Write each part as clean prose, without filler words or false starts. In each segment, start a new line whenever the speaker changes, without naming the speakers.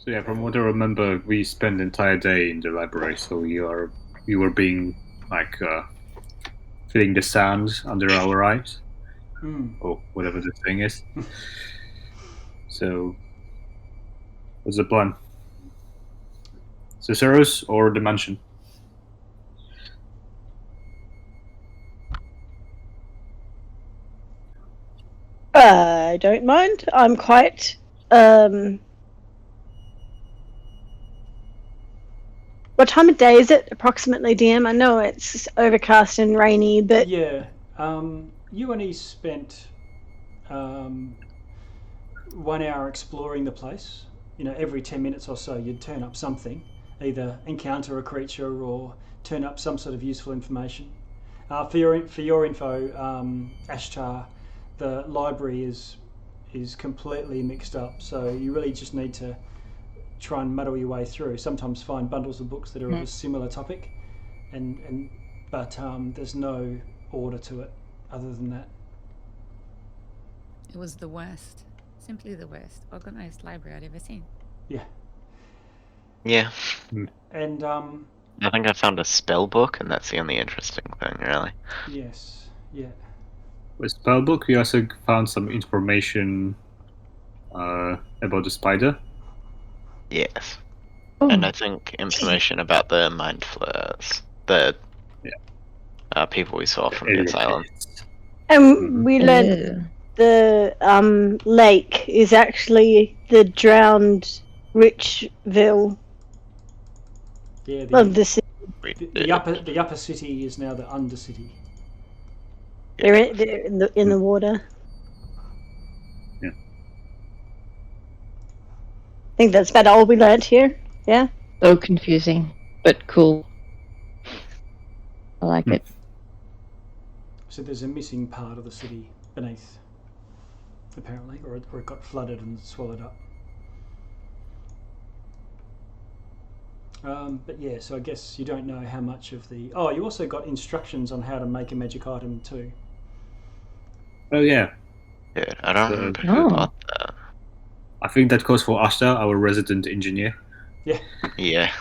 So yeah, from what I remember, we spent the entire day in the library. So you were being like feeling the sand under our eyes, or whatever the thing is. So, what's the plan? Cicero's or the mansion?
I don't mind. I'm quite what time of day is it approximately, DM? I know it's overcast and rainy, but
Yeah. You only spent 1 hour exploring the place. Every 10 minutes or so you'd turn up something, either encounter a creature or turn up some sort of useful information. For your info, Ashtar, the library is completely mixed up, so you really just need to try and muddle your way through. Sometimes find bundles of books that are of a similar topic, but there's no order to it other than that.
It was the worst, simply the worst organized library I'd ever seen.
Yeah.
Yeah.
And
I think I found a spell book, and that's the only interesting thing, really.
yes, yeah.
With spell book, we also found some information about the spider.
Yes. And I think information about the mind flayers, the people we saw from the asylum.
And we learned the lake is actually the drowned Richville of the city.
The upper city is now the undercity.
They're in the water.
Yeah.
I think that's about all we learned here. Yeah.
So confusing, but cool. I like it.
So there's a missing part of the city beneath, apparently, or it got flooded and swallowed up. But yeah, so I guess you don't know how much of the... Oh, you also got instructions on how to make a magic item too.
Oh yeah.
Yeah, I don't remember who bought that.
I think that goes for Ashta, our resident engineer.
Yeah.
Yeah.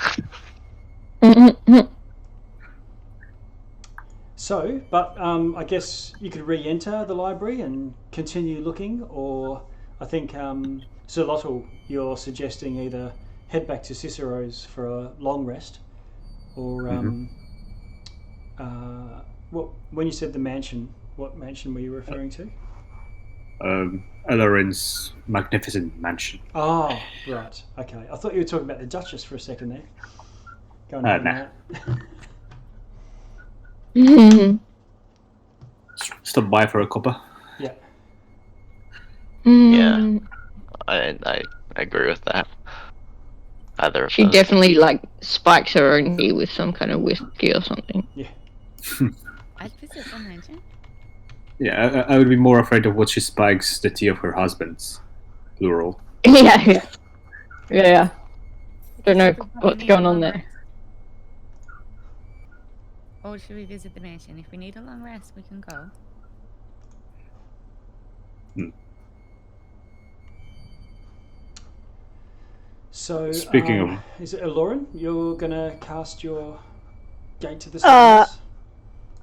So, but I guess you could re-enter the library and continue looking, or I think Sir Lottle, you're suggesting either head back to Cicero's for a long rest, or when you said the mansion, what mansion were you referring to?
Elarin's magnificent mansion.
Oh, right. Okay. I thought you were talking about the Duchess for a second there. Go on
Nah.
that.
Stop by for a copper.
Yeah.
Yeah. I agree with that. Either of
She
those.
definitely spikes her own tea with some kind of whiskey or something.
Yeah.
I'd visit the mansion.
Yeah, I would be more afraid of what she spikes the tea of her husband's, plural.
Yeah. Don't know what's going on there.
Or should we visit the mansion? If we need a long rest, we can go.
So,
speaking of...
is it Lauren? You're going to cast your gate to the stars?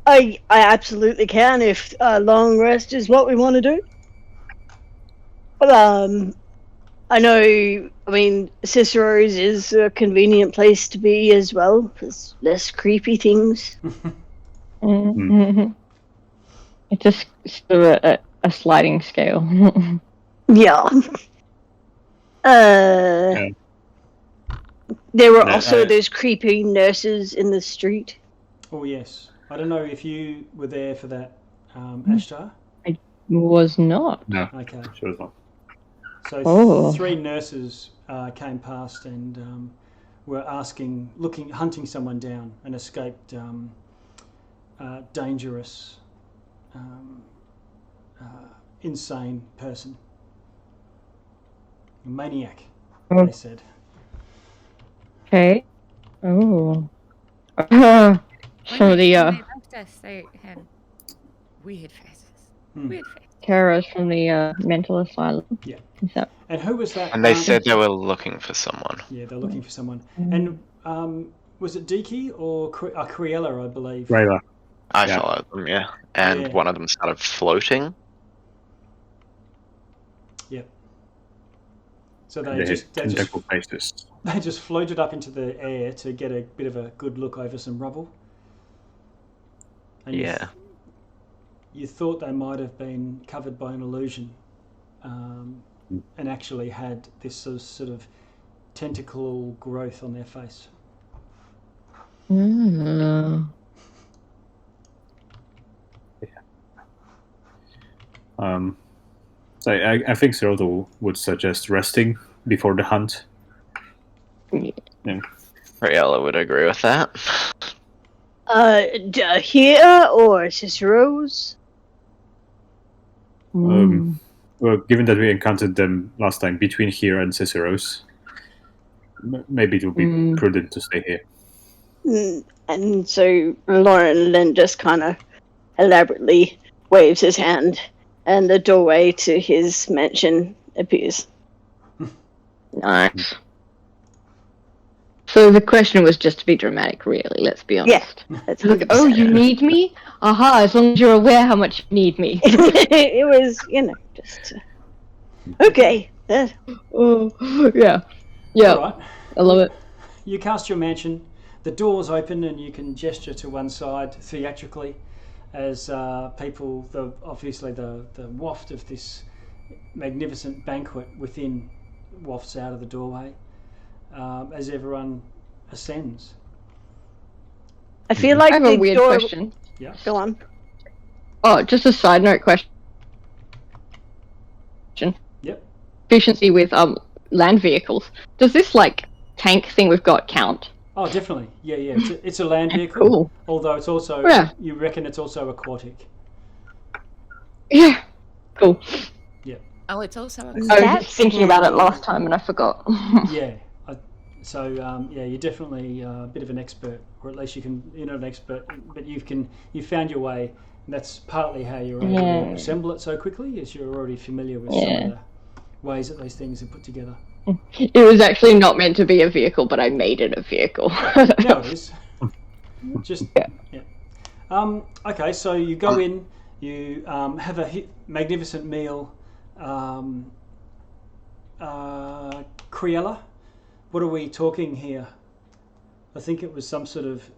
I absolutely can if long rest is what we want to do. I know, Cicero's is a convenient place to be as well. There's less creepy things.
It's just sort of a sliding scale.
Yeah. There were also those creepy nurses in the street.
Oh, yes. I don't know if you were there for that, Ashtar?
I was not.
No.
Okay.
Sure as well.
So 3 nurses came past and were hunting someone down, an escaped dangerous, insane person. A maniac, they said.
Okay. Oh. So
When they left us, they had weird faces. Weird faces.
carers from the mental asylum.
Yeah.
Is that?
And who was that?
And they said they were looking for someone.
Yeah, they're looking for someone. And was it Diki or Criella, I believe?
Rayla.
I
Yeah.
followed them, yeah. And
Yeah.
one of them started floating.
Yep. So
They hit tentacle faces.
they just floated up into the air to get a bit of a good look over some rubble. And
Yeah.
you thought they might have been covered by an illusion, and actually had this sort of tentacle growth on their face.
So I think Zerodo would suggest resting before the hunt. Yeah.
Riella would agree with that.
Here or Cicero's?
Well, given that we encountered them last time between here and Cicero's, maybe it would be prudent to stay here.
And so Lauren then just kind of elaborately waves his hand, and the doorway to his mansion appears.
Nice. So the question was just to be dramatic, really, let's be honest.
Yeah. That's
Like, oh, you need me? Aha, as long as you're aware how much you need me.
It was, just... Okay.
Oh, yeah. Yeah,
All right.
I love it.
You cast your mansion. The doors open, and you can gesture to one side theatrically, as people, obviously the waft of this magnificent banquet within wafts out of the doorway, as everyone ascends.
I feel like
I have
the
a weird
door...
question.
Yeah.
Go on.
Oh, just a side note question.
Yep.
Efficiency with land vehicles. Does this tank thing we've got count?
Oh, definitely. Yeah. It's a land vehicle.
Cool.
Although it's also, you reckon it's also aquatic.
Yeah. Cool.
Oh, it's also a
I was thinking about it last time and I forgot.
Yeah. So you're definitely a bit of an expert, or at least you're not an expert, but you found your way. And that's partly how you're able to assemble it so quickly, is you're already familiar with some of the ways that those things are put together.
It was actually not meant to be a vehicle, but I made it a vehicle.
No, it is. Just yeah. Okay, so you go in, you have a magnificent meal. Criella, what are we talking here? I think it was some sort of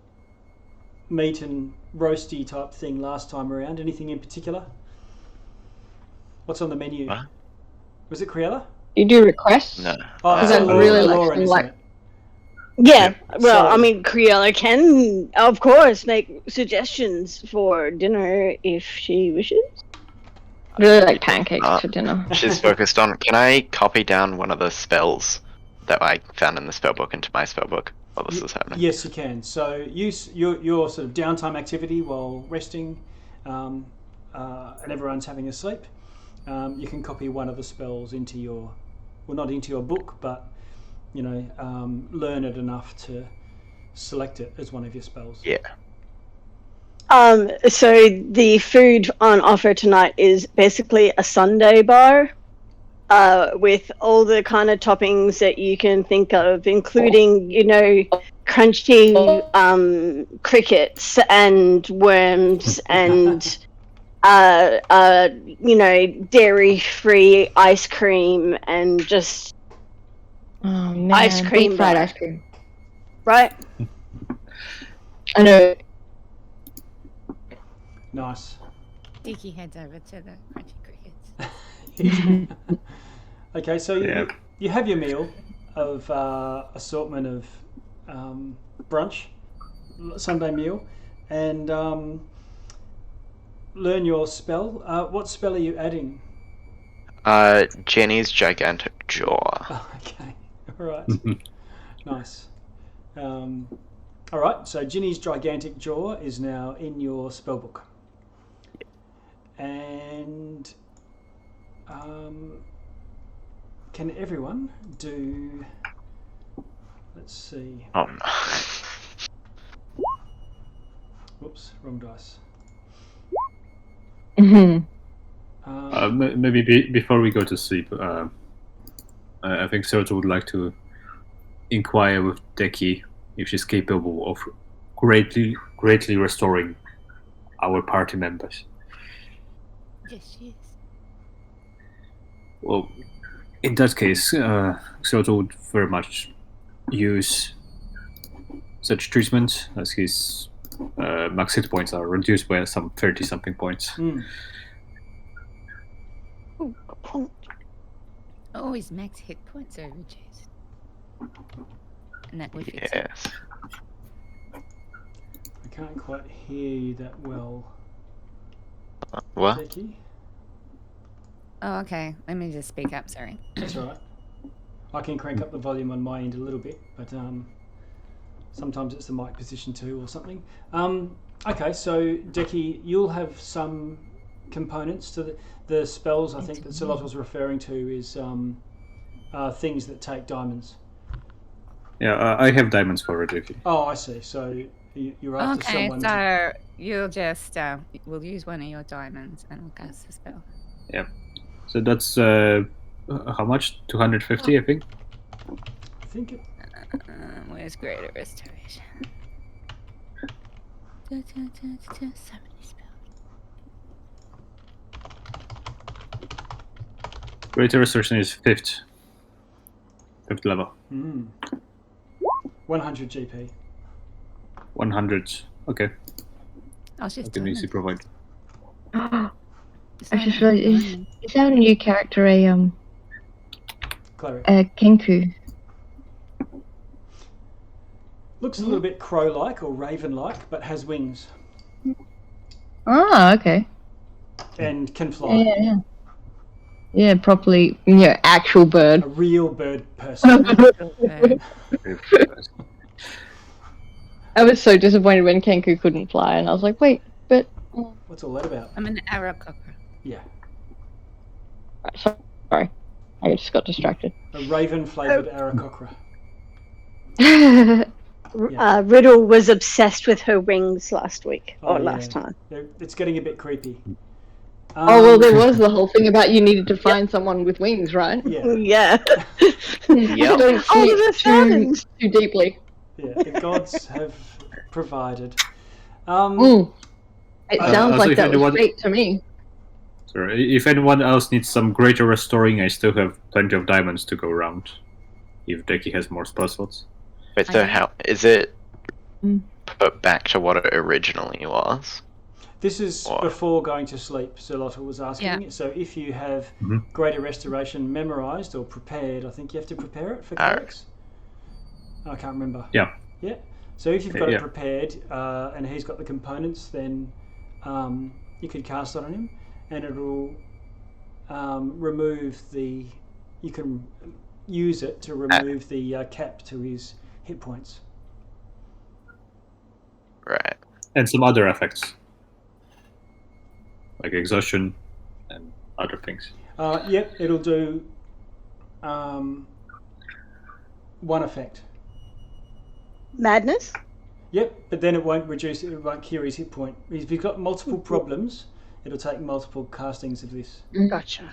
meat and roasty type thing last time around. Anything in particular? What's on the menu?
What?
Was it Criella?
You do requests?
No.
Oh,
Is that really
Lauren, isn't it?
Yeah, well,
So-
I mean, Criella can, of course, make suggestions for dinner if she wishes.
Really like pancakes for dinner.
She's focused on. Can I copy down one of the spells that I found in the spellbook into my spellbook while this is happening?
Yes, you can. So use your sort of downtime activity while resting, and everyone's having a sleep. You can copy one of the spells into your, not into your book, but learn it enough to select it as one of your spells.
Yeah.
So the food on offer tonight is basically a Sunday bar, with all the kind of toppings that you can think of, including, crunchy crickets and worms and dairy-free ice cream and just ice cream,
deep fried ice cream.
right?
I know.
Nice.
Diki heads over to the crunchy crickets.
Okay, so you have your meal of assortment of brunch, Sunday meal, and learn your spell. What spell are you adding?
Jenny's gigantic jaw.
Oh, okay, all right, nice. All right, so Ginny's gigantic jaw is now in your spellbook, and can everyone do? Let's see.
Oh no.
Whoops, wrong dice.
Maybe before we go to sleep, I think Serta would like to inquire with Deki if she's capable of greatly restoring our party members.
Yes, she is.
Well, in that case, Serta would very much use such treatment as his max hit points are reduced by some 30-something points.
Oh, his max hit points are reduced. And that would fix it.
Yes.
I can't quite hear you that well,
What?
Becky.
Oh, okay. Let me just speak up, sorry.
That's all right. I can crank up the volume on my end a little bit, but sometimes it's the mic position too or something. Okay, so Deki, you'll have some components to the spells. I think that Salot was referring to is things that take diamonds.
Yeah, I have diamonds for it. Deki.
Oh, I see. So you're after someone.
So you'll just we'll use one of your diamonds and we'll cast the spell.
Yeah. So that's how much? 250, I think.
I think it.
Where's Greater Restoration? 70 spells.
Greater Restoration is 5th level.
100 GP.
100. Okay.
I was just
I can easily provide.
I just realized, is that a new character, a
Cleric.
Kenku?
Looks a little bit crow-like or raven-like, but has wings
Ah, okay.
and can fly.
Yeah. Yeah, properly, actual bird.
A real bird person.
I was so disappointed when Kenku couldn't fly, and I was like, wait, but...
What's all that about?
I'm an Aarakocra.
Yeah.
Sorry, I just got distracted.
A raven-flavoured Aarakocra.
Riddle was obsessed with her wings last week or last time.
It's getting a bit creepy.
Oh, well, there was the whole thing about you needed to find someone with wings, right?
Yeah.
Yeah.
Yep.
Don't
Oh,
think too deeply.
Yeah, the gods have provided.
It sounds like
if
that was
anyone-
fate to me.
Sorry, if anyone else needs some greater restoring, I still have plenty of diamonds to go around. If Deki has more spell slots.
Wait, so how is it put back to what it originally was?
This is
Or-
before going to sleep, Zerlotta was asking.
Yeah.
So if you have
Mhm.
Greater Restoration memorised or prepared, I think you have to prepare it for clerics. I can't remember.
Yeah.
Yeah. So if you've got
Yeah.
it prepared and he's got the components, then you could cast it on him and it'll remove the... You can use it to remove the cap to his hit points.
Right.
And some other effects. Like exhaustion and other things.
Yep, it'll do one effect.
Madness?
Yep, but then it won't reduce it, won't cure his hit point. If you've got multiple problems, it'll take multiple castings of this.
Gotcha.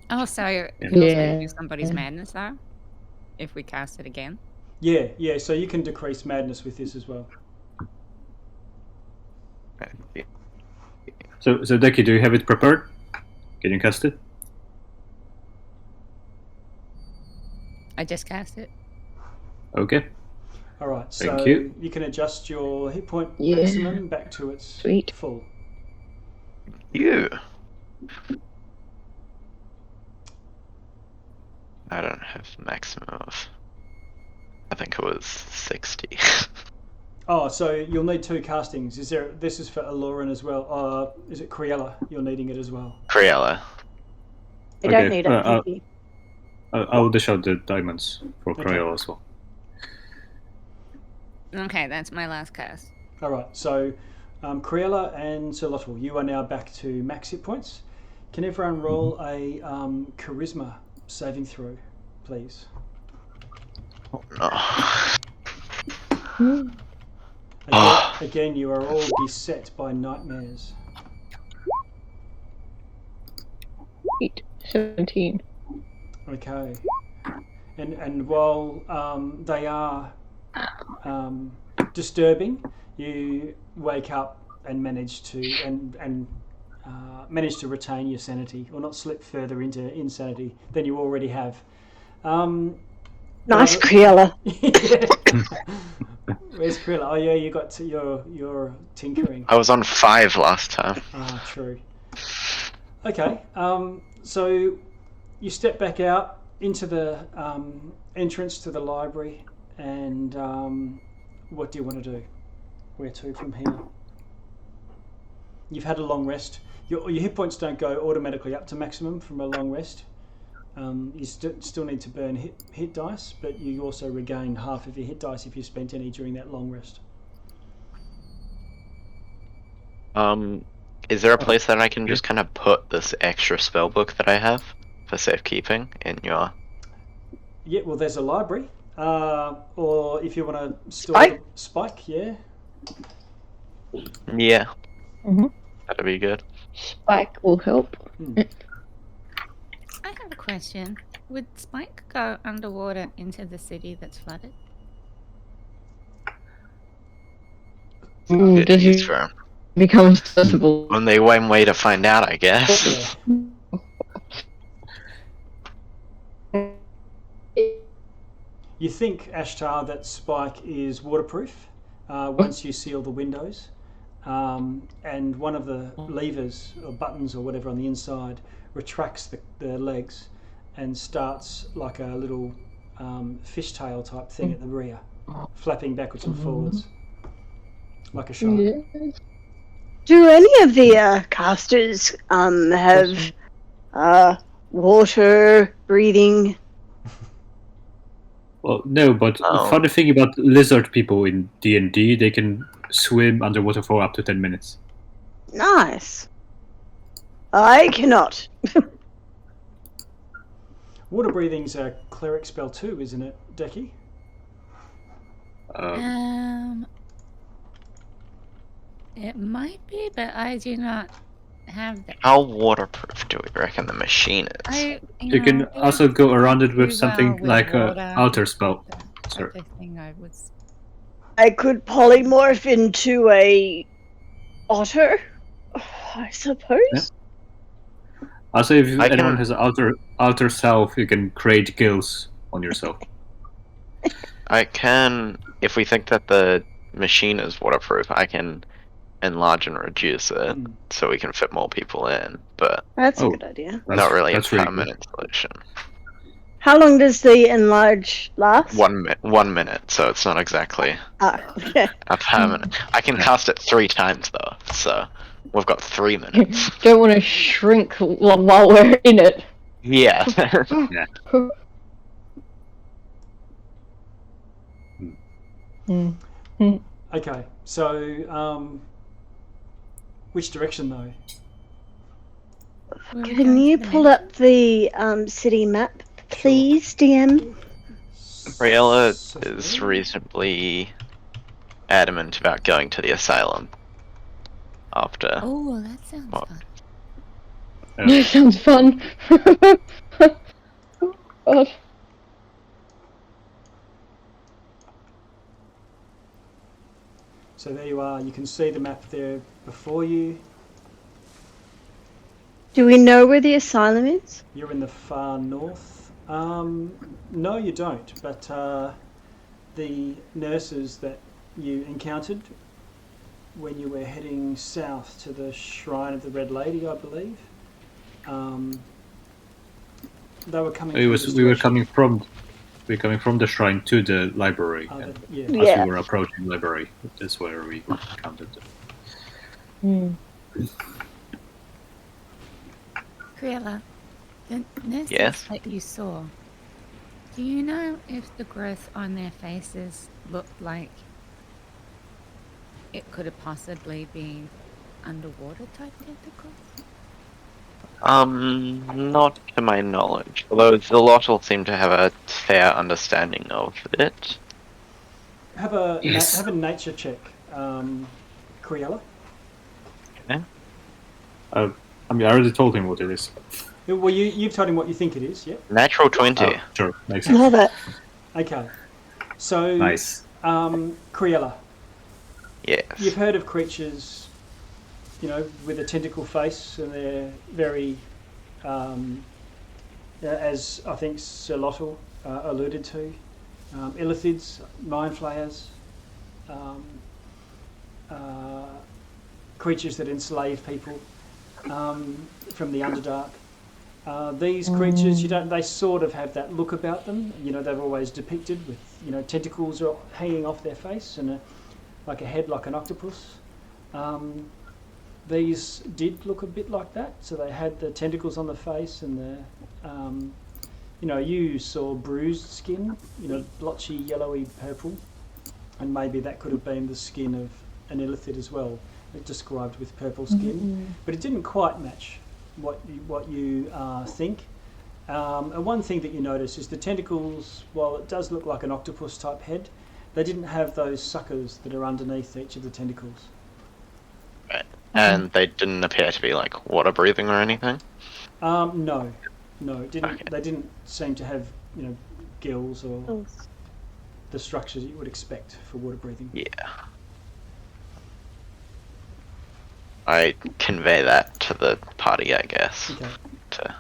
Oh, so you
Yeah.
also use somebody's madness though? If we cast it again?
Yeah, so you can decrease madness with this as well.
So Deki, do you have it prepared? Can you cast it?
I just cast it.
Okay.
Alright, so
Thank you.
you can adjust your hit point
Yeah.
maximum back to its
Sweet.
full.
You. I don't have maximum of. I think it was 60.
Oh, so you'll need 2 castings. This is for Aloran as well. Is it Criella? You're needing it as well.
Criella.
I don't
Okay,
need it. Thank you.
I'll dish out the diamonds for
Okay.
Cryo as well.
Okay, that's my last cast.
Alright, so Criella and Solotl, you are now back to max hit points. Can everyone roll a charisma saving throw, please?
Oh no.
Again, you are all beset by nightmares.
8, 17.
Okay. And while they are disturbing, you wake up and manage to manage to retain your sanity, or not slip further into insanity than you already have.
Nice, Kriella.
Where's Krilla? Oh yeah, you got your tinkering.
I was on 5 last time.
Ah, true. Okay, so you step back out into the entrance to the library, and what do you want to do? Where to from here? You've had a long rest. Your hit points don't go automatically up to maximum from a long rest. You still need to burn hit dice, but you also regain half of your hit dice if you spent any during that long rest.
Is there a place that I can just kind of put this extra spell book that I have for safekeeping in your...
Yeah, well, there's a library. Or if you want to store Spike, yeah.
Yeah.
Mm-hmm.
That'd be good.
Spike will help.
I have a question. Would Spike go underwater into the city that's flooded?
Does
It's
he
for
become accessible?
only one way to find out, I guess.
Yeah. You think, Ashtar, that Spike is waterproof once you seal the windows, and one of the levers or buttons or whatever on the inside retracts the legs and starts like a little fishtail type thing at the rear, flapping backwards and forwards like a shark.
Yes.
Do any of the casters have water breathing?
Well, no, but the funny thing about lizard people in D&D, they can swim underwater for up to 10 minutes.
Nice. I cannot.
Water breathing's a cleric spell too, isn't it, Decky?
It might be, but I do not have that.
How waterproof do we reckon the machine is?
You can also go around it with something like a outer spell. Sorry.
I could polymorph into a otter, I suppose.
Yeah. Also, if anyone has outer self, you can create gills on yourself.
I can, if we think that the machine is waterproof, I can enlarge and reduce it so we can fit more people in, but
that's a good idea.
Not really a
that's really
permanent solution.
How long does the enlarge last?
1 minute, so it's not exactly
Okay.
a permanent. I can cast it 3 times though, so we've got 3 minutes.
Don't want to shrink while we're in it.
Yeah.
Okay, so which direction though?
Can you pull up the city map, please, DM?
Briella is reasonably adamant about going to the asylum after.
Oh, that sounds fun.
That sounds fun. God.
So there you are. You can see the map there before you.
Do we know where the asylum is?
You're in the far north. No, you don't. But the nurses that you encountered when you were heading south to the Shrine of the Red Lady, I believe, they were coming.
We were coming from the shrine to the library. And as we were approaching the library, that's where we encountered them.
Kriella, the nurses that you saw, do you know if the growth on their faces looked like it could have possibly been underwater type tentacles?
Not to my knowledge. Although Zilotl seemed to have a fair understanding of it.
Have a nature check, Kriella.
Okay.
I already told him what it is.
Well, you've told him what you think it is, yeah?
Natural 20.
Oh, sure, makes sense.
Love it.
Okay. So,
Nice.
Criella,
Yes.
you've heard of creatures, with a tentacle face, and they're very, as I think Sir Lottle alluded to, illithids, mind flayers, creatures that enslave people from the Underdark. These creatures, they sort of have that look about them. They've always depicted with, tentacles are hanging off their face and like a head like an octopus. These did look a bit like that. So they had the tentacles on the face and you saw bruised skin, blotchy, yellowy purple. And maybe that could have been the skin of an illithid as well, described with purple skin. But it didn't quite match what you think. And one thing that you notice is the tentacles, while it does look like an octopus type head, they didn't have those suckers that are underneath each of the tentacles.
Right. And they didn't appear to be like water breathing or anything?
No, it didn't.
Okay.
They didn't seem to have gills or the structures you would expect for water breathing.
Yeah. I convey that to the party, I guess.
Okay.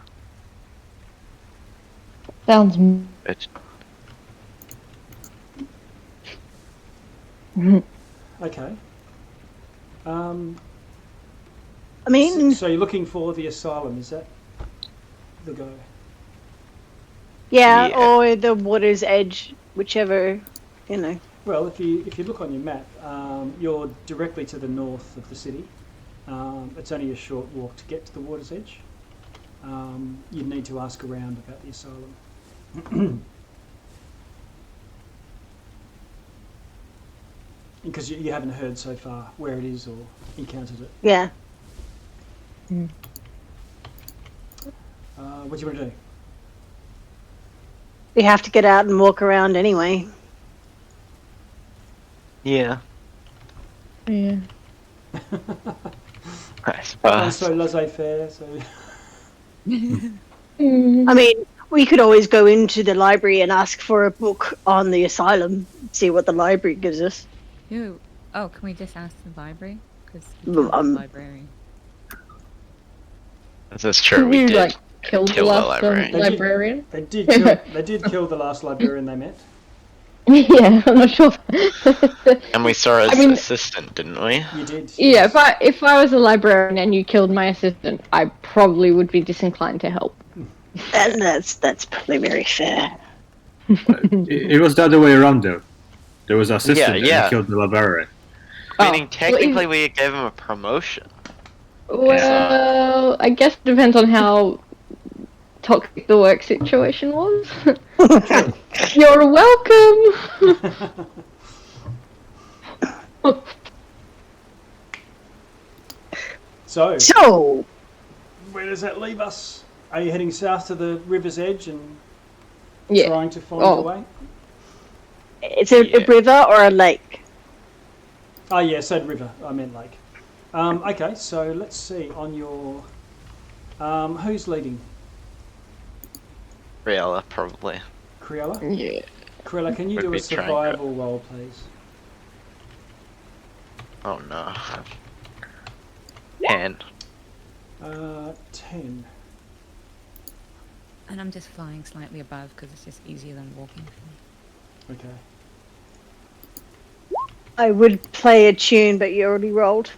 Sounds.
Okay.
I mean,
So you're looking for the asylum, is that the go?
yeah,
Yeah.
or the water's edge, whichever,
Well, if you look on your map, you're directly to the north of the city. It's only a short walk to get to the water's edge. You'd need to ask around about the asylum. Because you haven't heard so far where it is or encountered it.
Yeah.
What do you want to do?
We have to get out and walk around anyway.
Yeah.
Yeah.
I suppose.
So laissez-faire, so...
I mean, we could always go into the library and ask for a book on the asylum, see what the library gives us.
Ooh. Oh, can we just ask the library? Because
Well,
the librarian.
That's true, we
You,
did
like, killed the
kill the
last
librarian.
librarian?
They did kill the last librarian they met.
Yeah, I'm not sure.
And we saw his
I mean-
assistant, didn't we?
You did.
Yeah, if I was a librarian and you killed my assistant, I probably would be disinclined to help.
And that's probably very fair.
It was the other way around, though. There was an assistant
Yeah.
and killed the librarian.
Meaning,
well,
technically, we gave him a promotion.
Well, I guess it depends on how toxic the work situation was. You're welcome!
So, where does that leave us? Are you heading south to the river's edge and
Yeah.
trying to find your way?
It's a
Yeah.
river or a lake?
Oh, yeah, said river. I meant lake. Okay, so let's see. On your... who's leading?
Riella, probably.
Criella?
Yeah.
Criella, can you
Would
do a
be trying to-
survival roll, please?
Oh no. 10.
10.
And I'm just flying slightly above because it's just easier than walking.
Okay.
I would play a tune, but you already rolled.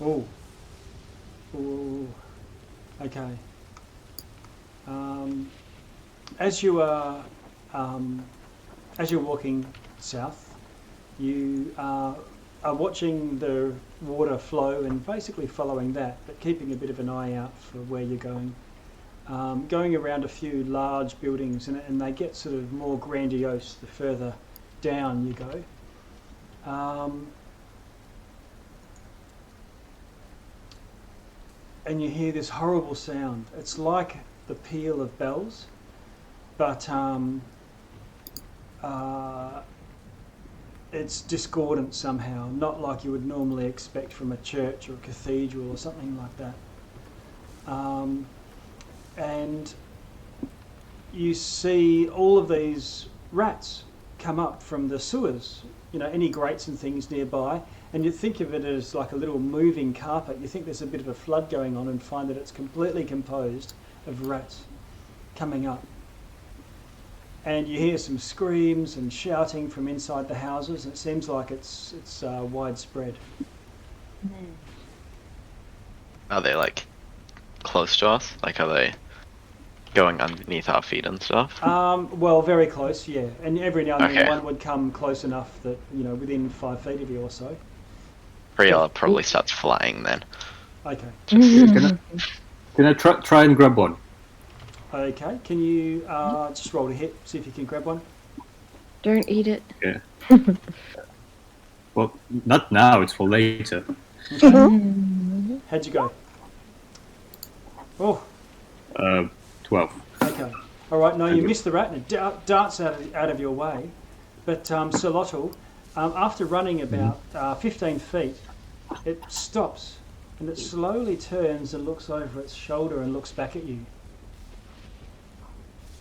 Oh. Ooh. Okay. As you are, as you're walking south, you are watching the water flow and basically following that, but keeping a bit of an eye out for where you're going. Going around a few large buildings, and they get sort of more grandiose the further down you go. And you hear this horrible sound. It's like the peal of bells, but it's discordant somehow, not like you would normally expect from a church or a cathedral or something like that. and you see all of these rats come up from the sewers, any grates and things nearby, and you think of it as like a little moving carpet. You think there's a bit of a flood going on and find that it's completely composed of rats coming up. And you hear some screams and shouting from inside the houses. It seems like it's widespread.
Are they like close to us? Like, are they going underneath our feet and stuff?
Well, very close, yeah. And every now and then
Okay.
one would come close enough that, within 5 feet of you or so.
Priella probably starts flying then.
Okay.
Can I try and grab one?
Okay, can you just roll to hit, see if you can grab one?
Don't eat it.
Yeah. Well, not now. It's for later.
How'd you go? Oh,
12.
okay. All right, no, you missed the rat and it darts out of your way. But Solotl, after running about 15 feet, it stops and it slowly turns and looks over its shoulder and looks back at you.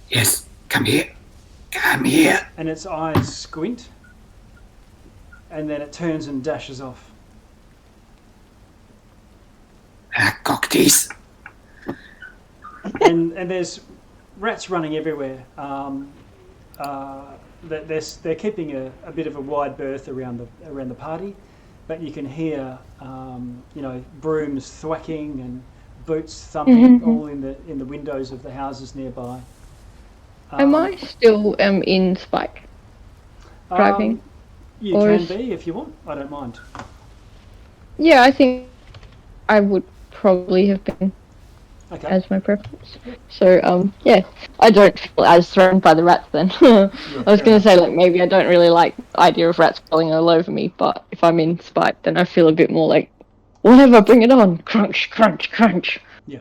Yes, come here. Come here.
And its eyes squint, and then it turns and dashes off.
Cocktease.
And there's rats running everywhere. They're keeping a bit of a wide berth around the party, but you can hear brooms thwacking and boots thumping all in the windows of the houses nearby.
Am I still in Spike driving?
You can be if you want. I don't mind.
Yeah, I think I would probably have been
Okay.
as my preference. So, yeah, I don't feel as threatened by the rats then. I was going to say, like, maybe I don't really like the idea of rats crawling all over me, but if I'm in Spike, then I feel a bit more like, whatever, bring it on. Crunch, crunch, crunch.
Yeah.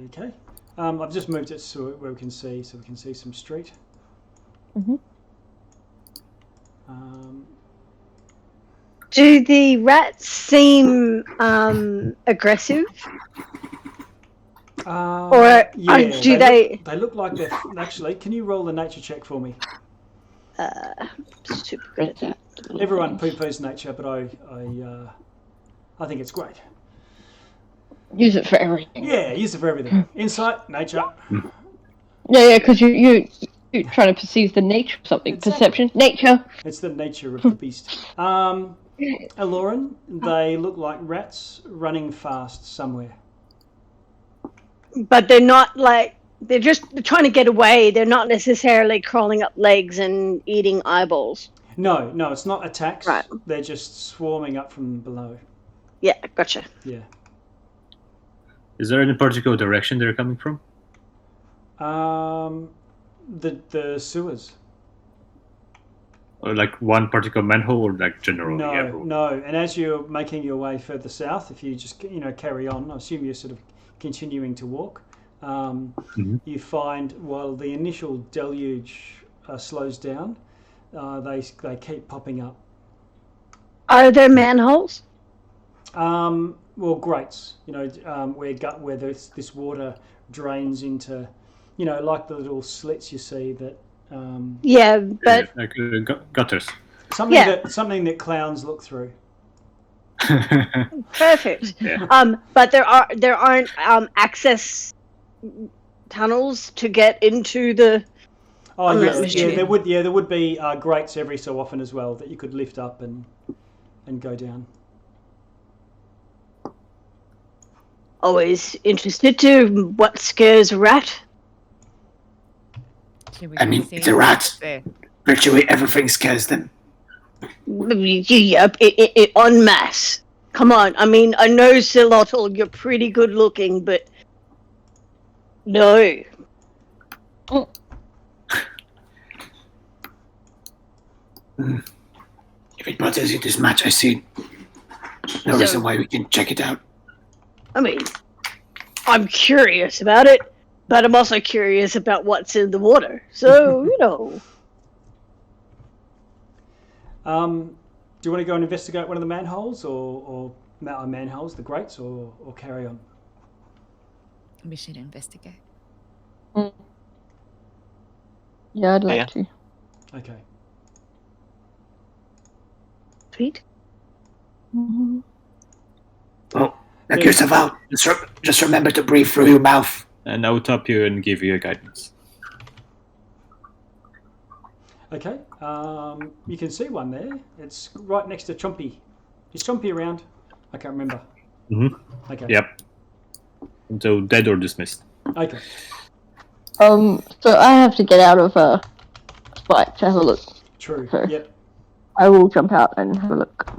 Okay. I've just moved it so where we can see some street.
Do the rats seem aggressive? Or do they?
They look like they're actually. Can you roll the nature check for me?
Super good at that.
Everyone poo-poos nature, but I think it's great.
Use it for everything.
Yeah, use it for everything. Insight, nature.
Yeah, because you're trying to perceive the nature of something.
Exactly.
Perception, nature.
It's the nature of the beast. Aloran, they look like rats running fast somewhere.
But they're not like they're trying to get away. They're not necessarily crawling up legs and eating eyeballs.
No, it's not attacks.
Right.
They're just swarming up from below.
Yeah, gotcha.
Yeah.
Is there any particular direction they're coming from?
The sewers.
Or like one particular manhole, or like generally?
No. And as you're making your way further south, if you just carry on, I assume you're sort of continuing to walk. You find while the initial deluge slows down, they keep popping up.
Are there manholes?
Well, grates. Where this water drains into, like the little slits you see that.
Yeah, but
like gutters.
Something that clowns look through.
perfect.
Yeah.
But there aren't access tunnels to get into the.
Oh
On
yeah,
that machine.
there would be grates every so often as well that you could lift up and go down.
Always interested to what scares a rat.
I mean,
see
the rats.
there?
Virtually everything scares them.
Yeah, en masse. Come on, I mean, I know Solotl, you're pretty good looking, but no.
If it bothers you this much, I see no reason why we can check it out.
I mean, I'm curious about it, but I'm also curious about what's in the water. So,
you want to go and investigate one of the manholes or manholes, the grates, or carry on?
We should investigate.
Yeah, I'd like to.
Okay.
Sweet.
Mm-hmm.
Oh, knock yourself out. Just remember to breathe through your mouth.
And I will tap you and give you a guidance.
Okay. You can see one there. It's right next to Chompy. Is Chompy around? I can't remember.
Mm-hmm.
Okay.
Yep. So dead or dismissed.
Okay.
So I have to get out of Spike to have a look.
True.
So
Yep.
I will jump out and have a look.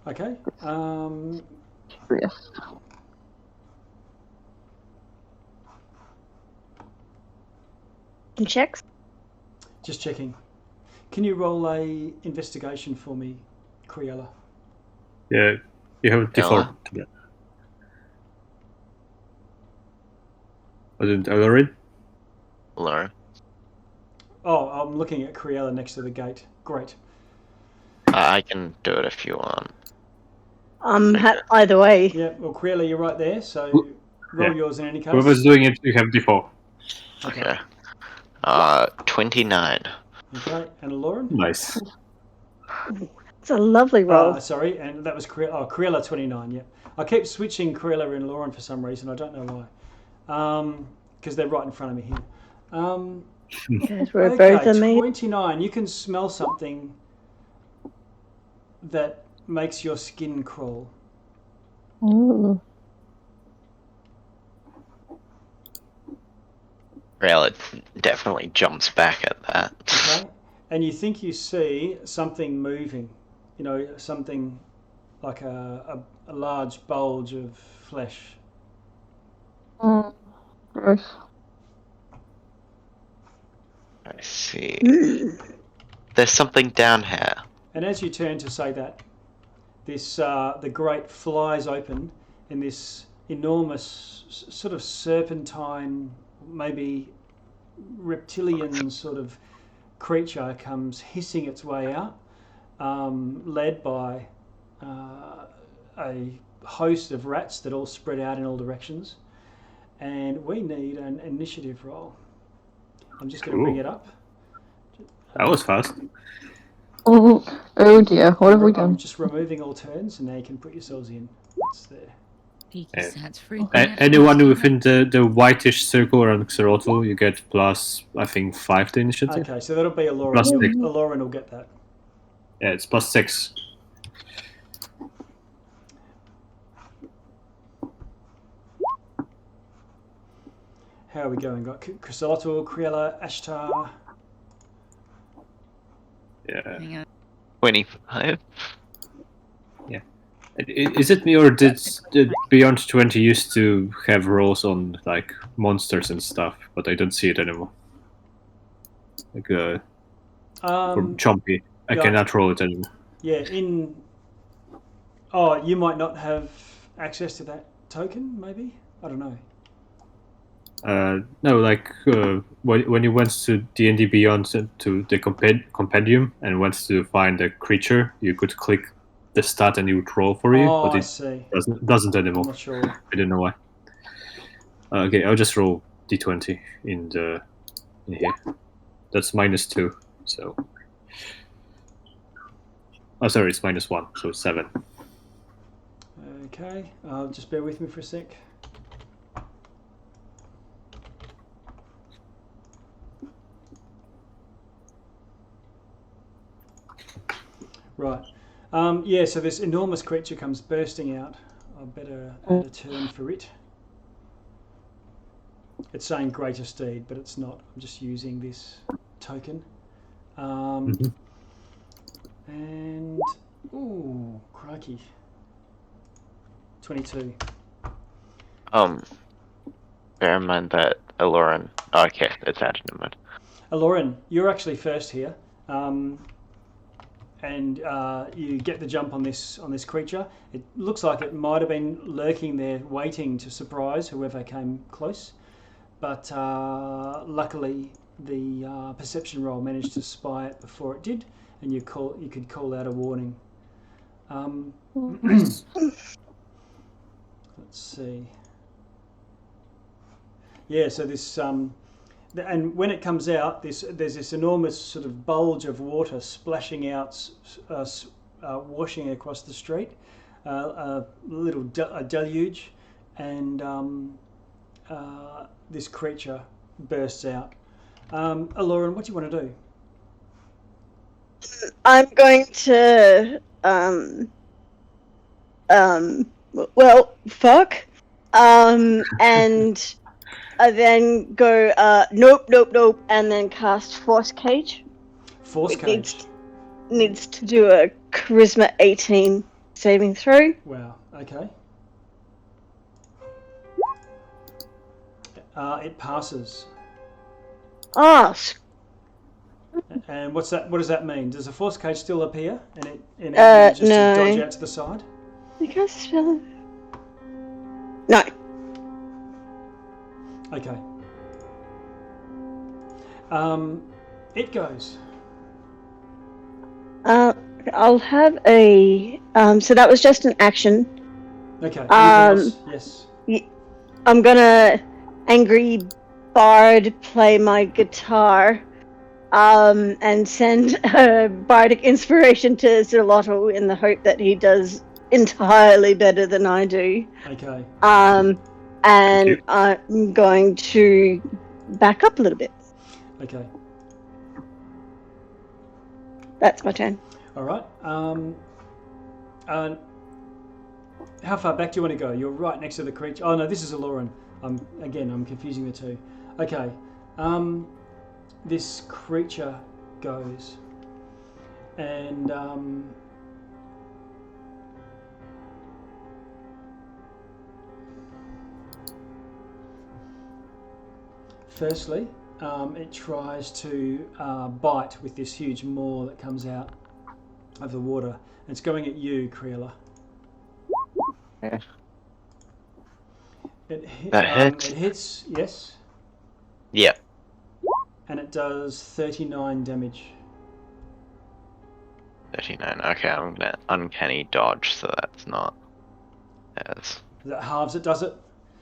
Okay.
Yes.
Some checks.
Just checking. Can you roll a investigation for me, Criella?
Yeah, you have a D4 to that. Wasn't Ellerin?
Lauren.
Oh, I'm looking at Criella next to the gate. Great.
I can do it if you want.
Either way.
Yeah, well, Criella, you're right there, so roll yours in any case.
Whoever's doing it, you have D4.
Okay. 29.
Okay, and Lauren?
Nice.
It's a lovely roll.
Sorry, and that was Criella 29, yeah. I keep switching Criella and Lauren for some reason, I don't know why. Because they're right in front of me here.
Because we're
Okay,
both amazing.
29, you can smell something that makes your skin crawl.
Ooh.
Well, it definitely jumps back at that.
Okay, and you think you see something moving, you know, something like a large bulge of flesh.
Gross.
I see. There's something down here.
And as you turn to say that, this the grate flies open, and this enormous sort of serpentine, maybe reptilian sort of creature comes hissing its way out, led by a host of rats that all spread out in all directions. And we need an initiative roll. I'm just going to bring it up.
That was fast.
Oh dear, what have we done?
I'm just removing all turns, and now you can put yourselves in. It's there.
Anyone within the whitish circle around Xerotl, you get plus, I think, 5 to initiative.
Okay, so that'll be Aloran.
Plus 6.
Aloran will get that.
Yeah, it's plus 6.
How are we going? Got Chrysolatul, Criella, Ashtar.
Yeah.
25.
Yeah. Is it me, or did Beyond 20 used to have rolls on like monsters and stuff, but I don't see it anymore? Like from Chompy, I cannot roll it anymore.
Yeah, Oh, you might not have access to that token, maybe? I don't know.
No, like when you went to D&D Beyond to the compendium and went to find a creature, you could click the stat and it would roll for you, but it doesn't anymore.
I'm not sure.
I don't know why. Okay, I'll just roll D20 in here. That's -2, so. Oh, sorry, it's -1, so 7.
Okay, just bear with me for a sec. Right. Yeah, so this enormous creature comes bursting out. I better add a turn for it. It's saying greater steed, but it's not. I'm just using this token. And, ooh, crikey. 22.
Bear in mind that Aloran... Oh, okay, it's added in mind.
Aloran, you're actually first here. And you get the jump on this creature. It looks like it might have been lurking there, waiting to surprise whoever came close. But luckily, the perception roll managed to spy it before it did, and you could call out a warning. Let's see. Yeah, so this and when it comes out, there's this enormous sort of bulge of water splashing out, washing across the street, a deluge, and this creature bursts out. Lauren, what do you want to do?
I'm going to well, fuck, and then go nope, and then cast Force Cage.
Force Cage
needs to do a Charisma 18 saving throw.
Wow. Okay. It passes. And what's that? What does that mean? Does the Force Cage still appear and it manages to dodge out to the side?
Because no.
Okay. It goes.
I'll have a so that was just an action.
Okay. Yes.
I'm gonna Angry Bard play my guitar, and send a bardic inspiration to Zerlotto in the hope that he does entirely better than I do.
Okay.
And I'm going to back up a little bit.
Okay.
That's my turn.
All right. How far back do you want to go? You're right next to the creature. Oh no, this is a Lauren. I'm confusing the two. Okay. This creature goes, and firstly, it tries to bite with this huge maw that comes out of the water. It's going at you, Creela.
Yeah.
It hits, yes.
Yep.
And it does 39 damage.
39. Okay, I'm gonna uncanny dodge, so that's not as.
That halves it, does it?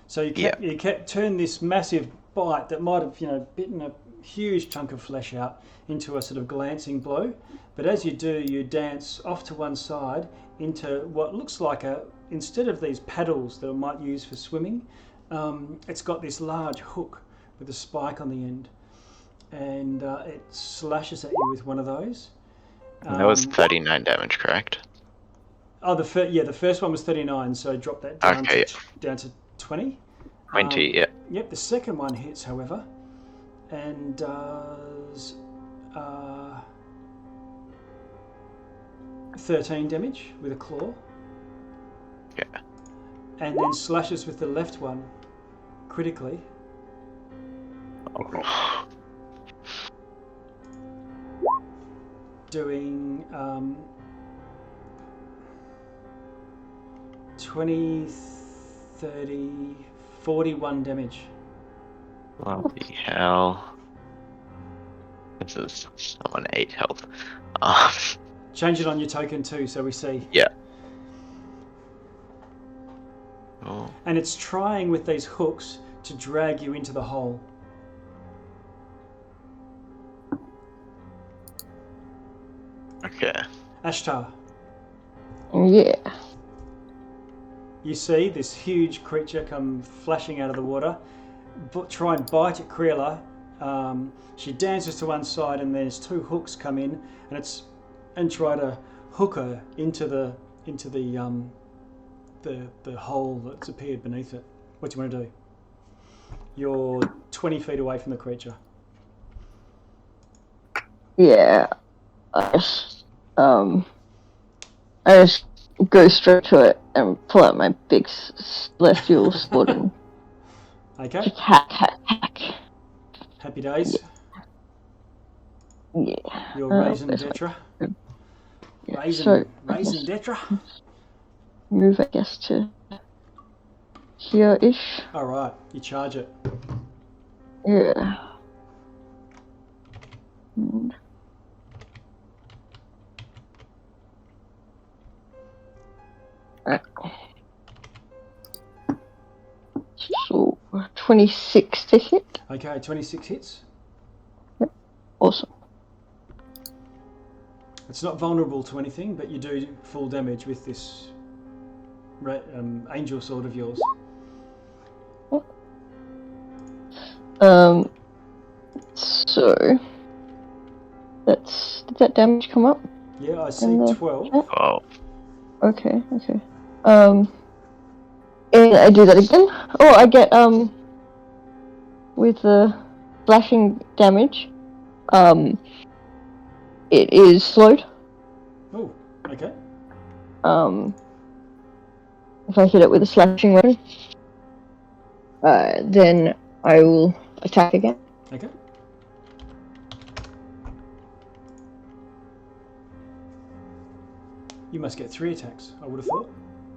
So you kept turn this massive bite that might have bitten a huge chunk of flesh out into a sort of glancing blow, but as you do, you dance off to one side into what looks like instead of these paddles that I might use for swimming, it's got this large hook with a spike on the end, and it slashes at you with one of those.
That was 39 damage, correct?
Oh, the first one was 39, so drop that down to 20.
20, yeah.
Yep, the second one hits, however, and does 13 damage with a claw.
Yeah.
And then slashes with the left one critically.
Oh.
Doing 20, 30, 41 damage.
Bloody hell. This is someone 8 health.
Change it on your token too, so we see.
Yeah. Oh.
And it's trying with these hooks to drag you into the hole.
Okay.
Ashtar.
Yeah.
You see this huge creature come flashing out of the water, try and bite at Creela. She dances to one side, and there's two hooks come in, and try to hook her into the hole that's appeared beneath it. What do you want to do? You're 20 feet away from the creature.
Yeah. I just go straight to it and pull out my big celestial sword and
Okay.
just hack.
Happy days.
Yeah.
You're Raisin Detra.
Yeah.
Raisin
So,
Detra.
move, I guess, to here-ish.
All right, you charge it.
Yeah. And 26 to hit.
Okay, 26 hits.
Awesome.
It's not vulnerable to anything, but you do full damage with this angel sword of yours.
So did that damage come up?
Yeah, I see 12.
Oh.
Okay. And I do that again. Oh, I get with the slashing damage. It is slowed.
Oh, okay.
If I hit it with a slashing weapon, then I will attack again.
Okay. You must get 3 attacks, I would have thought.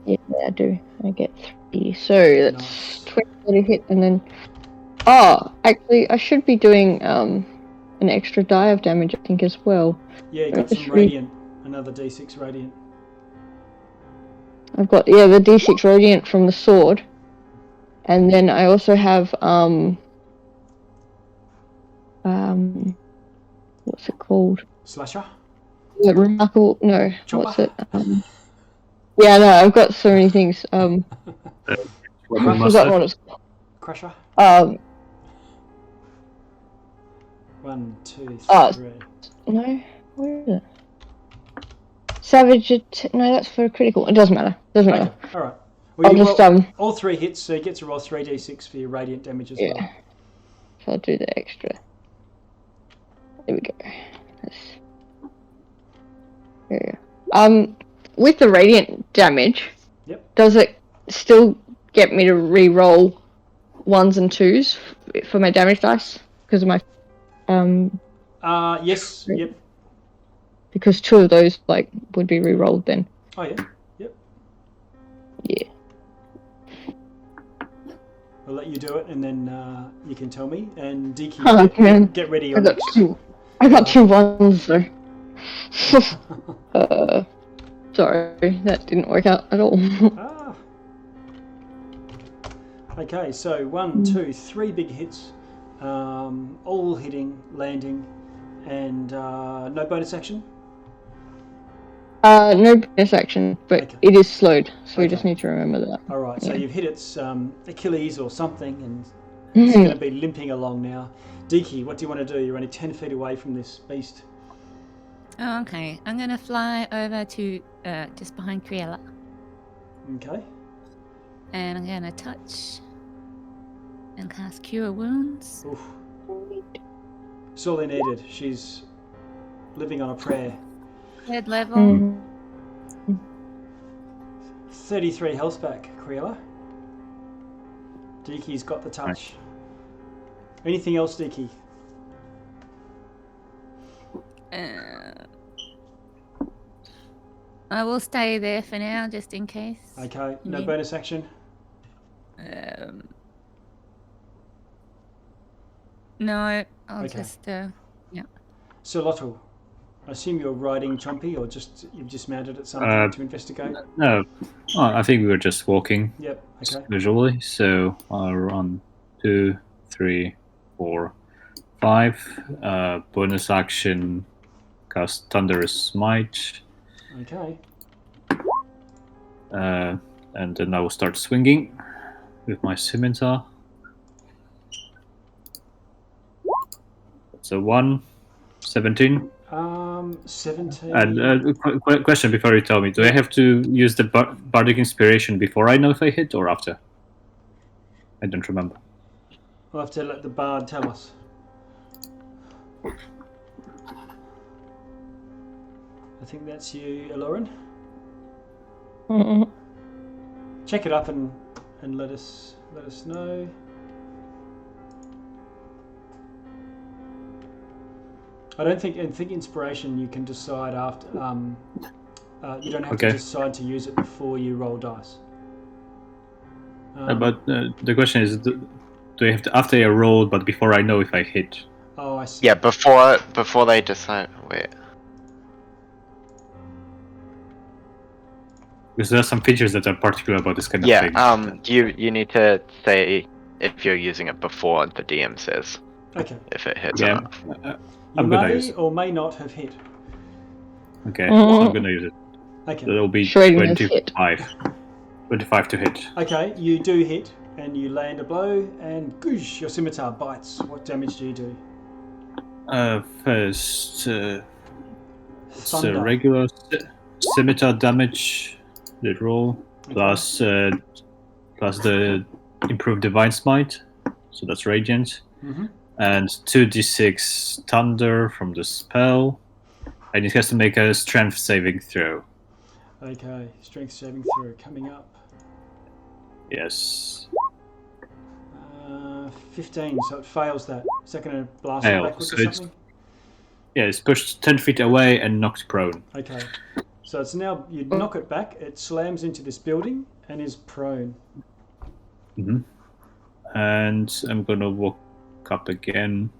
Yeah, I do. I get 3. So that's
Nice.
20 to hit, and then. Oh, actually, I should be doing an extra die of damage, I think, as well.
Yeah, you got some radiant, another d6 radiant.
I've got the d6 radiant from the sword, and then I also have what's it called?
Slasher?
Remarkable. No,
Chopper?
what's it? Yeah, no, I've got so many things. I've forgotten what it's called.
Crusher?
1,
2, 3.
No, where is it? Savage. No, that's for a critical. It doesn't matter.
Okay, alright. Well,
I'll just
all 3 hits, so you get to roll 3d6 for your radiant damage as well.
So I'll do the extra. There we go. There. With the radiant damage, does it still get me to re-roll 1s and 2s for my damage dice because of my
yes. Yep.
Because 2 of those would be re-rolled then.
Oh yeah. Yep.
Yeah.
I'll let you do it, and then you can tell me. And Diki, get ready.
I got 2 1s though. Sorry, that didn't work out at all.
Okay, so 1, 2, 3 big hits, all hitting, landing, and no bonus action.
No bonus action, but it is slowed, so we just need to remember that.
All right, so you've hit its Achilles or something, and it's going to be limping along now. Diki, what do you want to do? You're only 10 feet away from this beast.
Oh, okay, I'm going to fly over to just behind Kriela.
Okay.
And I'm going to touch and cast Cure Wounds.
Oof. It's all they needed. She's living on a prayer.
3rd level.
33 health back, Kriela. Diki's got the touch. Anything else, Diki?
I will stay there for now, just in case.
Okay, no bonus action?
No, I'll just, yeah.
Sir Lotto, I assume you're riding Chompy, or you've just mounted at something to investigate?
No, I think we were just walking.
Yep, okay.
Visually, so I'll run 2, 3, 4, 5. Bonus action, cast Thunderous Smite.
Okay.
And then I will start swinging with my scimitar. So 1, 17.
17.
And question before you tell me: do I have to use the bardic inspiration before I know if I hit, or after? I don't remember.
We'll have to let the bard tell us. I think that's you, Aloran. Check it up and let us know. I don't think inspiration you can decide after. You don't have to decide to use it before you roll dice.
But the question is, do I have to after I roll, but before I know if I hit?
Oh, I see.
Yeah, before they decide. Wait.
Because there are some features that are particular about this kind of thing.
Yeah. You need to say if you're using it before the DM says
Okay.
if it hits
Yeah,
enough.
You
I'm gonna use
may
it.
or may not have hit.
Okay, I'm gonna use it.
Okay.
That'll be
Shredding is hit.
25 to hit.
Okay, you do hit, and you land a blow, and goosh, your scimitar bites. What damage do you do?
First, it's a
Thunder.
regular scimitar damage. The roll plus plus the improved divine smite, so that's radiant, and 2d6 thunder from the spell, and it has to make a strength saving throw.
Okay, strength saving throw coming up.
Yes.
15, so it fails that. Is that going to blast
Fail,
it backwards
so
or
it's-
something?
Yeah, it's pushed 10 feet away and knocked prone.
Okay, so it's now, you knock it back, it slams into this building and is prone.
And I'm gonna walk up again,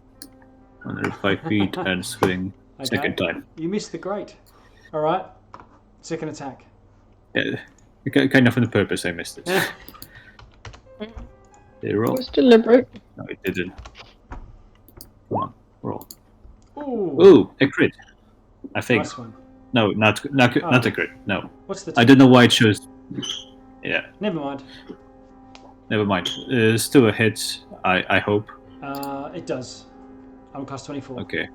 another 5 feet, and swing second time.
You missed the grate. Alright, second attack.
Yeah, kind of on purpose I missed it. Did it roll?
It was deliberate.
No, it didn't. Come on, roll.
Ooh,
Ooh, a crit. I think.
nice one.
No, not a crit. No.
What's the
I don't know why it shows. Yeah,
Never mind.
never mind. Still a hit, I hope.
It does. I'm class 24.
Okay.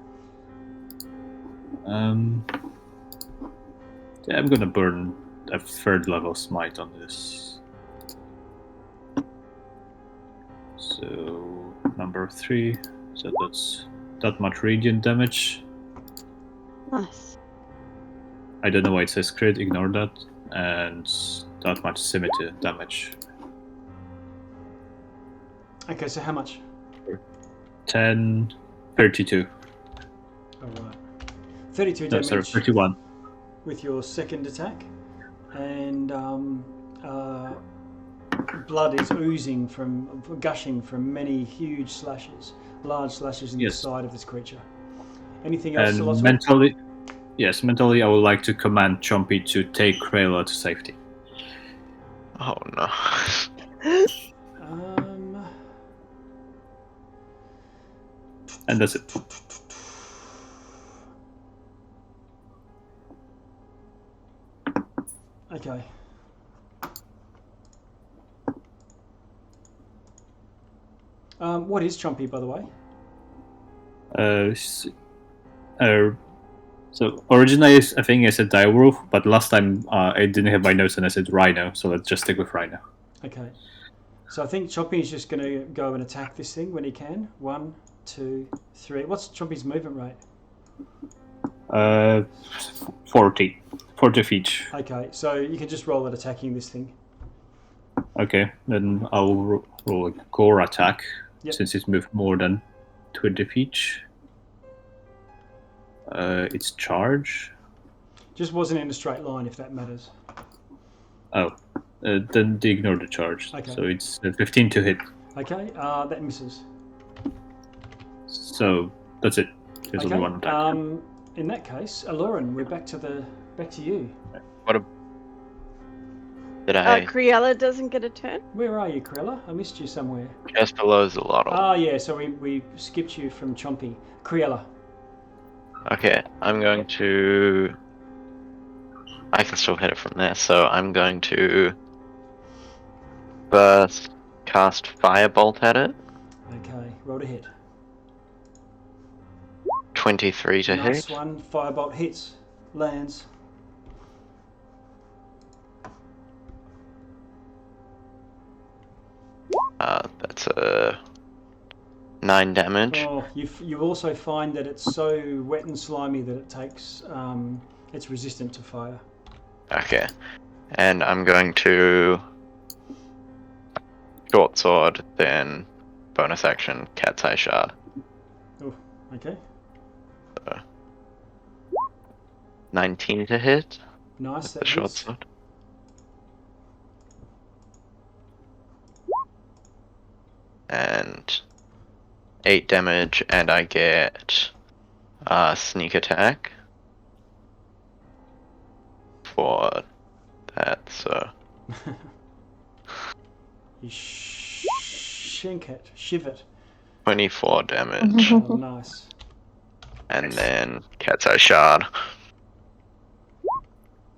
Yeah, I'm gonna burn a third level smite on this. So number 3. So that's that much radiant damage.
Nice.
I don't know why it says crit. Ignore that. And that much scimitar damage.
Okay, so how much?
10, 32.
Alright. 32
No,
damage
sorry, 31.
with your second attack. And blood is oozing gushing from many huge slashes. Large slashes in the side of this creature. Anything else,
And
Celossus?
mentally, yes, mentally I would like to command Chompy to take Krayla to safety.
Oh no.
And that's it.
Okay. What is Chompy, by the way?
So originally I think I said direwolf, but last time I didn't have my notes and I said rhino, so let's just stick with rhino.
Okay. So I think Chompy is just going to go and attack this thing when he can. 1, 2, 3. What's Chompy's movement rate?
40 feet.
Okay, so you can just roll at attacking this thing.
Okay, then I'll roll a core attack, since it's moved more than 20 feet. It's charge.
Just wasn't in a straight line, if that matters.
Oh, then ignore the charge.
Okay.
So it's 15 to hit.
Okay, that misses.
So that's it. There's only one attack.
In that case, Alurin, we're back to you.
Did I?
Criella doesn't get a turn.
Where are you, Krella? I missed you somewhere.
Just below Zolotl.
Ah, yeah. So we skipped you from Chompy. Criella.
Okay, I'm going to. I can still hit it from there, so I'm going to first cast Firebolt at it.
Okay, roll to hit.
23 to
Nice
hit.
one. Firebolt hits, lands.
That's a 9 damage.
Oh, you also find that it's so wet and slimy that it takes it's resistant to fire.
Okay, and I'm going to short sword, then bonus action cat's eye shard.
Oh, okay.
19 to hit.
Nice.
The
That
short
hits.
sword. And 8 damage, and I get sneak attack for that. So
You shink it, shiv it.
24 damage.
Oh, nice.
And then Cat's Eye Shard.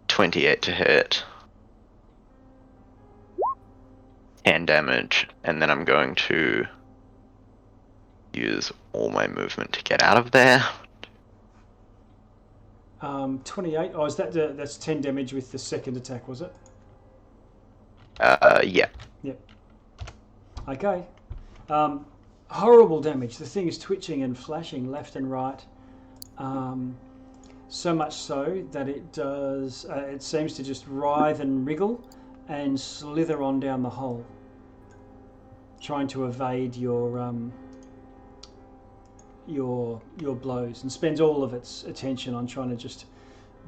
28 to hit. 10 damage. And then I'm going to use all my movement to get out of there.
28. Oh, is that that's 10 damage with the second attack, was it?
Yeah.
Yep. Okay. Horrible damage. The thing is twitching and flashing left and right. So much so that it does. It seems to just writhe and wriggle and slither on down the hole, trying to evade your blows, and spends all of its attention on trying to just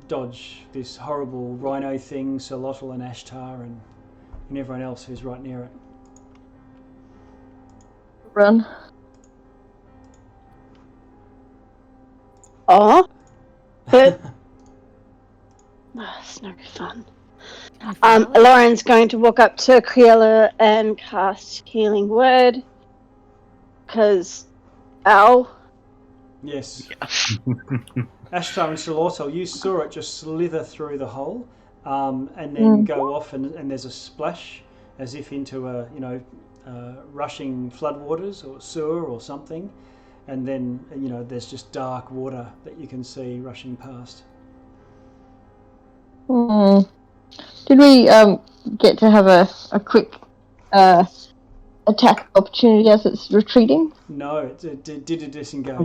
dodge this horrible rhino thing, Solotl and Ashtar and everyone else who's right near it.
Run.
Oh, but it's no fun. Lauren's going to walk up to Kriela and cast Healing Word, because, ow.
Yes. Ashtar and Solotl, you saw it just slither through the hole, and then go off, and there's a splash, as if into a rushing floodwaters or sewer or something, and then there's just dark water that you can see rushing past.
Did we get to have a quick attack opportunity as it's retreating?
No, it did a disengage.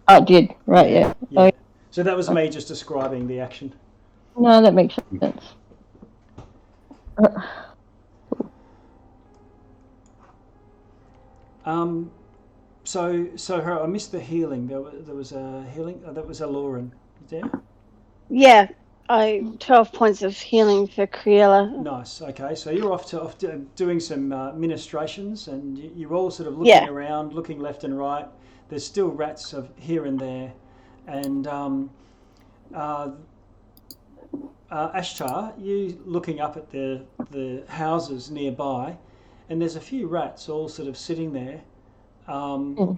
Oh, it did. Right, yeah.
Yeah. So that was me just describing the action.
No, that makes sense.
So I missed the healing. There was a healing. That was a Lauren. There.
Yeah, 12 points of healing for Kriela.
Nice. Okay, so you're off doing some ministrations, and you're all sort of looking around, looking left and right. There's still rats here and there, and Ashtar, you looking up at the houses nearby, and there's a few rats all sort of sitting there, but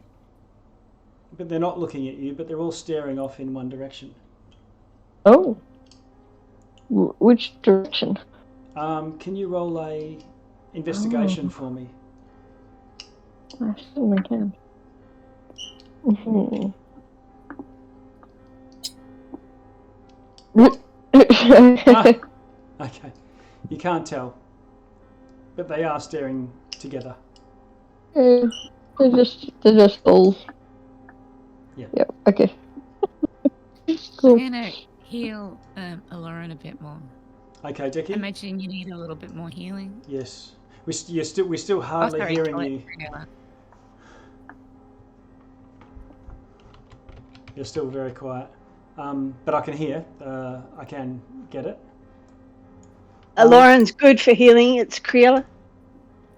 they're not looking at you, but they're all staring off in one direction.
Oh. Which direction?
Can you roll a investigation for me?
I certainly can.
Okay, you can't tell, but they are staring together.
They're just all.
Yeah.
Yep. Okay. Cool.
I'm gonna heal Lauren a bit more.
Okay, Dickie.
Imagine you need a little bit more healing.
Yes, we're still hardly hearing you. You're still very quiet, but I can hear. I can get it.
Lauren's good for healing. It's Kriela.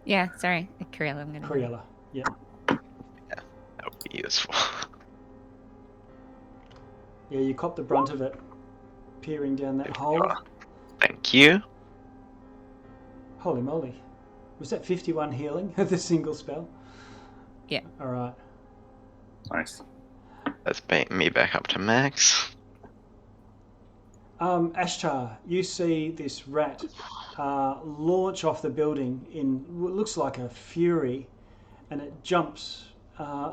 Yeah, sorry, Kriela. I'm gonna.
Kriela. Yeah.
That would be useful.
Yeah, you caught the brunt of it, peering down that hole.
Thank you.
Holy moly. Was that 51 healing with a single spell?
Yeah.
All right.
Nice.
That's me back up to max.
Ashtar, you see this rat launch off the building in what looks like a fury, and it jumps.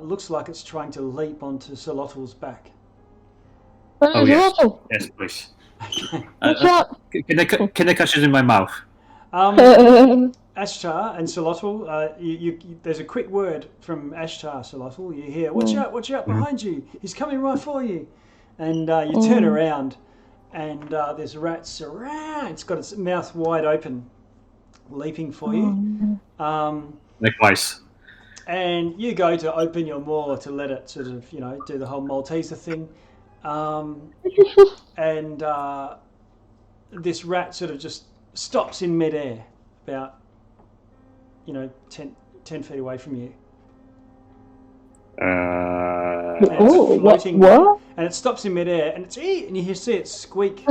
Looks like it's trying to leap onto Solotl's back.
Oh yes, yes, please. Can I catch it in my mouth?
Ashtar and Solotl, there's a quick word from Ashtar, Solotl. You hear, watch out behind you. He's coming right for you. And you turn around, and there's a rat around. It's got its mouth wide open, leaping for you.
Likewise.
And you go to open your maw to let it sort of, do the whole Malteser thing. And this rat sort of just stops in midair, about 10 feet away from you. And it's floating,
what?
And it stops in midair, and and you see it squeak,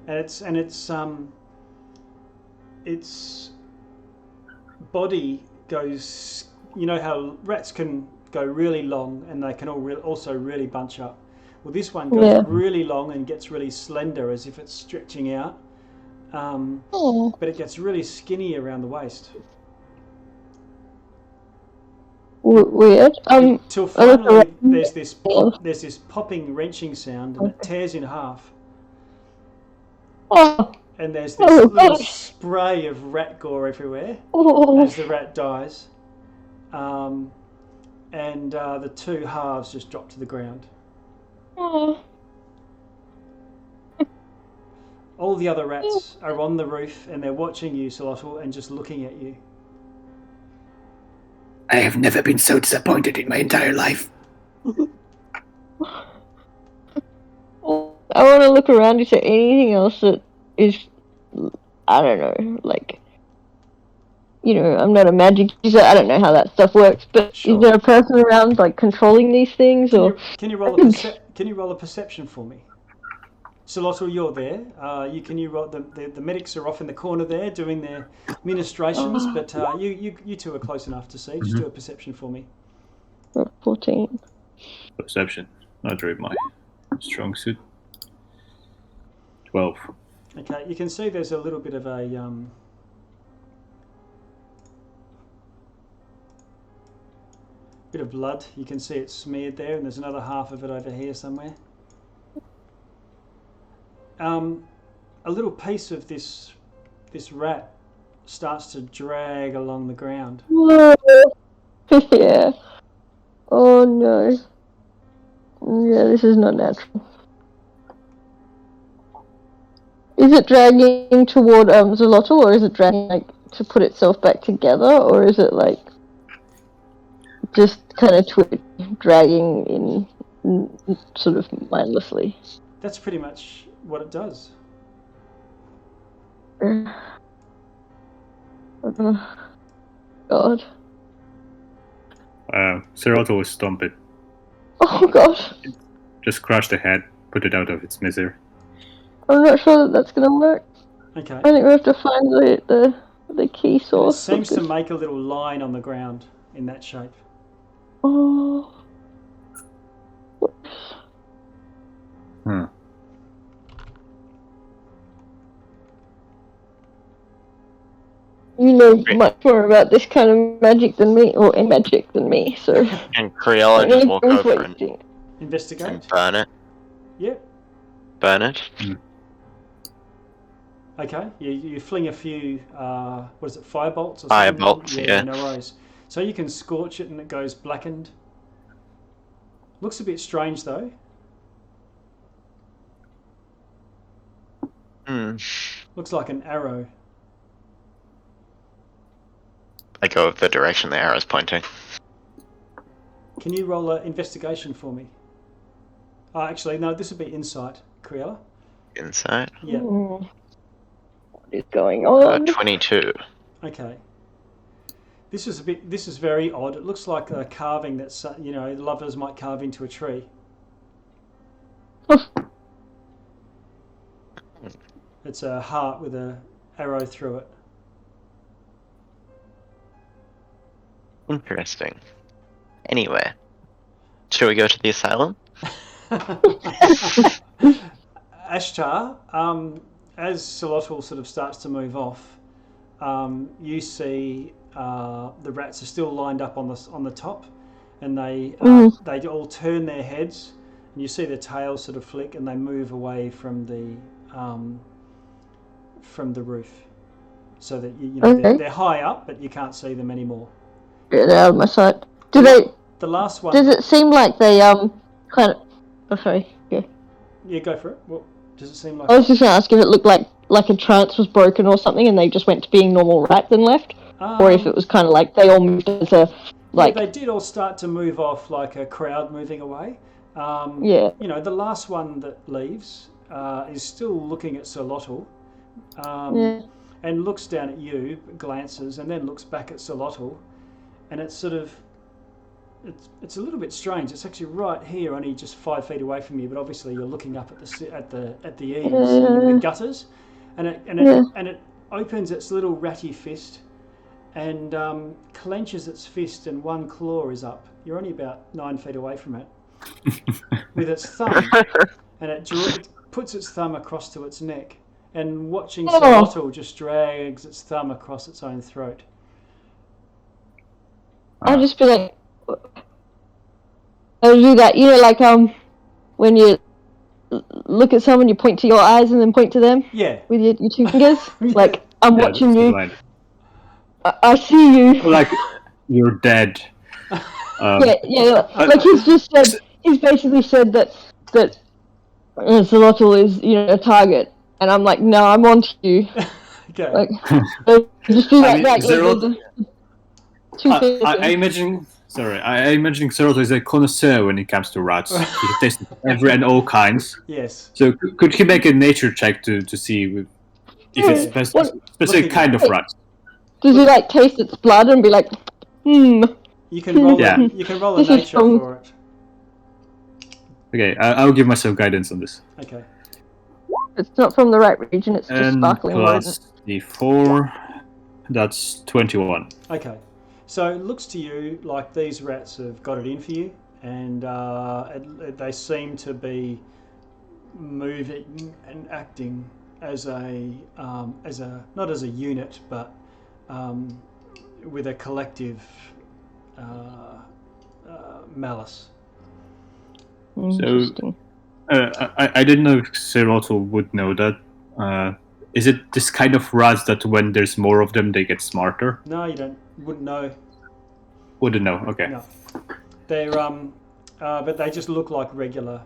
and its body goes. You know how rats can go really long, and they can also really bunch up. Well, this one goes really long and gets really slender, as if it's stretching out. But it gets really skinny around the waist.
Weird.
Till finally, there's this popping, wrenching sound, and it tears in half. And there's this little spray of rat gore everywhere as the rat dies. And the two halves just drop to the ground. All the other rats are on the roof and they're watching you, Solotl, and just looking at you.
I have never been so disappointed in my entire life.
I want to look around. Is there anything else that is, I don't know, like, you know, I'm not a magic user. I don't know how that stuff works. But is there a person around, like, controlling these things?
Can you roll a perception for me? Solotl, you're there. You roll the medics are off in the corner there doing their ministrations, but you two are close enough to see. Just do a perception for me.
14.
Perception. Not really my strong suit. 12.
Okay, you can see there's a little bit of a bit of blood. You can see it smeared there, and there's another half of it over here somewhere. A little piece of this rat starts to drag along the ground.
Yeah. Oh no. Yeah, this is not natural. Is it dragging toward Zolotl, or is it dragging like to put itself back together, or is it like just kind of dragging in sort of mindlessly?
That's pretty much what it does.
God.
Zolotl will stomp it.
Oh God.
Just crush the head, put it out of its misery.
I'm not sure that's gonna work.
Okay.
I think we have to find the key source.
It seems to make a little line on the ground in that shape.
Oh. You know much more about this kind of magic than me, or magic than me, so...
And Cruella just walk over and
investigate.
And burn it.
Yep.
Burn it.
Okay, you fling a few, what is it, fire bolts? Or
fire
something?
bolts, yeah.
No worries. So you can scorch it and it goes blackened. Looks a bit strange though. Looks like an arrow.
I go the direction the arrow's pointing.
Can you roll an investigation for me? Actually, no, this would be insight, Cruella.
Insight?
Yeah.
What is going on?
22.
Okay. This is very odd. It looks like a carving that's, lovers might carve into a tree. It's a heart with an arrow through it.
Interesting. Anyway, shall we go to the asylum?
Ashtar, as Solotl sort of starts to move off, you see the rats are still lined up on the top, and they all turn their heads, and you see the tails sort of flick, and they move away from the roof, so that they're high up, but you can't see them anymore.
Yeah, they're out of my sight.
The last one.
Does it seem like they kind of? Oh, sorry. Yeah.
Yeah, go for it. What does it seem like?
I was just going to ask if it looked like a trance was broken or something, and they just went to being normal rats and left, or if it was kind of like they all moved as a like.
Yeah, they did all start to move off like a crowd moving away.
Yeah.
The last one that leaves is still looking at Solotl, and looks down at you, glances, and then looks back at Solotl. And it's sort of, it's a little bit strange. It's actually right here, only just 5 feet away from you. But obviously, you're looking up at the eaves, the gutters, and it opens its little ratty fist, and clenches its fist, and one claw is up. You're only about 9 feet away from it, with its thumb, and it puts its thumb across to its neck, and watching Solotl just drags its thumb across its own throat.
I'll just be like, I'll do that. You know, like when you look at someone, you point to your eyes and then point to them.
Yeah.
With your 2 fingers.
Yeah.
Like I'm watching you.
Right.
I see you.
Like you're dead.
Yeah. Like he's just said. He's basically said that Solotl is, you know, a target, and I'm like, no, I'm on to you.
Okay.
Like, just do that.
I imagine. Sorry, I imagine Solotl is a connoisseur when it comes to rats. He tastes every and all kinds.
Yes.
So could he make a nature check to see if it's specific kind of rat?
Does he like taste its blood and be like,
You can roll. You can roll a nature for it.
Okay, I'll give myself guidance on this.
Okay.
It's not from the right region. It's just sparkling water.
Plus the 4, that's 21.
Okay. So it looks to you like these rats have got it in for you, and they seem to be moving and acting as a not as a unit, but with a collective malice.
So I didn't know if Solotl would know that. Is it this kind of rats that when there's more of them, they get smarter?
No, you wouldn't know.
Wouldn't know. Okay.
No, they're but they just look like regular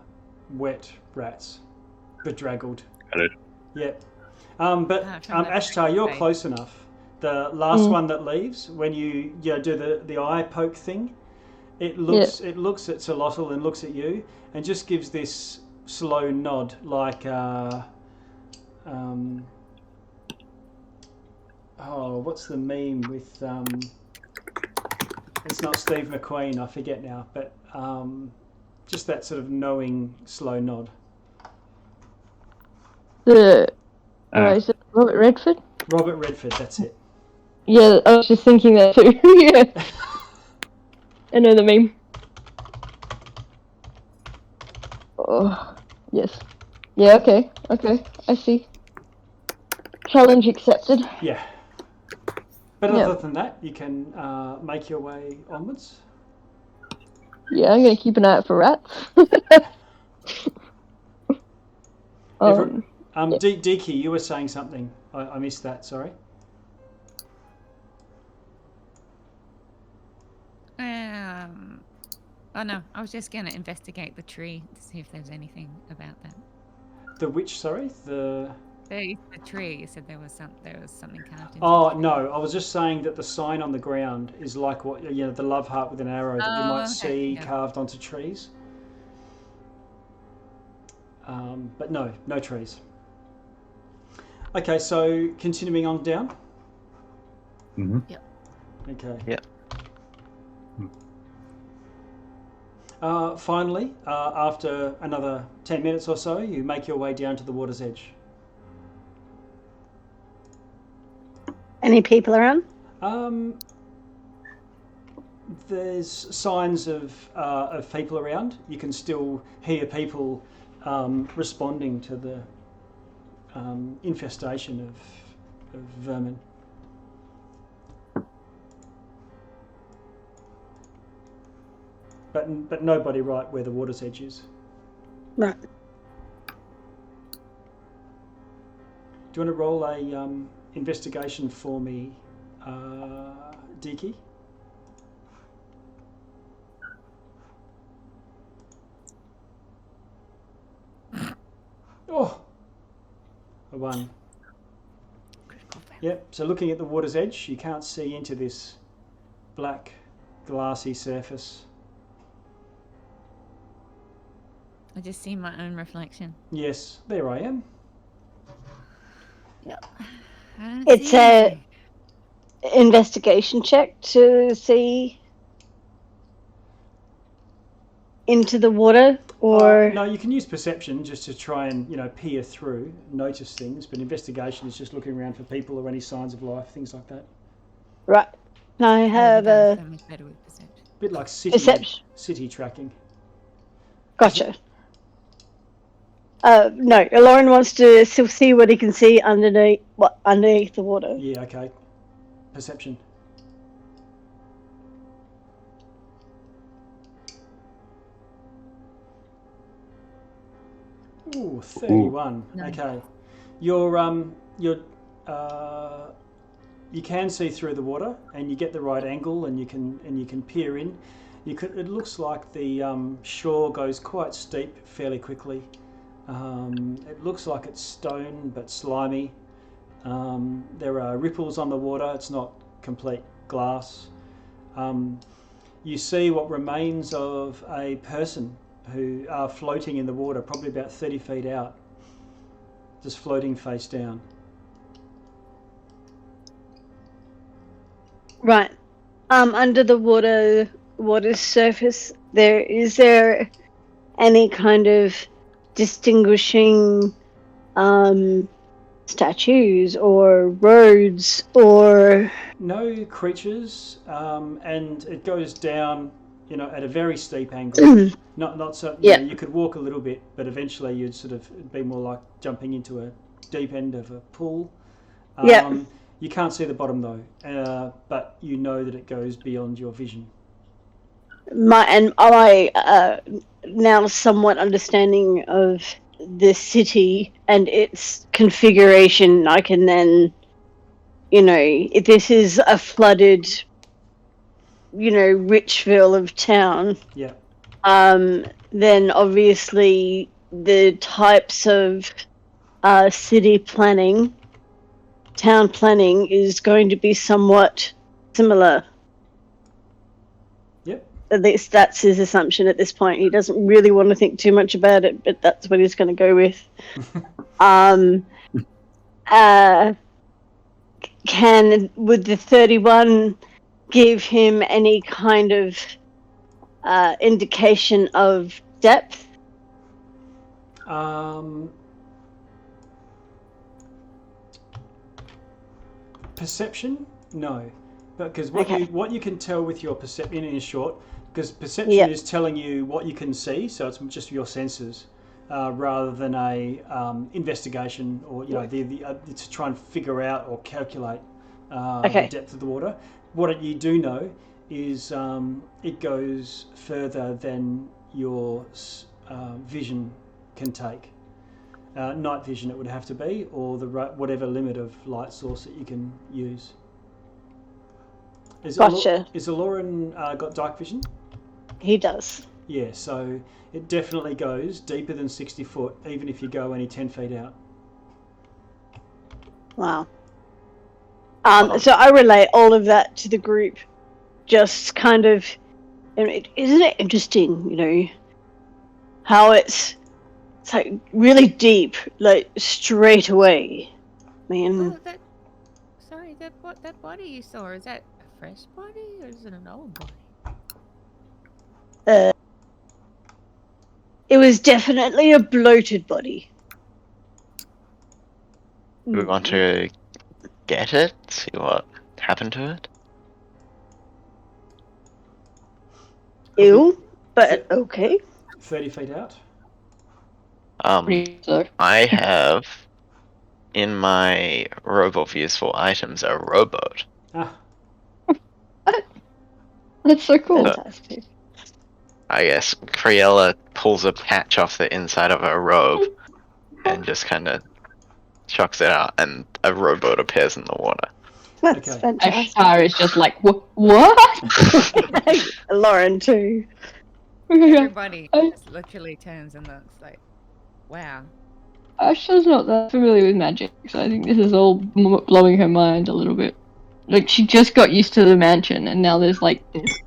wet rats, bedraggled.
Got it.
Yeah. But Ashtar, you're close enough. The last one that leaves, when you do the eye poke thing, it looks at Solotl and looks at you and just gives this slow nod, like what's the meme with it's not Steve McQueen, I forget now, but just that sort of knowing slow nod.
Is it Robert Redford?
Robert Redford, that's it.
Yeah, I was just thinking that too. Yeah. I know the meme. Oh, yes. Yeah, okay, I see. Challenge accepted.
Yeah. But other than that, you can make your way onwards.
Yeah, I'm going to keep an eye out for rats.
Deke, you were saying something. I missed that, sorry.
Oh no, I was just going to investigate the tree to see if there's anything about that.
The which, sorry? The
tree. You said there was something carved in.
Oh no, I was just saying that the sign on the ground is like what the love heart with an arrow that you might see carved onto trees. But no trees. Okay, so continuing on down.
Mm-hmm.
Yep.
Okay.
Yep.
Finally, after another 10 minutes or so, you make your way down to the water's edge.
Any people around?
There's signs of people around. You can still hear people responding to the infestation of vermin. But nobody right where the water's edge is.
Right.
Do you want to roll a investigation for me, Deke? Oh, a 1. Yep. So looking at the water's edge, you can't see into this black, glassy surface.
I just see my own reflection.
Yes, there I am.
Yep.
It's a investigation check to see into the water, or
no, you can use perception just to try and peer through, notice things. But investigation is just looking around for people or any signs of life, things like that.
Right. Can I have a
So much better with perception.
Bit like
perception?
city tracking.
Gotcha. No, Lauren wants to see what he can see underneath the water.
Yeah, okay. Perception. Ooh, 31.
Ooh.
Okay. You can see through the water, and you get the right angle, and you can peer in. It looks like the shore goes quite steep fairly quickly. It looks like it's stone but slimy. There are ripples on the water. It's not complete glass. You see what remains of a person who are floating in the water, probably about 30 feet out, just floating face down.
Right. Under the water surface, is there any kind of distinguishing statues or roads or
no creatures, and it goes down, at a very steep angle. not so.
Yeah.
You could walk a little bit, but eventually you'd sort of it'd be more like jumping into a deep end of a pool.
Yeah.
You can't see the bottom though, but you know that it goes beyond your vision.
Am I now somewhat understanding of the city and its configuration? I can then, if this is a flooded, Richville of town.
Yeah.
Then obviously the types of city planning, town planning is going to be somewhat similar.
Yep.
At least that's his assumption at this point. He doesn't really want to think too much about it, but that's what he's going to go with. Would the 31 give him any kind of indication of depth?
Perception? No. Because
Okay.
what you can tell with your perception is short, because perception is telling you what you can see, so it's just your senses, rather than a investigation or to try and figure out or calculate the depth of the water. What you do know is it goes further than your vision can take. Night vision it would have to be, or whatever limit of light source that you can use.
Gotcha.
Is Aloran got dark vision?
He does.
Yeah, so it definitely goes deeper than 60 foot, even if you go only 10 feet out.
Wow. So I relay all of that to the group. Just kind of, isn't it interesting, how it's like really deep, like straight away. Man.
Oh, that body you saw, is that a fresh body or is it an old body?
It was definitely a bloated body.
Do we want to get it? See what happened to it?
Ew, but okay.
30 feet out?
I have in my robot useful items a rowboat.
Ah.
That's so cool.
Fantastic.
I guess Criella pulls a patch off the inside of her robe and just kind of chucks it out, and a rowboat appears in the water.
That's fantastic.
Ashtar is just like, what?
Lauren too.
Everybody just literally turns and looks like, wow.
Ashtar's not that familiar with magic, so I think this is all blowing her mind a little bit. Like, she just got used to the mansion, and now there's like this.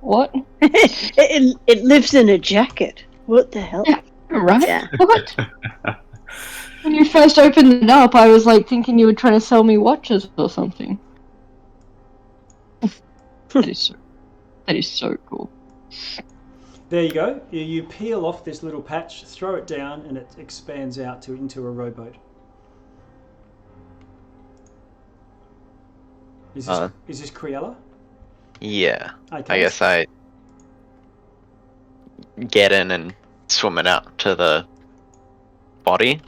What?
it lives in a jacket. What the hell?
Yeah, right?
Yeah.
What? When you first opened it up, I was like thinking you were trying to sell me watches or something. That is so cool.
There you go. You peel off this little patch, throw it down, and it expands out into a rowboat. Is this Criella?
Yeah.
Okay.
I guess I get in and swim it out to the body.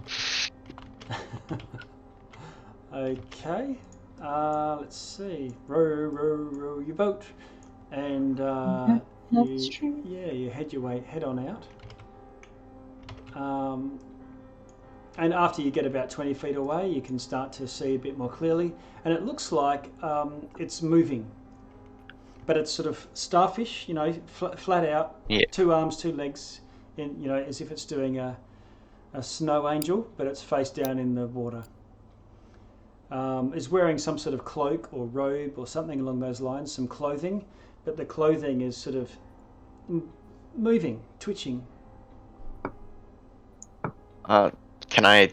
Okay. Let's see. Row your boat, and
That's true.
you head on out. And after you get about 20 feet away, you can start to see a bit more clearly, and it looks like it's moving, but it's sort of starfish, flat out,
Yeah.
2 arms, 2 legs, as if it's doing a snow angel, but it's face down in the water. Is wearing some sort of cloak or robe or something along those lines, some clothing, but the clothing is sort of moving, twitching.
Can I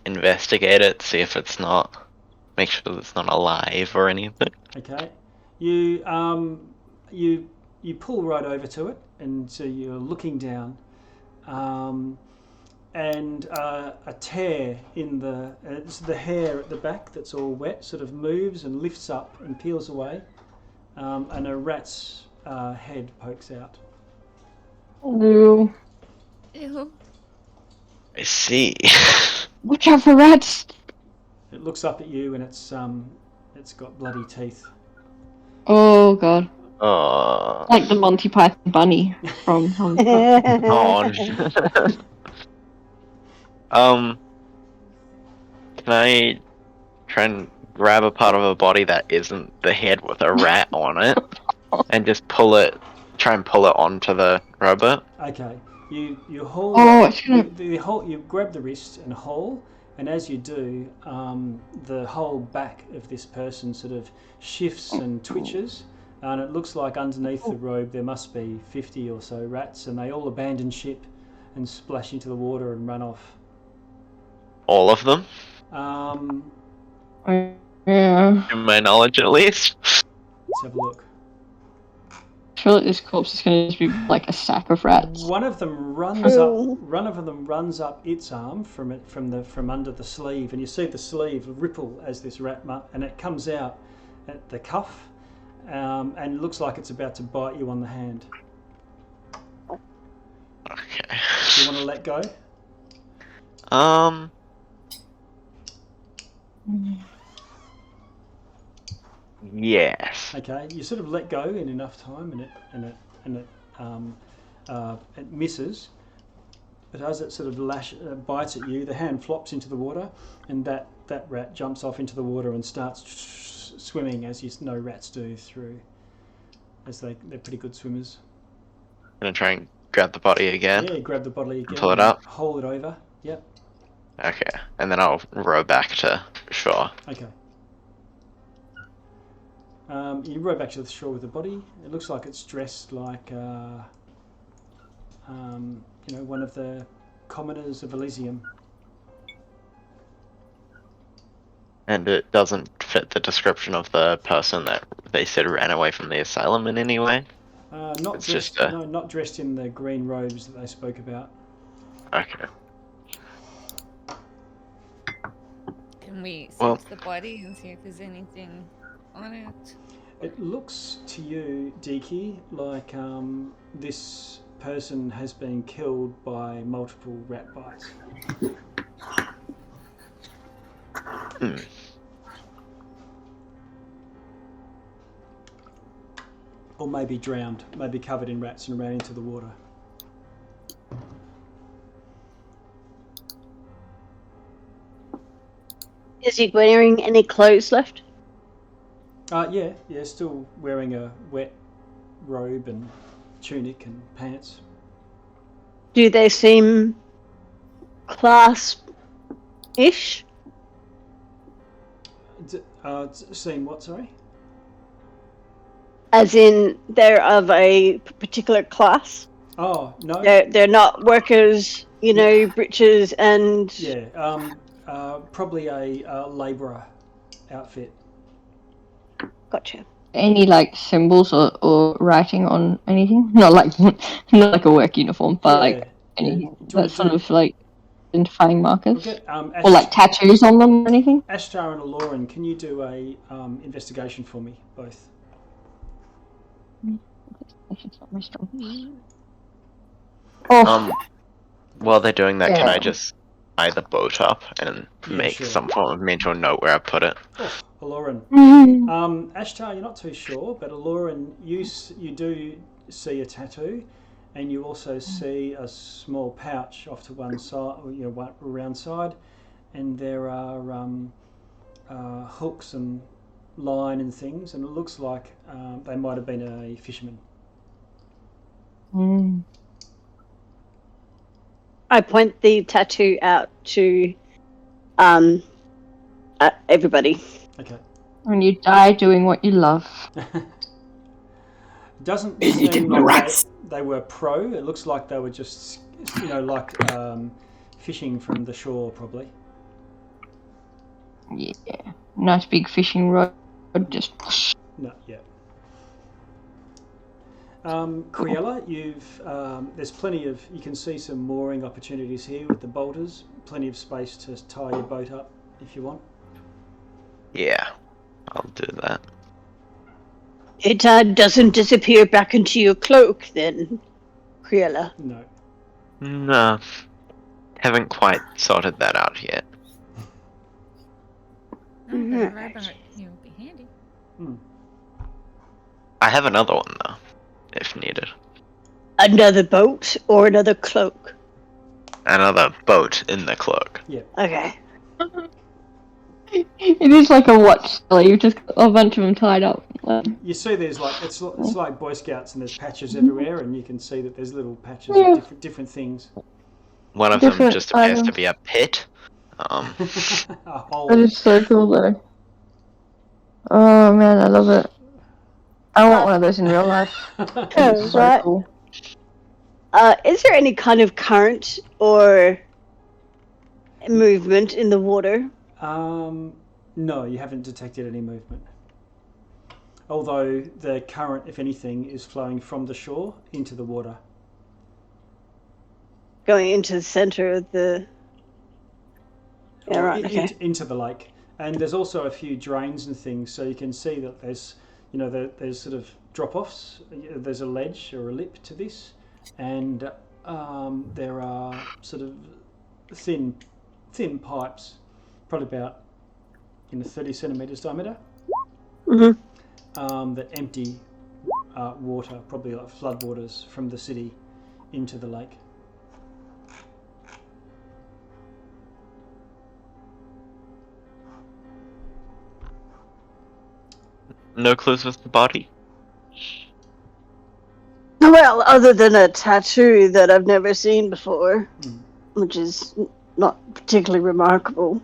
investigate it, see if it's not, make sure it's not alive or anything?
Okay, you pull right over to it, and so you're looking down, and a tear in it's the hair at the back that's all wet, sort of moves and lifts up and peels away, and a rat's head pokes out.
Ew.
Ew.
I see.
Watch out for rats!
It looks up at you, and it's got bloody teeth.
Oh god.
Oh.
Like the Monty Python bunny from
Oh. Can I try and grab a part of a body that isn't the head with a rat on it, and just try and pull it onto the robot?
Okay, you haul.
Oh,
you grab the wrist and haul, and as you do, the whole back of this person sort of shifts and twitches, and it looks like underneath the robe there must be 50 or so rats, and they all abandon ship and splash into the water and run off.
All of them?
yeah.
In my knowledge, at least.
Let's have a look.
I feel like this corpse is going to be like a sack of rats.
One of them runs up its arm from under the sleeve, and you see the sleeve ripple as this rat and it comes out at the cuff, and looks like it's about to bite you on the hand.
Okay.
Do you want to let go?
Yes.
Okay, you sort of let go in enough time, and it misses. But as it sort of bites at you, the hand flops into the water, and that rat jumps off into the water and starts swimming, as you know rats do, through. As they're pretty good swimmers.
I'm gonna try and grab the body again.
Yeah, grab the body again.
Pull it up.
Hold it over. Yep.
Okay, and then I'll row back to shore.
Okay. You row back to the shore with the body. It looks like it's dressed like, one of the commoners of Elysium.
And it doesn't fit the description of the person that they said ran away from the asylum in any way?
Not dressed in the green robes that they spoke about.
Okay.
Can we search the body and see if there's anything on it?
It looks to you, Deaky, like this person has been killed by multiple rat bites. Or maybe drowned, maybe covered in rats and ran into the water.
Is he wearing any clothes left?
Yeah, still wearing a wet robe and tunic and pants.
Do they seem class-ish?
Seem what, sorry?
As in, they're of a particular class?
Oh, no.
They're not workers, breeches and...
Yeah, probably a labourer outfit.
Gotcha.
Any symbols or writing on anything? Not like a work uniform, but anything that's sort of identifying markers?
Okay,
Or like tattoos on them or anything?
Ashtar and Aloran, can you do a investigation for me, both?
While they're doing that, can I
Yeah.
just tie the boat up and make some form of mental note where I put it?
Oh, Aloran. Ashtar, you're not too sure, but Aloran, you do see a tattoo, and you also see a small pouch off to one side, around side, and there are hooks and line and things, and it looks like they might have been a fisherman.
I point the tattoo out to everybody.
Okay.
When you die doing what you love.
Doesn't
Eating
seem
the
like
rats.
they were pro. It looks like they were just, fishing from the shore, probably.
Yeah. Nice big fishing rod. Just.
No, yeah. Criella, there's plenty of, you can see some mooring opportunities here with the boulders. Plenty of space to tie your boat up if you want.
Yeah, I'll do that.
It doesn't disappear back into your cloak, then, Criella.
No.
No, haven't quite sorted that out yet.
Oh, but a rowboat here will be handy.
I have another one though, if needed.
Another boat or another cloak?
Another boat in the cloak.
Yeah.
Okay.
It is like a watch. You've just got a bunch of them tied up.
You see, there's it's like Boy Scouts, and there's patches everywhere, and you can see that there's little patches of different things.
One of them just appears to be a pit.
A hole.
That is so cool though. Oh man, I love it. I want one of those in real life. It's so
right.
cool.
Is there any kind of current or movement in the water?
No, you haven't detected any movement. Although the current, if anything, is flowing from the shore into the water.
Going into the center of the... Yeah, right, okay.
Into the lake. And there's also a few drains and things, so you can see that there's, there's sort of drop-offs. There's a ledge or a lip to this, and there are sort of thin pipes, probably about 30 centimeters diameter, that empty water, probably like floodwaters from the city into the lake.
No clues with the body?
Well, other than a tattoo that I've never seen before, which is not particularly remarkable.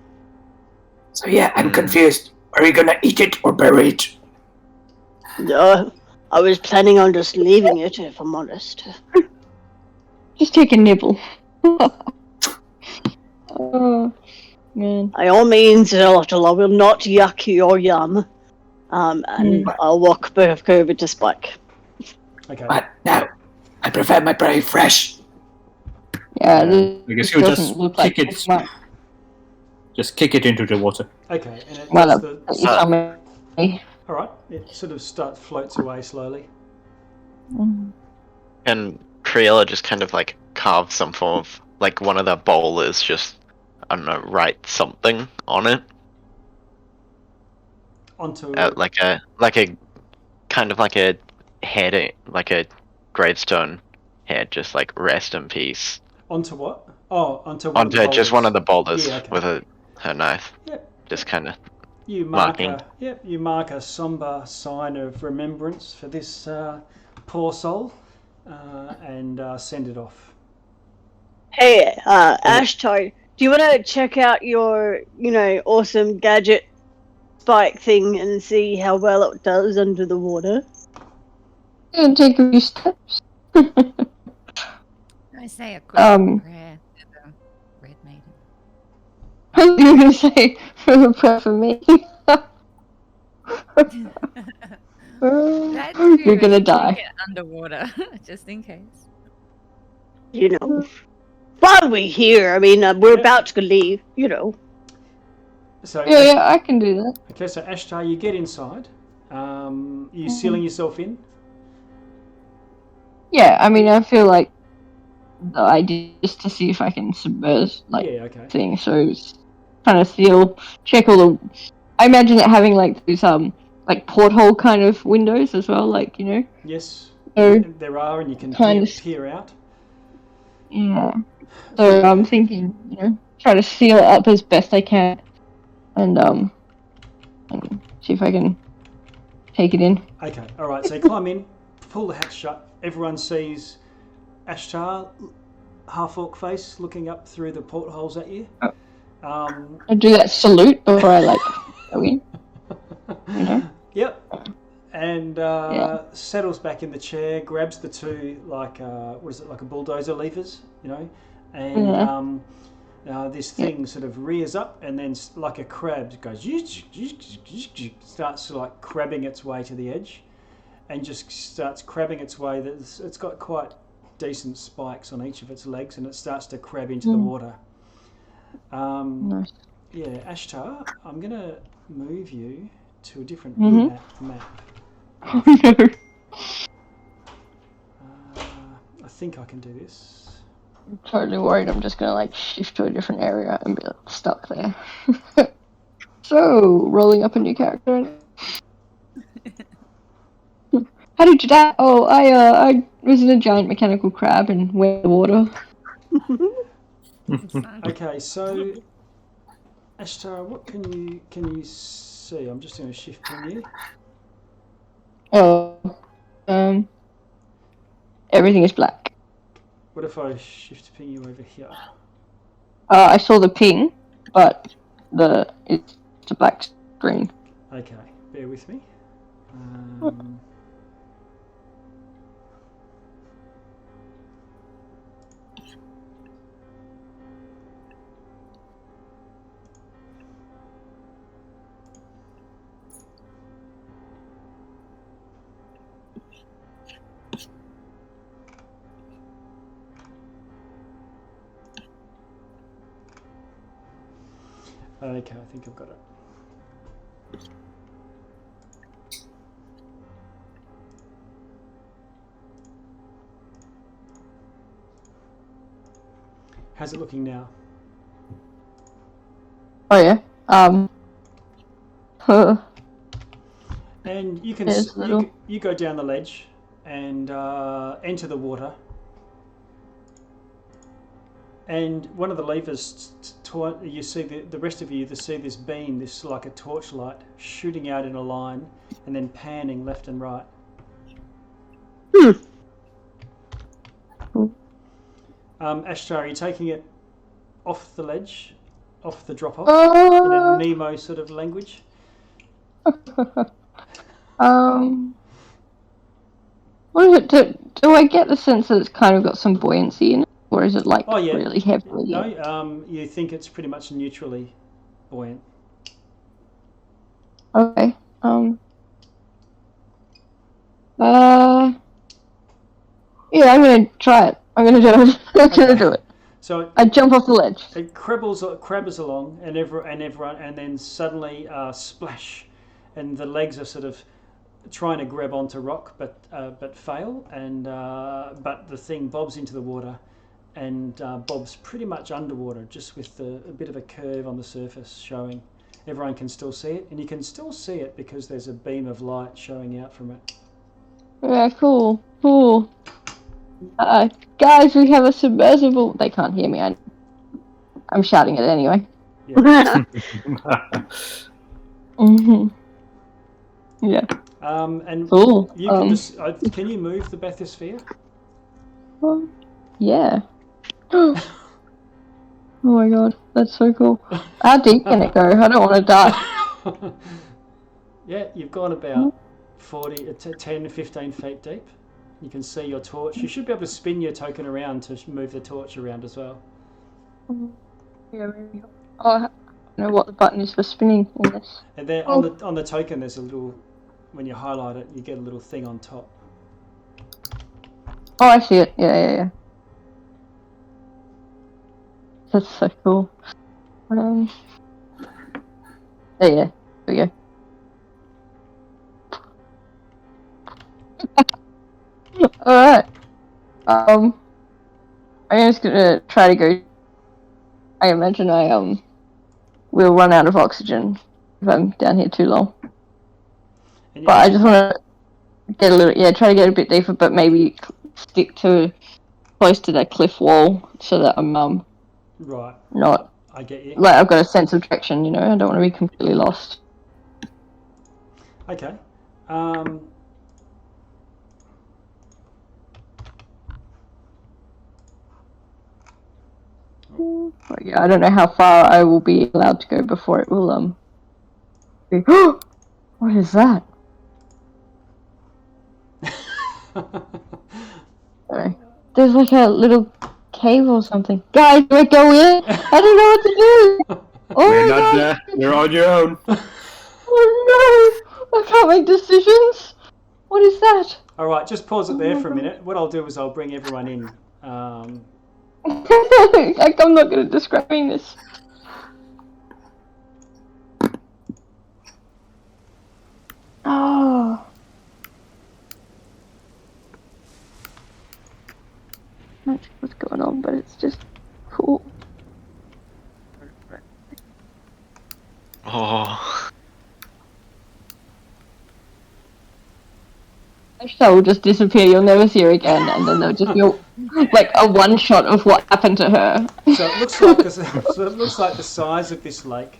So yeah, I'm confused. Are you gonna eat it or bury it?
No, I was planning on just leaving it, if I'm honest.
Just take a nibble. Oh man.
By all means, I will not yuck your yum. And I'll walk back over to Spike.
Okay.
But no, I prefer my prey fresh.
Yeah,
I guess you'll just kick it. Just kick it into the water.
Okay, and it
Well,
does all right, it sort of floats away slowly.
And Criella just kind of like carve some form of, like one of the bowlers just, I don't know, write something on it.
Onto
like a kind of like a head, like a gravestone head, just like rest in peace.
onto what? Oh, onto
Just one of the boulders,
yeah, okay.
with her knife.
Yep.
Just kind of
You mark
marking.
you mark a somber sign of remembrance for this poor soul, and send it off.
Hey, Ashtar, do you want to check out your, awesome gadget Spike thing and see how well it does under the water?
Yeah, take a few steps.
I say a quick prayer to the Red Maiden.
I was going to say a prayer for me. You're gonna die.
Get underwater, just in case.
while we're here, I mean, we're about to leave, you know.
So
Yeah, I can do that.
Okay, so Ashtar, you get inside. You sealing yourself in?
Yeah, I mean, I feel like the idea is to see if I can submerge things. So it's kind of seal, check all the. I imagine it having like these like porthole kind of windows as well, like you know.
Yes,
So
there are, and you can
kind of
peer out.
Yeah. So I'm thinking, you know, try to seal it up as best I can, and see if I can take it in.
Okay, all right. So you climb in, pull the hatch shut. Everyone sees Ashtar, half orc face, looking up through the portholes at you.
I do that salute before I like go in. You know.
Yep. And settles back in the chair, grabs the two like what is it, like a bulldozer levers, you know, and this thing sort of rears up and then like a crab goes starts like crabbing its way to the edge, and just starts crabbing its way. It's got quite decent spikes on each of its legs, and it starts to crab into the water.
Nice.
Yeah, Ashtar, I'm gonna move you to a different map.
Oh no.
I think I can do this.
I'm totally worried. I'm just gonna like shift to a different area and be like, stuck there. So, rolling up a new character. How did you die? Oh, I was in a giant mechanical crab and went in the water.
Okay, so Ashtar, what can you see? I'm just going to shift pin you.
Oh, everything is black.
What if I shift pin you over here?
I saw the ping, but it's a black screen.
Okay, bear with me. Okay, I think I've got it. How's it looking now?
Oh yeah.
And you can you go down the ledge and enter the water. And one of the levers, you see the rest of you see this beam, this like a torchlight shooting out in a line and then panning left and right. Ashtar, are you taking it off the ledge, off the drop-off, in a Nemo sort of language?
What is it? Do I get the sense that it's kind of got some buoyancy in it? Or is it like really heavily?
No, you think it's pretty much neutrally buoyant.
Okay. Yeah, I'm gonna try it. I'm gonna do it. I'm gonna do it.
So
I jump off the ledge.
It crabbers along, and everyone, and then suddenly splash, and the legs are sort of trying to grab onto rock, but fail, and but the thing bobs into the water. And bob's pretty much underwater, just with a bit of a curve on the surface showing. Everyone can still see it, and you can still see it because there's a beam of light showing out from it.
Yeah, cool. Guys, we have a submersible. They can't hear me. I'm shouting it anyway.
Yeah.
Yeah.
And
cool.
You can just can you move the bathysphere?
Yeah. Oh my god, that's so cool. How deep can it go? I don't want to die.
Yeah, you've gone about 10 to 15 feet deep. You can see your torch. You should be able to spin your token around to move the torch around as well.
Yeah, maybe. Oh, I don't know what the button is for spinning in this.
And there on the token, there's a little. When you highlight it, you get a little thing on top.
Oh, I see it. Yeah. That's so cool. Oh yeah, there we go. Alright. I'm just gonna try to go. I imagine I will run out of oxygen if I'm down here too long. But I just want to get a little, try to get a bit deeper, but maybe stick to close to that cliff wall so that I'm
right.
Not.
I get you.
Like I've got a sense of direction, you know. I don't want to be completely lost.
Okay.
Yeah, I don't know how far I will be allowed to go before it will be... What is that? Sorry. There's like a little cave or something. Guys, do I go in? I don't know what to do. Oh
We're
my
not
God.
there. You're on your own.
Oh no! I can't make decisions. What is that?
All right, just pause it there for a minute. What I'll do is I'll bring everyone in.
Like, I'm not good at describing this. Oh. That's what's going on, but it's just cool.
Oh.
Ashtar will just disappear, you'll never see her again, and then there'll just be like a one shot of what happened to her.
So it looks like the size of this lake.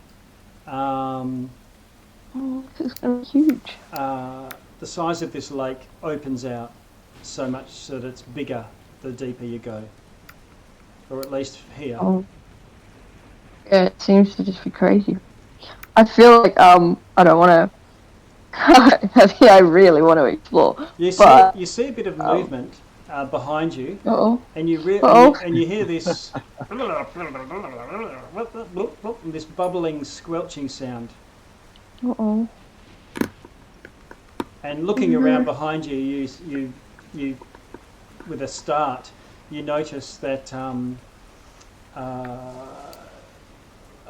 Oh, this is gonna be huge.
The size of this lake opens out so much that it's bigger the deeper you go, or at least here.
Oh. Yeah, it seems to just be crazy. I feel like I don't want to. I really want to explore.
You see a bit of movement behind you, and you hear this this bubbling, squelching sound.
Uh-oh.
And looking around behind you, you with a start, you notice that I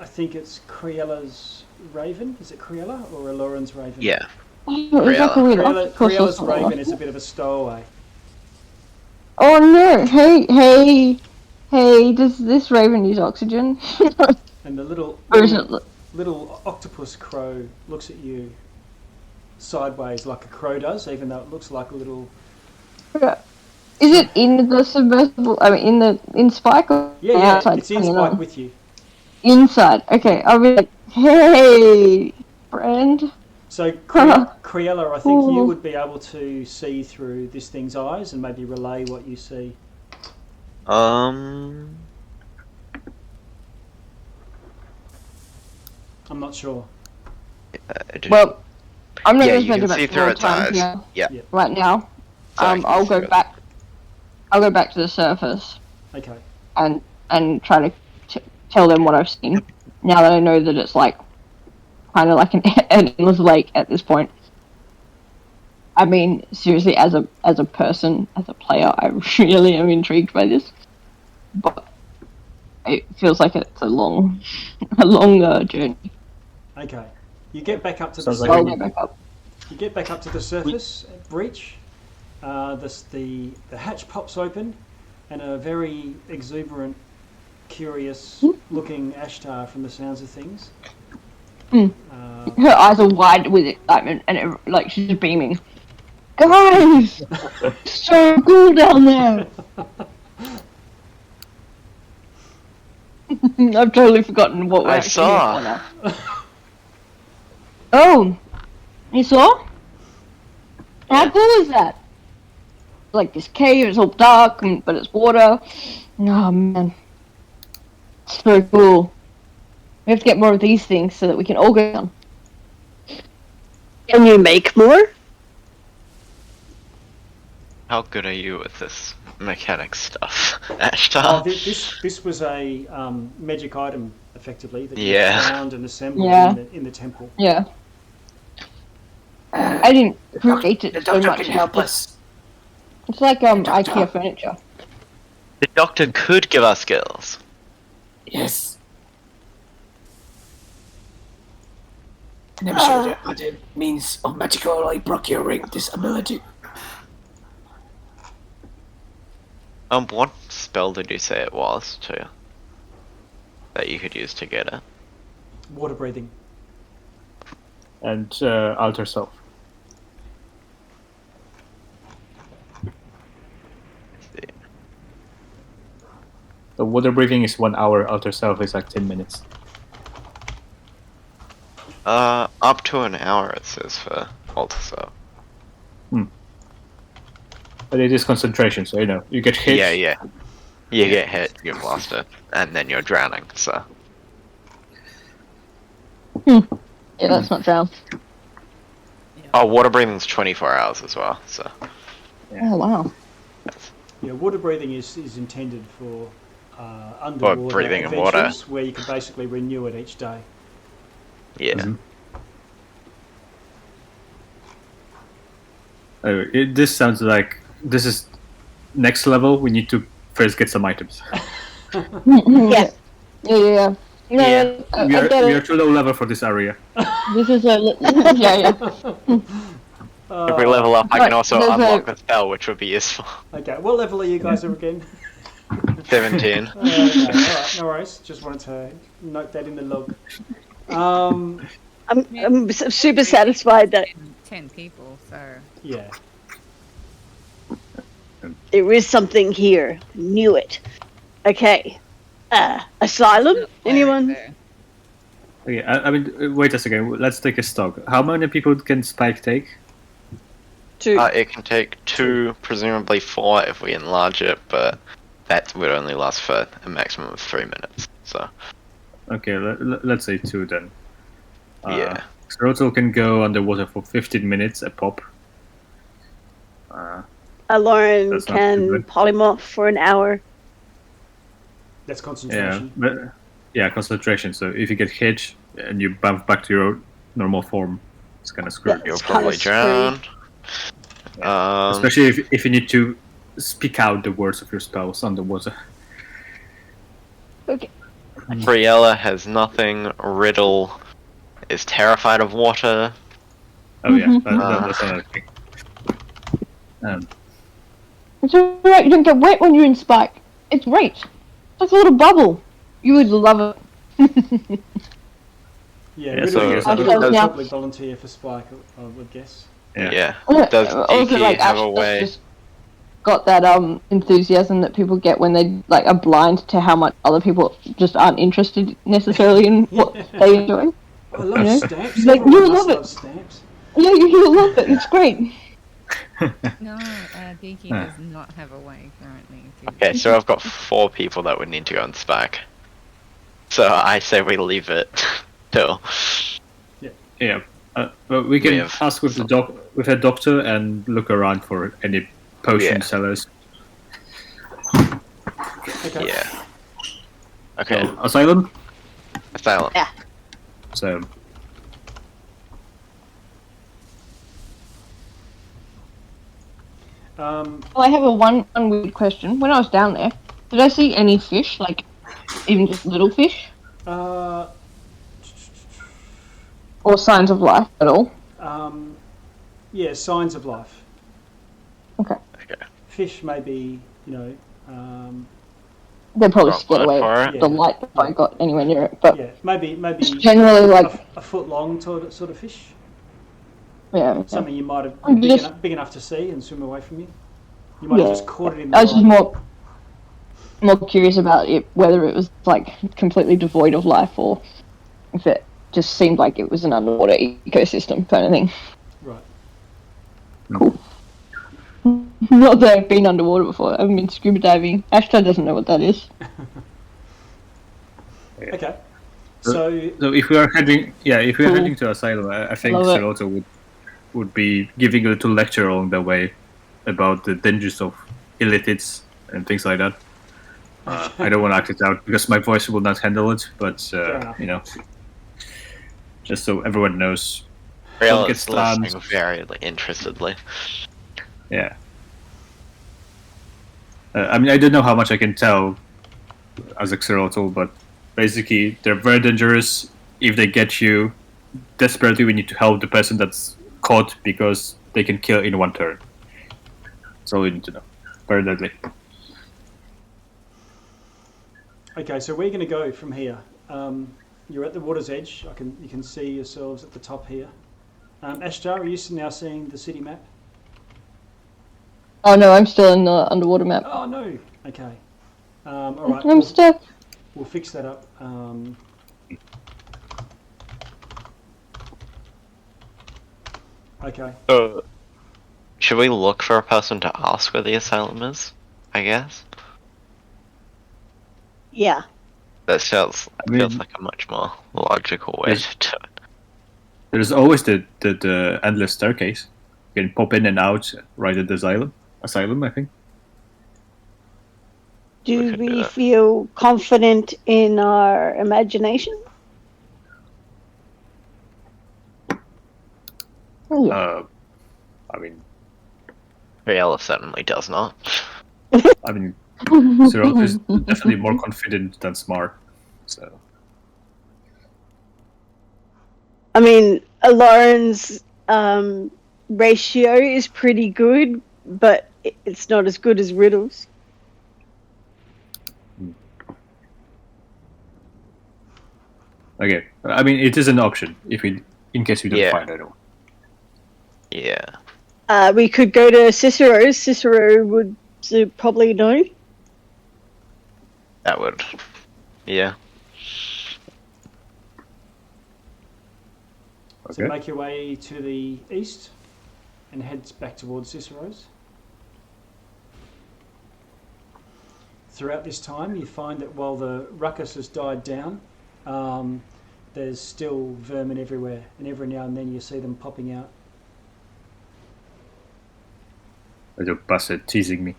think it's Criella's raven. Is it Criella or Aloran's raven?
Yeah.
Criella's raven is a bit of a stowaway.
Oh no! Hey! Does this raven use oxygen?
And the little octopus crow looks at you sideways like a crow does, even though it looks like a little.
Is it in the submersible? I mean, in Spike or outside?
It's in Spike with you.
Inside. Okay, I'll be like, hey, friend.
So, Criella, I think you would be able to see through this thing's eyes and maybe relay what you see.
I'm
not sure.
Well, I'm not going to
you
spend
can see
about
through
4
its
times
eyes.
here
Yeah.
right now. I'll go back. I'll go back to the surface.
Okay.
And try to tell them what I've seen. Now that I know that it's like kind of like an endless lake at this point. I mean, seriously, as a person, as a player, I really am intrigued by this. But it feels like it's a long journey.
Okay. You get back up to
I'll get back up.
You get back up to the surface breach. The hatch pops open, and a very exuberant, curious-looking Ashtar, from the sounds of things.
Her eyes are wide with excitement, and like she's beaming. Guys, so cool down there. I've totally forgotten what we're actually here for now. Oh, you saw? How cool is that? Like this cave, it's all dark, but it's water. Oh man, so cool. We have to get more of these things so that we can all go down.
Can you make more?
How good are you with this mechanic stuff, Ashtar?
This was a magic item, effectively, that you found and assembled in the temple.
Yeah. I didn't create it
The
so
doctor
much.
can help us.
It's like IKEA furniture.
The doctor could give us skills.
Yes. And I'm sure there are other means of magically procuring this ability.
What spell did you say it was, too? That you could use to get it?
Water breathing.
And alter self. The water breathing is 1 hour, alter self is like 10 minutes.
Up to an hour it says for alter self.
But it is concentration, so you get hit.
Yeah. You get hit, you've lost it, and then you're drowning, so.
Yeah, that's not drown.
Oh, water breathing's 24 hours as well, so.
Oh, wow.
Yeah, water breathing is intended for underwater
breathing in
adventures where you can basically renew it each day.
Yeah.
Mm-hmm. This sounds like this is next level. We need to first get some items.
Yeah. Yeah. No,
Yeah.
we
I get
are
it.
too low level for this area.
This is a yeah.
If we level up, I can also
there's
unlock the spell, which would be useful.
Okay, what level are you guys again?
17.
Okay, alright, no worries. Just wanted to note that in the log.
I'm super satisfied that
10 people, so.
Yeah.
there is something here. Knew it. Okay. Asylum? Anyone?
Okay, I mean, wait a second. Let's take a stock. How many people can Spike take?
2.
It can take 2, presumably 4 if we enlarge it, but that would only last for a maximum of 3 minutes, so.
Okay, let's say 2 then.
Yeah.
Xerotl can go underwater for 15 minutes a pop.
Lauren
That's not too
can
good.
polymorph for an hour.
That's
Yeah,
concentration.
concentration. So if you get hit and you bounce back to your normal form, it's kind of screwed.
Yeah.
You'll
It's kinda
probably drown.
Especially if you need to speak out the words of your spells underwater.
Okay.
Briella has nothing. Riddle is terrified of water.
Oh yeah,
Mhm.
that's another thing.
It's alright, you don't get wet when you're in Spike. It's great. It's like a little bubble. You would love it.
Yeah,
Yeah, so
Riddle
I
would
suppose now-
probably volunteer for Spike, I would guess.
Yeah.
Also,
Does Iki
like,
have
Ash
a
has
way?
just got that enthusiasm that people get when they like are blind to how much other people just aren't interested necessarily in what they enjoy.
I love
You know?
stamps.
Like,
Everyone
you
must
love
love
it.
stamps.
Yeah, you love it. It's great.
No, Geeky does not have a way currently.
Okay, so I've got 4 people that would need to go on Spike. So I say we leave it till.
Yeah, but we can
We have
ask with a doctor and look around for any potion
Yeah.
sellers.
Okay.
Yeah. Okay.
So, asylum.
Asylum.
Yeah.
So
Um,
Well, I have one weird question. When I was down there, did I see any fish, like even just little fish,
uh,
or signs of life at all?
yeah, signs of life.
Okay,
Okay.
Fish maybe,
they probably
Got
scared
word
away
for
it.
the light if I got anywhere near it. But
yeah, maybe
just generally, like,
a foot long sort of fish.
yeah.
Something you might have
I'm
been
just-
big enough to see and swim away from you. You might have
Yeah.
just caught it in the
I was just
line.
more curious about it, whether it was like completely devoid of life or if it just seemed like it was an underwater ecosystem kind of thing.
Right.
Cool. Not that I've been underwater before. I haven't been scuba diving. Ashton doesn't know what that is.
Okay. So
if we are heading, if we are
Cool.
heading to asylum, I think
Love it.
Xerotl would be giving a little lecture along the way about the dangers of illitids and things like that. I don't want to act it out because my voice will not handle it, but
enough.
just so everyone knows.
Briella
Don't get
is listening
slammed.
very interestedly.
Yeah. I mean, I don't know how much I can tell as a Xerotl, but basically they're very dangerous. If they get you, desperately we need to help the person that's caught because they can kill in one turn. That's all you need to know. Very deadly.
Okay, so we're going to go from here. You're at the water's edge. You can see yourselves at the top here. Ashtar, are you now seeing the city map?
Oh no, I'm still in the underwater map.
Oh no. Okay. All right.
I'm stuck.
We'll fix that up. Okay.
Should we look for a person to ask where the asylum is? I guess.
Yeah.
That feels like a much more logical way to do it.
There's always the endless staircase. You can pop in and out right at the asylum, I think.
Do we feel confident in our imagination?
I mean,
Riella certainly does not.
I mean, Cyril is definitely more confident than smart. So,
I mean, Lauren's ratio is pretty good, but it's not as good as Riddle's.
Okay, I mean, it is an option in case we don't find anyone.
Yeah.
We could go to Cicero's. Cicero would probably know.
That would. Yeah.
So make your way to the east and head back towards Cicero's. Throughout this time, you find that while the ruckus has died down, there's still vermin everywhere, and every now and then you see them popping out.
Little bastard teasing me.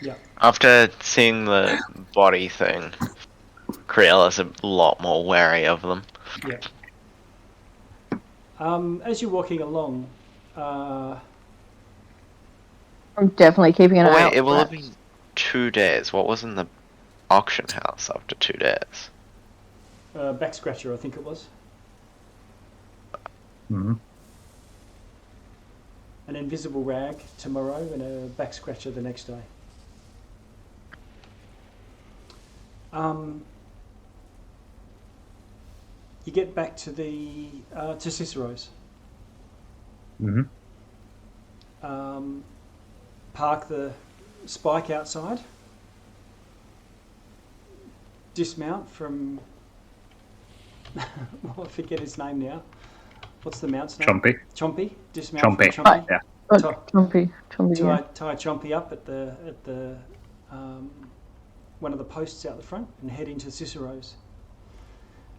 Yeah.
After seeing the body thing, Criella's a lot more wary of them.
Yeah. As you're walking along,
I'm definitely keeping an eye out.
It will have been 2 days. What was in the auction house after 2 days?
Back scratcher, I think it was.
Mm-hmm.
An invisible rag tomorrow and a back scratcher the next day. You get back to to Cicero's.
Mm-hmm.
Park the Spike outside. Dismount from... I forget his name now. What's the mount's name?
Chompy.
Chompy. Dismount from
Chompy.
Chompy.
Yeah.
Chompy. Yeah.
Tie Chompy up at the one of the posts out the front and head into Cicero's.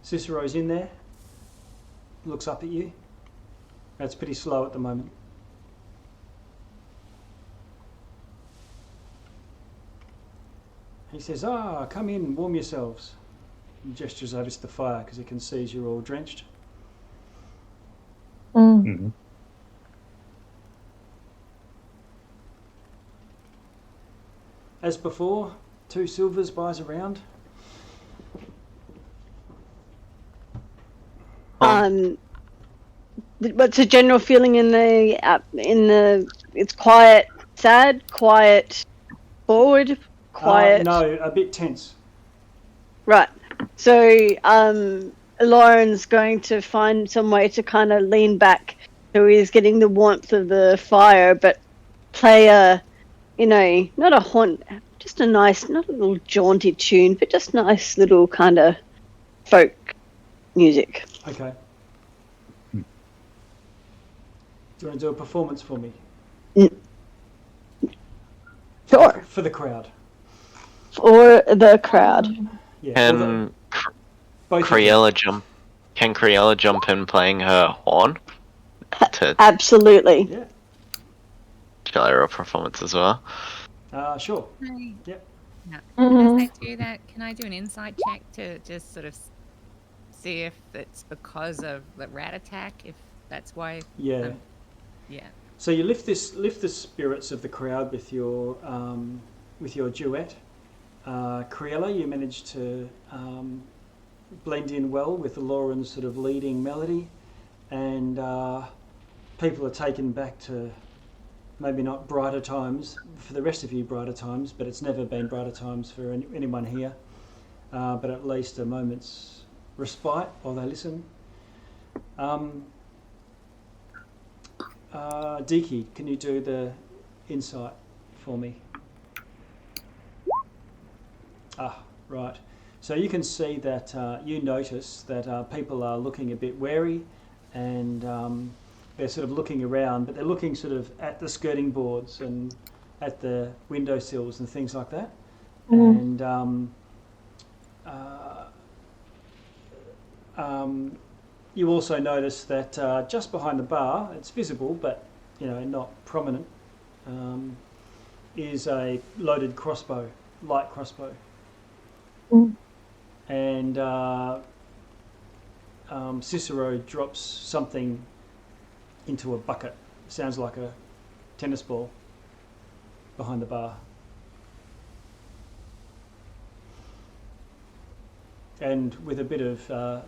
Cicero's in there. Looks up at you. That's pretty slow at the moment. He says, come in, warm yourselves. He gestures over to the fire because he can see you're all drenched.
Mm-hmm.
As before, 2 silvers buys around.
What's the general feeling in the? It's quiet, sad, quiet, forward, quiet.
No, a bit tense.
Right. So, Lauren's going to find some way to kind of lean back so he's getting the warmth of the fire, but play not a haunt, just a nice, not a little jaunty tune, but just nice little kind of folk music.
Okay. Do you want to do a performance for me?
Sure.
For the crowd.
For the crowd.
Yeah.
Can Criella jump in playing her horn?
Absolutely.
Yeah.
Shall I roll a performance as well?
Sure.
Yep. No.
Mm-hmm.
As I do that, can I do an insight check to just sort of see if it's because of the rat attack, if that's why?
Yeah.
Yeah.
So you lift the spirits of the crowd with your duet. Criella, you manage to blend in well with the Lauren's sort of leading melody, and people are taken back to maybe not brighter times for the rest of you, brighter times, but it's never been brighter times for anyone here. But at least a moment's respite while they listen. Diki, can you do the insight for me? Right. So you can see that you notice that people are looking a bit wary, and they're sort of looking around, but they're looking sort of at the skirting boards and at the windowsills and things like that. And you also notice that just behind the bar, it's visible but not prominent, is a loaded crossbow, light crossbow. And Cicero drops something into a bucket. Sounds like a tennis ball behind the bar. And with a bit of a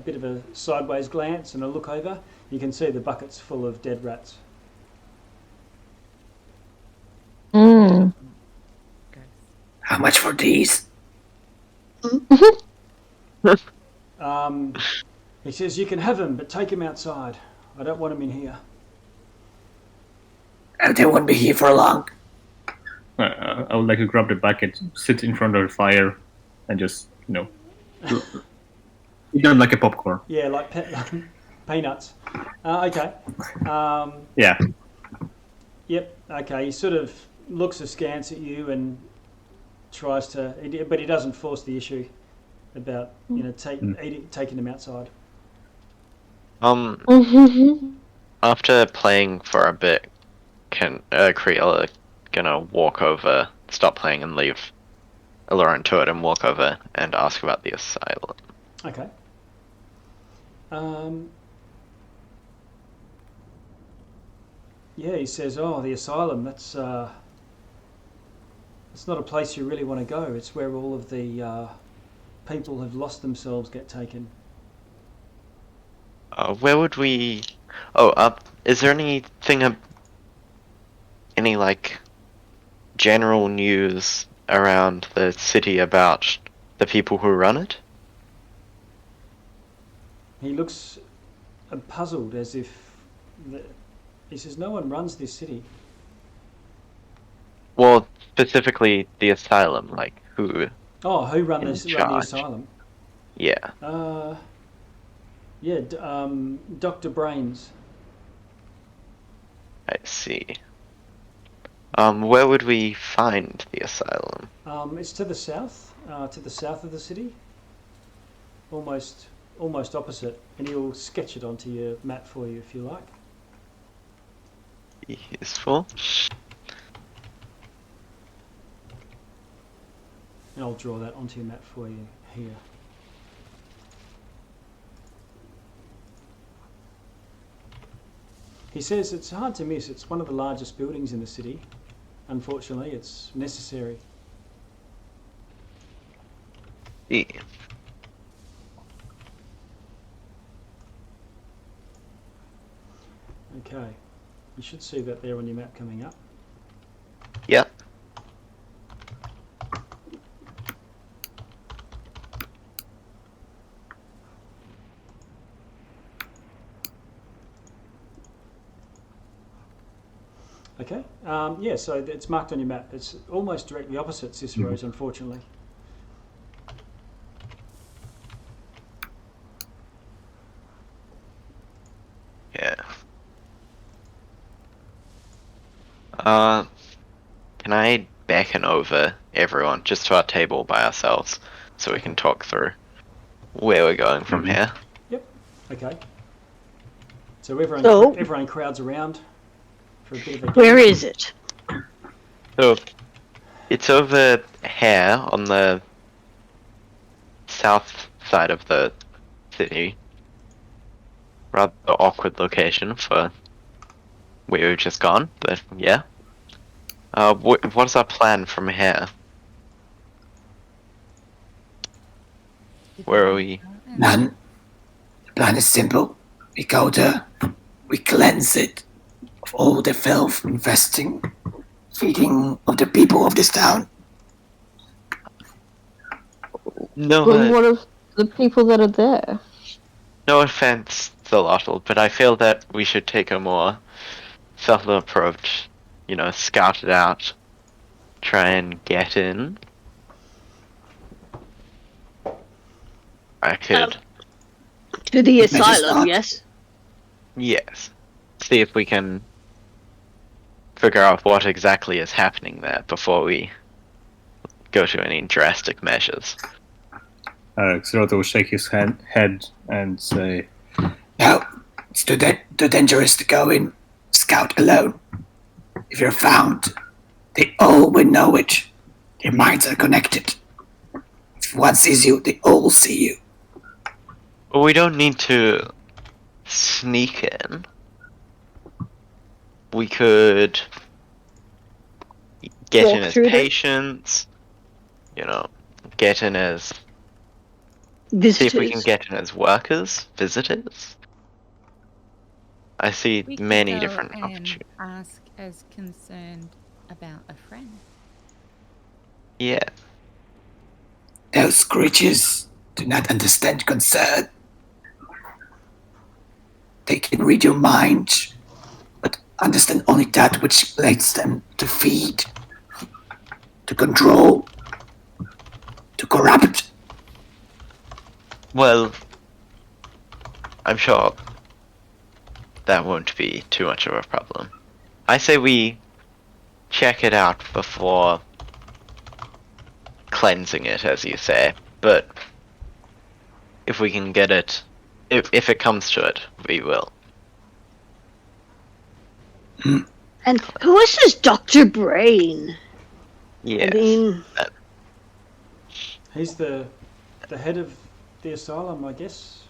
bit of a sideways glance and a look over, you can see the bucket's full of dead rats.
How much for these?
He says, you can have them, but take them outside. I don't want them in here.
They won't be here for long.
I would like to grab the bucket, sit in front of the fire, and just, eat them like a popcorn.
Yeah, like peanuts. Okay.
Yeah.
Yep. Okay. He sort of looks askance at you and tries to, but he doesn't force the issue about taking them outside.
After playing for a bit, can Creola gonna walk over, stop playing, and leave Lauren to it, and walk over and ask about the asylum.
Okay. Yeah, he says, "Oh, the asylum. That's it's not a place you really want to go. It's where all of the people who've lost themselves get taken."
Where would we? Is there anything, any general news around the city about the people who run it?
He looks puzzled, as if he says, "No one runs this city."
Well, specifically the asylum, who?
Oh, who run the asylum?
Yeah.
Dr. Brains.
I see. Where would we find the asylum?
It's to the south of the city, almost opposite, and he'll sketch it onto your map for you if you like.
Useful.
And I'll draw that onto your map for you here. He says it's hard to miss. It's one of the largest buildings in the city. Unfortunately, it's necessary.
Yeah.
Okay. You should see that there on your map coming up.
Yep.
Okay. So it's marked on your map. It's almost directly opposite Cicero's, unfortunately.
Yeah. Can I beckon over everyone just to our table by ourselves so we can talk through where we're going from here?
Yep. Okay. So everyone crowds around for a bit of a...
Where is it?
So, it's over here on the south side of the city. Rather awkward location for where we've just gone, but yeah. What's our plan from here? Where are we?
Man, the plan is simple. We go there, we cleanse it of all the filth infesting, feeding of the people of this town.
No,
But what of the people that are there?
no offense, Zolotl, but I feel that we should take a more subtle approach. You know, scout it out, try and get in. I could,
To the
But maybe
asylum,
not.
yes?
yes, see if we can figure out what exactly is happening there before we go to any drastic measures.
Xeroto will shake his head and say,
No, it's too dangerous to go in, scout alone. If you're found, they all will know it. Their minds are connected. If one sees you, they all see you.
But we don't need to sneak in. We could get
Walk
in as
through them?
patients, you know, get in as... See if we can
Visitors.
get in as workers, visitors. I see
We could
many
go
different
and
opportunities.
ask as concerned about a friend.
Yeah,
Those creatures do not understand concern. They can read your mind, but understand only that which leads them to feed, to control, to corrupt.
well, I'm sure that won't be too much of a problem. I say we check it out before cleansing it, as you say, but if we can get it, if it comes to it, we will.
And who is this Dr. Brain?
Yes.
I mean,
He's the head of the asylum, I guess.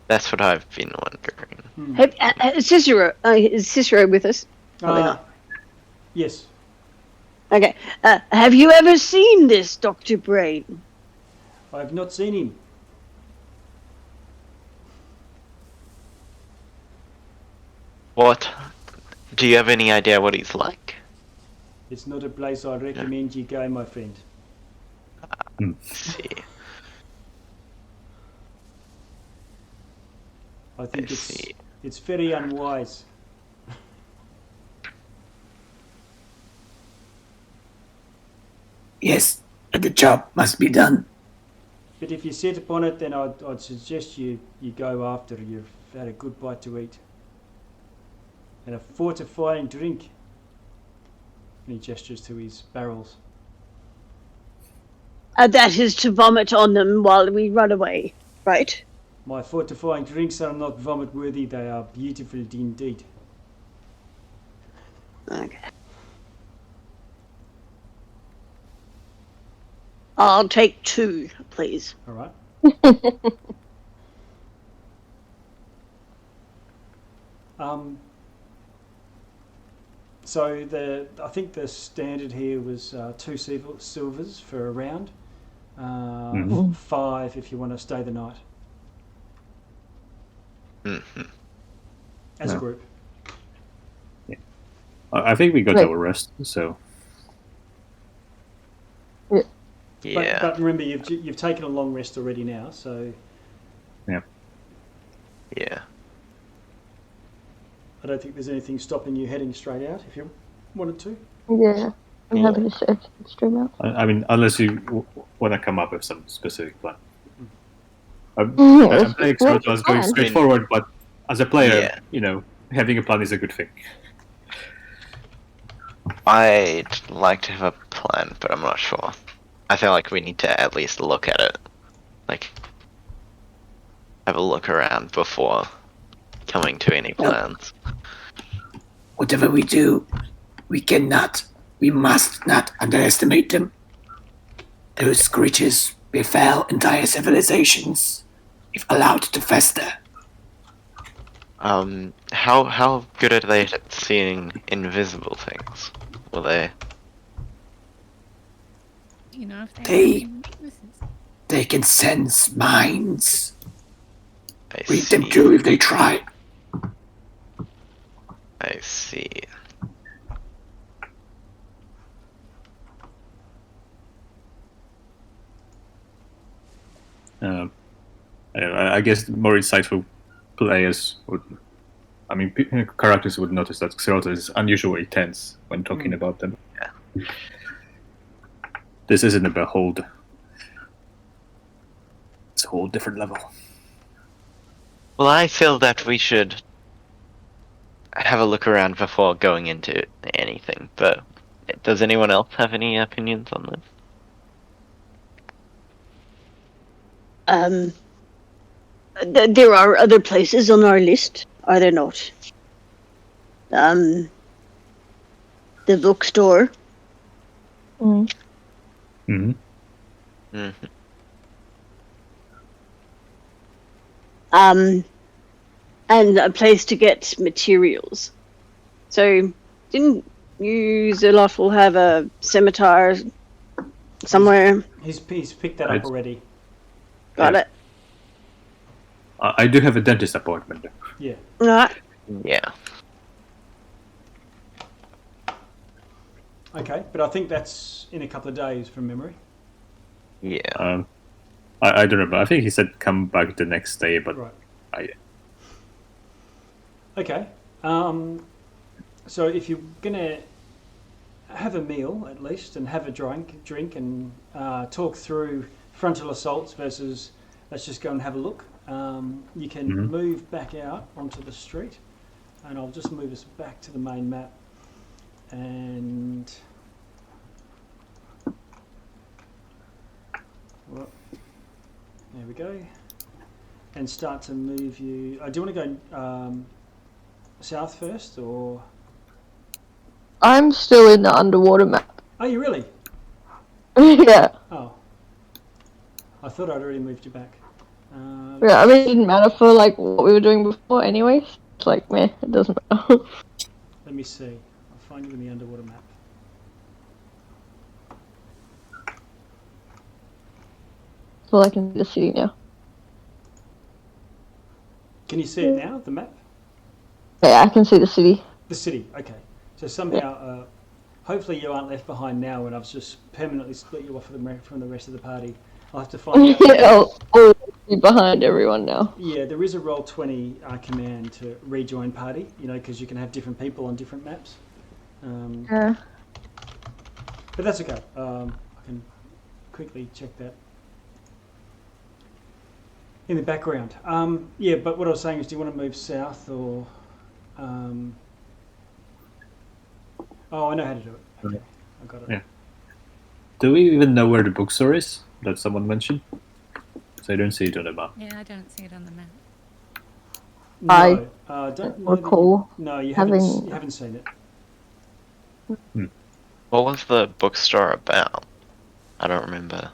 That's what I've been wondering.
Cicero, is Cicero with us? Probably not.
Yes.
Okay. Have you ever seen this Dr. Brain?
I've not seen him.
What? Do you have any idea what he's like?
It's not a place I recommend you go, my friend.
Let's see.
I think
I see.
it's very unwise.
Yes, but the job must be done.
But if you set upon it, then I'd suggest you go after you've had a good bite to eat. And a fortifying drink. And he gestures to his barrels.
That is to vomit on them while we run away, right?
My fortifying drinks are not vomit worthy, they are beautiful indeed.
Okay. I'll take 2, please.
Alright. So I think the standard here was 2 silvers for a round, 5 if you want to stay the night. As a group.
I think we got
Wait.
our rest, so...
Yeah.
But remember, you've taken a long rest already now, so
Yeah.
I don't think there's anything stopping you heading straight out if you wanted to.
Yeah, I'm happy to search the stream out.
I mean, unless you want to come up with some specific plan. I'm
Yes,
playing
well,
Xeroto as going
fine.
straight forward, but as a player,
Yeah.
you know, having a plan is a good thing.
I'd like to have a plan, but I'm not sure. I feel like we need to at least look at it. Like, have a look around before coming to any plans.
Whatever we do, we must not underestimate them. Those creatures befell entire civilizations if allowed to fester.
How good are they at seeing invisible things? Will they?
Do you know if they
They-
have any weaknesses?
They can sense minds.
I
Read
see.
them too if they try.
I see.
I guess more insightful players would, I mean, characters would notice that Xerota is unusually tense when talking about them.
Yeah.
This isn't a behold. It's a whole different level.
Well, I feel that we should have a look around before going into anything, but does anyone else have any opinions on this?
There are other places on our list, are there not? The bookstore.
Mm-hmm.
Mm-hmm.
And a place to get materials. So, didn't you, Zerlotl, have a scimitar somewhere?
He's picked that up already.
Got it.
I do have a dentist appointment.
Yeah.
Right.
Yeah.
Okay, but I think that's in a couple of days from memory.
Yeah.
I don't remember. I think he said come back the next day, but
right. Okay. So if you're gonna have a meal at least and have a drink and talk through frontal assaults versus let's just go and have a look. You can move back out onto the street, and I'll just move us back to the main map. And well, there we go. And start to move you. Do you want to go south first, or?
I'm still in the underwater map.
Are you really?
Yeah.
Oh. I thought I'd already moved you back.
Yeah, I mean, it didn't matter for like what we were doing before anyways. It's like, meh, it doesn't matter.
Let me see. I'll find you in the underwater map.
Well, I can see the city now.
Can you see it now, the map?
Yeah, I can see the city.
The city, okay. So somehow, hopefully you aren't left behind now when I've just permanently split you off from the rest of the party. I'll have to find out.
Yeah, I'll be behind everyone now.
Yeah, there is a Roll20 command to rejoin party, because you can have different people on different maps.
Yeah.
But that's okay. I can quickly check that in the background. Yeah, but what I was saying is, do you want to move south or? Oh, I know how to do it. Okay, I got it.
Yeah. Do we even know where the bookstore is that someone mentioned? So I don't see it on the map.
Yeah, I don't see it on the map.
No, don't
recall.
No, you haven't seen it.
What was the bookstore about? I don't remember.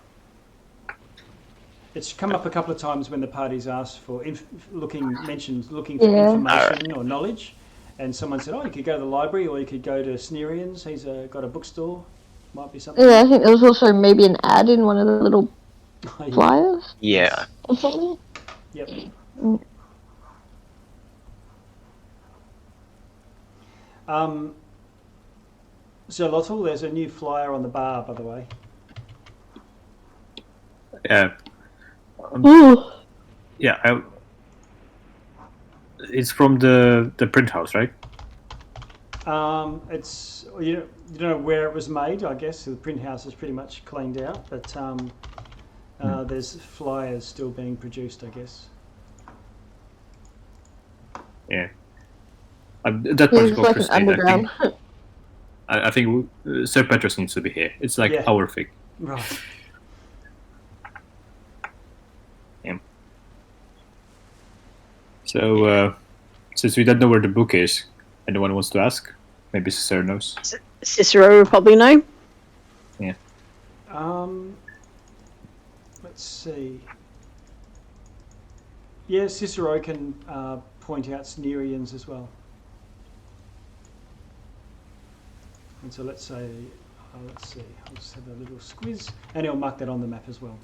It's come up a couple of times when the party's asked for looking for information or knowledge, and someone said, "Oh, you could go to the library, or you could go to Snerian's. He's got a bookstore. Might be something."
Yeah, I think there was also maybe an ad in one of the little flyers.
Yeah.
Or something.
Yep. So Lottle, there's a new flyer on the bar, by the way.
Yeah.
Ooh.
Yeah. It's from the print house, right?
It's you don't know where it was made. I guess the print house is pretty much cleaned out, but there's flyers still being produced, I guess.
Yeah. That part's
Like an underground.
I think Sir Petrus needs to be here. It's like our thing.
Right.
Yeah. So, since we don't know where the book is, anyone wants to ask? Maybe Cicero knows.
Cicero will probably know.
Yeah.
Let's see. Yeah, Cicero can point out Snerians as well. And so let's say, let's see, I'll just have a little squiz, and he'll mark that on the map as well.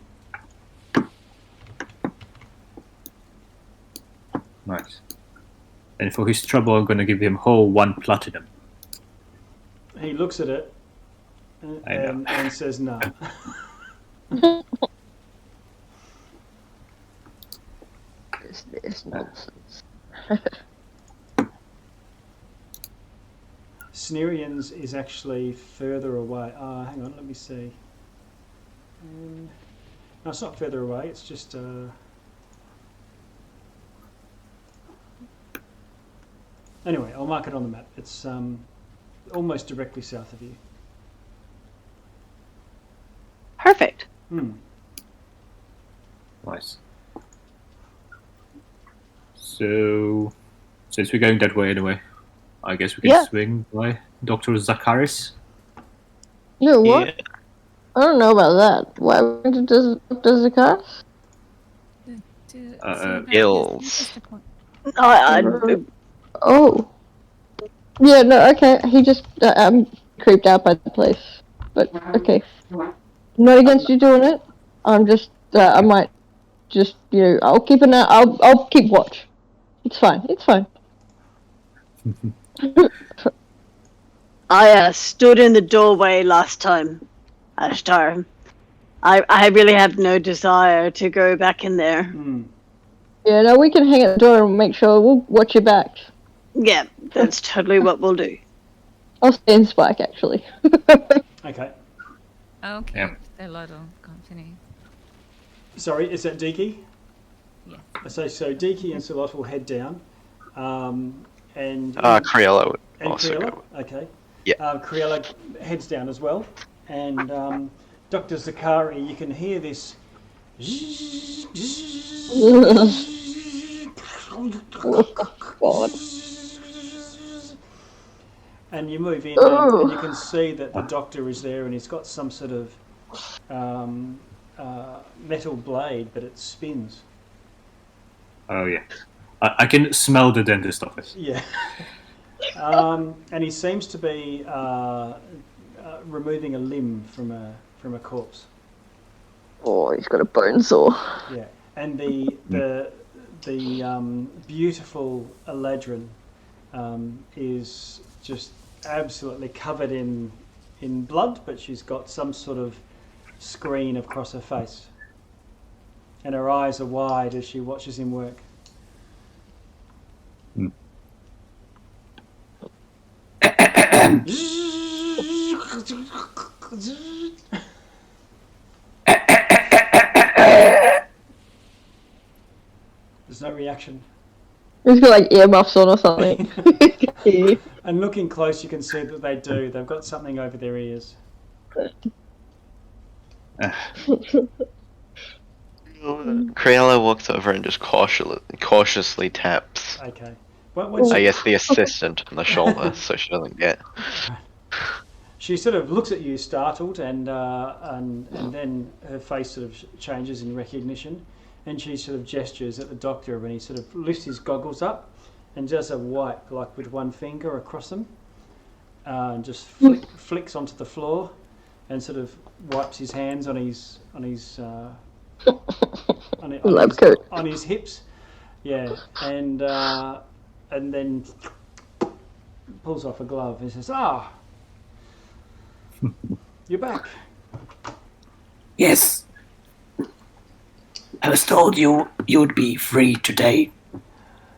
Nice. And for his trouble, I'm gonna give him whole 1 platinum.
He looks at it and says no.
This nonsense.
Snerian's is actually further away. Hang on, let me see. No, it's not further away. It's just. Anyway, I'll mark it on the map. It's almost directly south of you.
Perfect.
Nice. So, since we're going that way anyway, I guess we can swing by Dr. Zakaris.
Yeah, what?
Yeah.
I don't know about that. Why does the car?
Gills.
Oh. Yeah, no, okay. He just, I'm creeped out by the place. But, okay. I'm not against you doing it. I'm just, I might just, I'll keep an eye, I'll keep watch. It's fine, it's fine.
I stood in the doorway last time, Ashtar. I really have no desire to go back in there.
Yeah, no, we can hang at the door and make sure we'll watch your back.
Yeah, that's totally what we'll do.
I'll stay in Spike, actually.
Okay.
Okay,
Yeah.
the Lotto Company.
Sorry, is that Deaky?
Yeah.
So Deaky and Salot will head down. And
Criella would
and
also
Criella?
go.
Okay.
Yeah.
Criella heads down as well. And Dr. Zakari, you can hear this.
God.
And you move in and you can see that the doctor is there and he's got some sort of metal blade, but it spins.
Oh yeah, I can smell the dentist office.
Yeah. And he seems to be removing a limb from a corpse.
Oh, he's got a bone saw.
Yeah. And the beautiful Eladrin is just absolutely covered in blood, but she's got some sort of screen across her face. And her eyes are wide as she watches him work. There's no reaction.
He's got like earmuffs on or something.
And looking close, you can see that they do. They've got something over their ears.
Crayola walks over and just cautiously taps.
Okay.
I guess the assistant on the shoulder, so she doesn't get.
She sort of looks at you, startled, and then her face sort of changes in recognition, and she sort of gestures at the doctor, and he sort of lifts his goggles up and does a wipe, like with one finger across them, and just flicks onto the floor, and sort of wipes his hands on his on his hips, yeah, and then pulls off a glove and says, you're back.
Yes. I was told you would be free today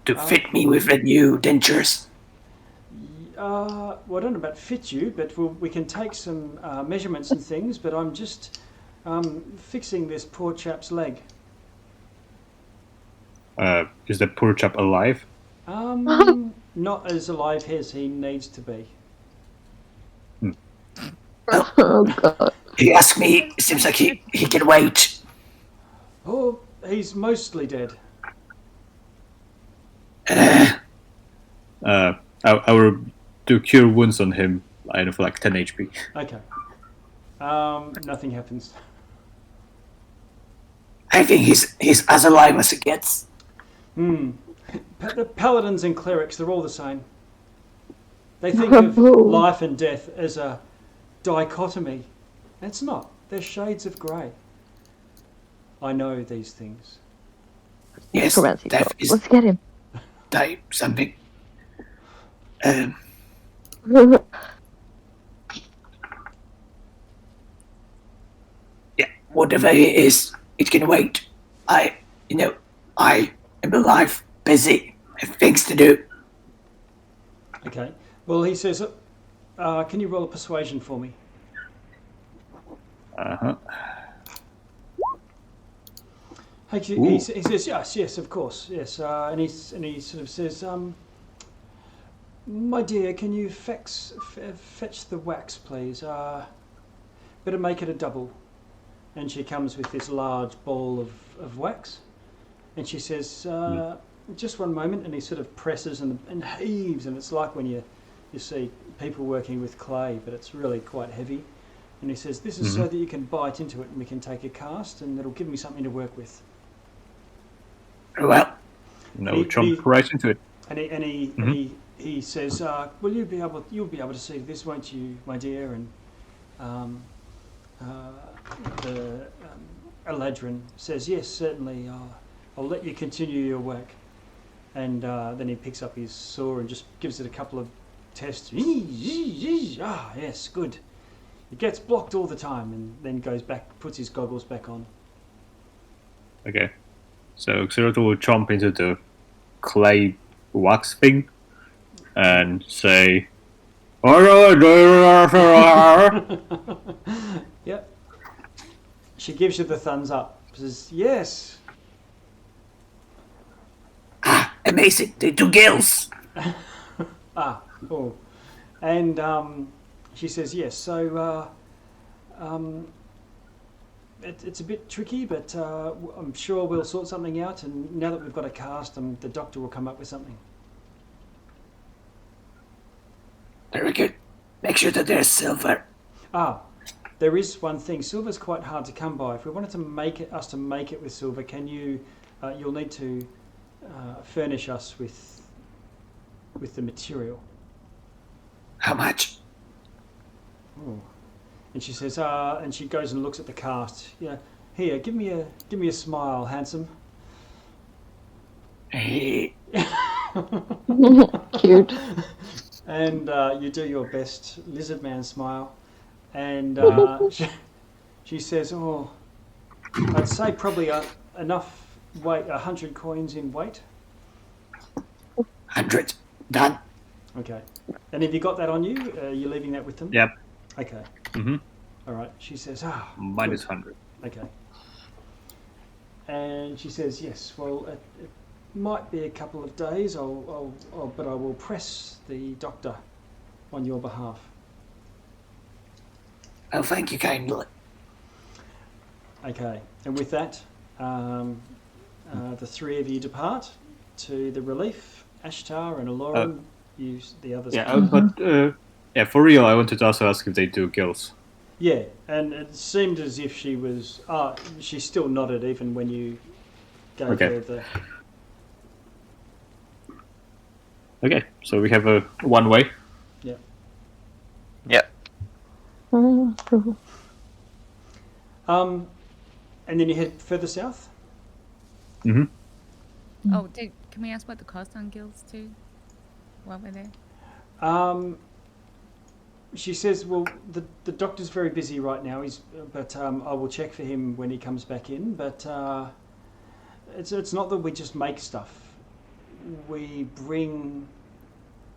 to fit me with the new dentures.
Well, I don't know about fit you, but we can take some measurements and things, but I'm just fixing this poor chap's leg.
Is the poor chap alive?
Not as alive as he needs to be.
Oh God.
He asked me, it seems like he can wait.
Oh, he's mostly dead.
I will do cure wounds on him, I know, for like 10 HP.
Okay. Nothing happens.
I think he's as alive as it gets.
The paladins and clerics, they're all the same. They think of life and death as a dichotomy. It's not. They're shades of grey. I know these things.
Yes,
Let's get him.
type something. Yeah, whatever it is, it can wait. I am alive, busy, have things to do.
Okay. Well, he says, can you roll a persuasion for me?
Uh-huh.
He says, yes, of course, yes. And he sort of says, my dear, can you fetch the wax, please? Better make it a double. And she comes with this large ball of wax. And she says, just one moment. And he sort of presses and heaves. And it's like when you see people working with clay, but it's really quite heavy. And he says, this is so that you can bite into it and we can take a cast and it'll give me something to work with.
Well,
Jump right into it.
And he says, well, you'll be able to see this, won't you, my dear? And Eladrin says, yes, certainly. I'll let you continue your work. And then he picks up his saw and just gives it a couple of tests. Ah, yes, good. It gets blocked all the time, and then goes back, puts his goggles back on.
Okay. So Xeroto will jump into the clay wax thing and say,
Yep. She gives you the thumbs up. Says, yes.
Amazing, they do gills.
Oh. And she says, yes, so it's a bit tricky, but I'm sure we'll sort something out. And now that we've got a cast, the doctor will come up with something.
Very good. Make sure that there's silver.
There is one thing. Silver's quite hard to come by. If we wanted to make it with silver, can you? You'll need to furnish us with the material.
How much?
Oh. And she says, and she goes and looks at the cast. Yeah, here, give me a smile, handsome.
Hey.
Cute.
And you do your best lizard man smile. And she says, oh, I'd say probably enough weight, 100 coins in weight.
100. Done.
Okay. And have you got that on you? Are you leaving that with them?
Yep.
Okay. All right. She says,
minus 100.
Okay. And she says, yes, well, it might be a couple of days, but I will press the doctor on your behalf.
Oh, thank you kindly.
Okay. And with that, the three of you depart to the relief. Ashtar and Aloran, use the others.
Yeah, but for real, I wanted to also ask if they do gills.
Yeah, and it seemed as if she was. She still nodded even when you gave her the.
Okay, so we have a one-way.
Yeah.
Yep.
And then you head further south.
Oh, can we ask what the cost on gills too? While we're there.
She says, well, the doctor's very busy right now. But I will check for him when he comes back in. But it's not that we just make stuff. We bring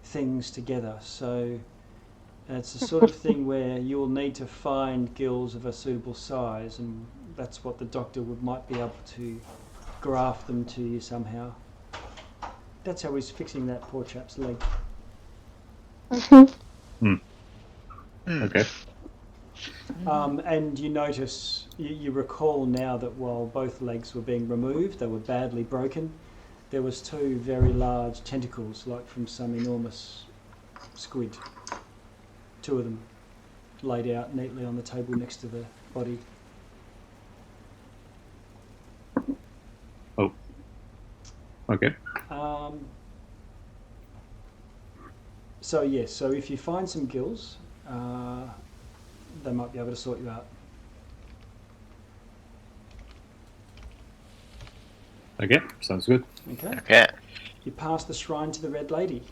things together. So it's the sort of thing where you'll need to find gills of a suitable size, and that's what the doctor might be able to graft them to you somehow. That's how he's fixing that poor chap's leg.
Okay.
And you notice, you recall now that while both legs were being removed, they were badly broken. There was two very large tentacles, like from some enormous squid. Two of them laid out neatly on the table next to the body.
Oh. Okay.
So yes, so if you find some gills, they might be able to sort you out.
Okay, sounds good.
Okay.
Okay.
you pass the shrine to the Red Lady.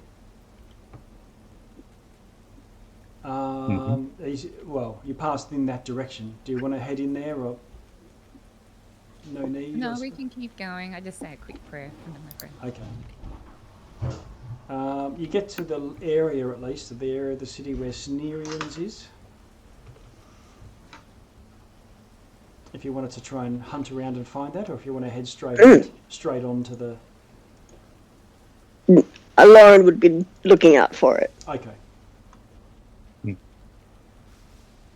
Well, you passed in that direction. Do you want to head in there, or no need?
No, we can keep going. I just say a quick prayer under my breath.
Okay. You get to the area, at least, the area of the city where Snerians is. If you wanted to try and hunt around and find that, or if you want to head straight on to the...
Lauren would be looking out for it.
Okay.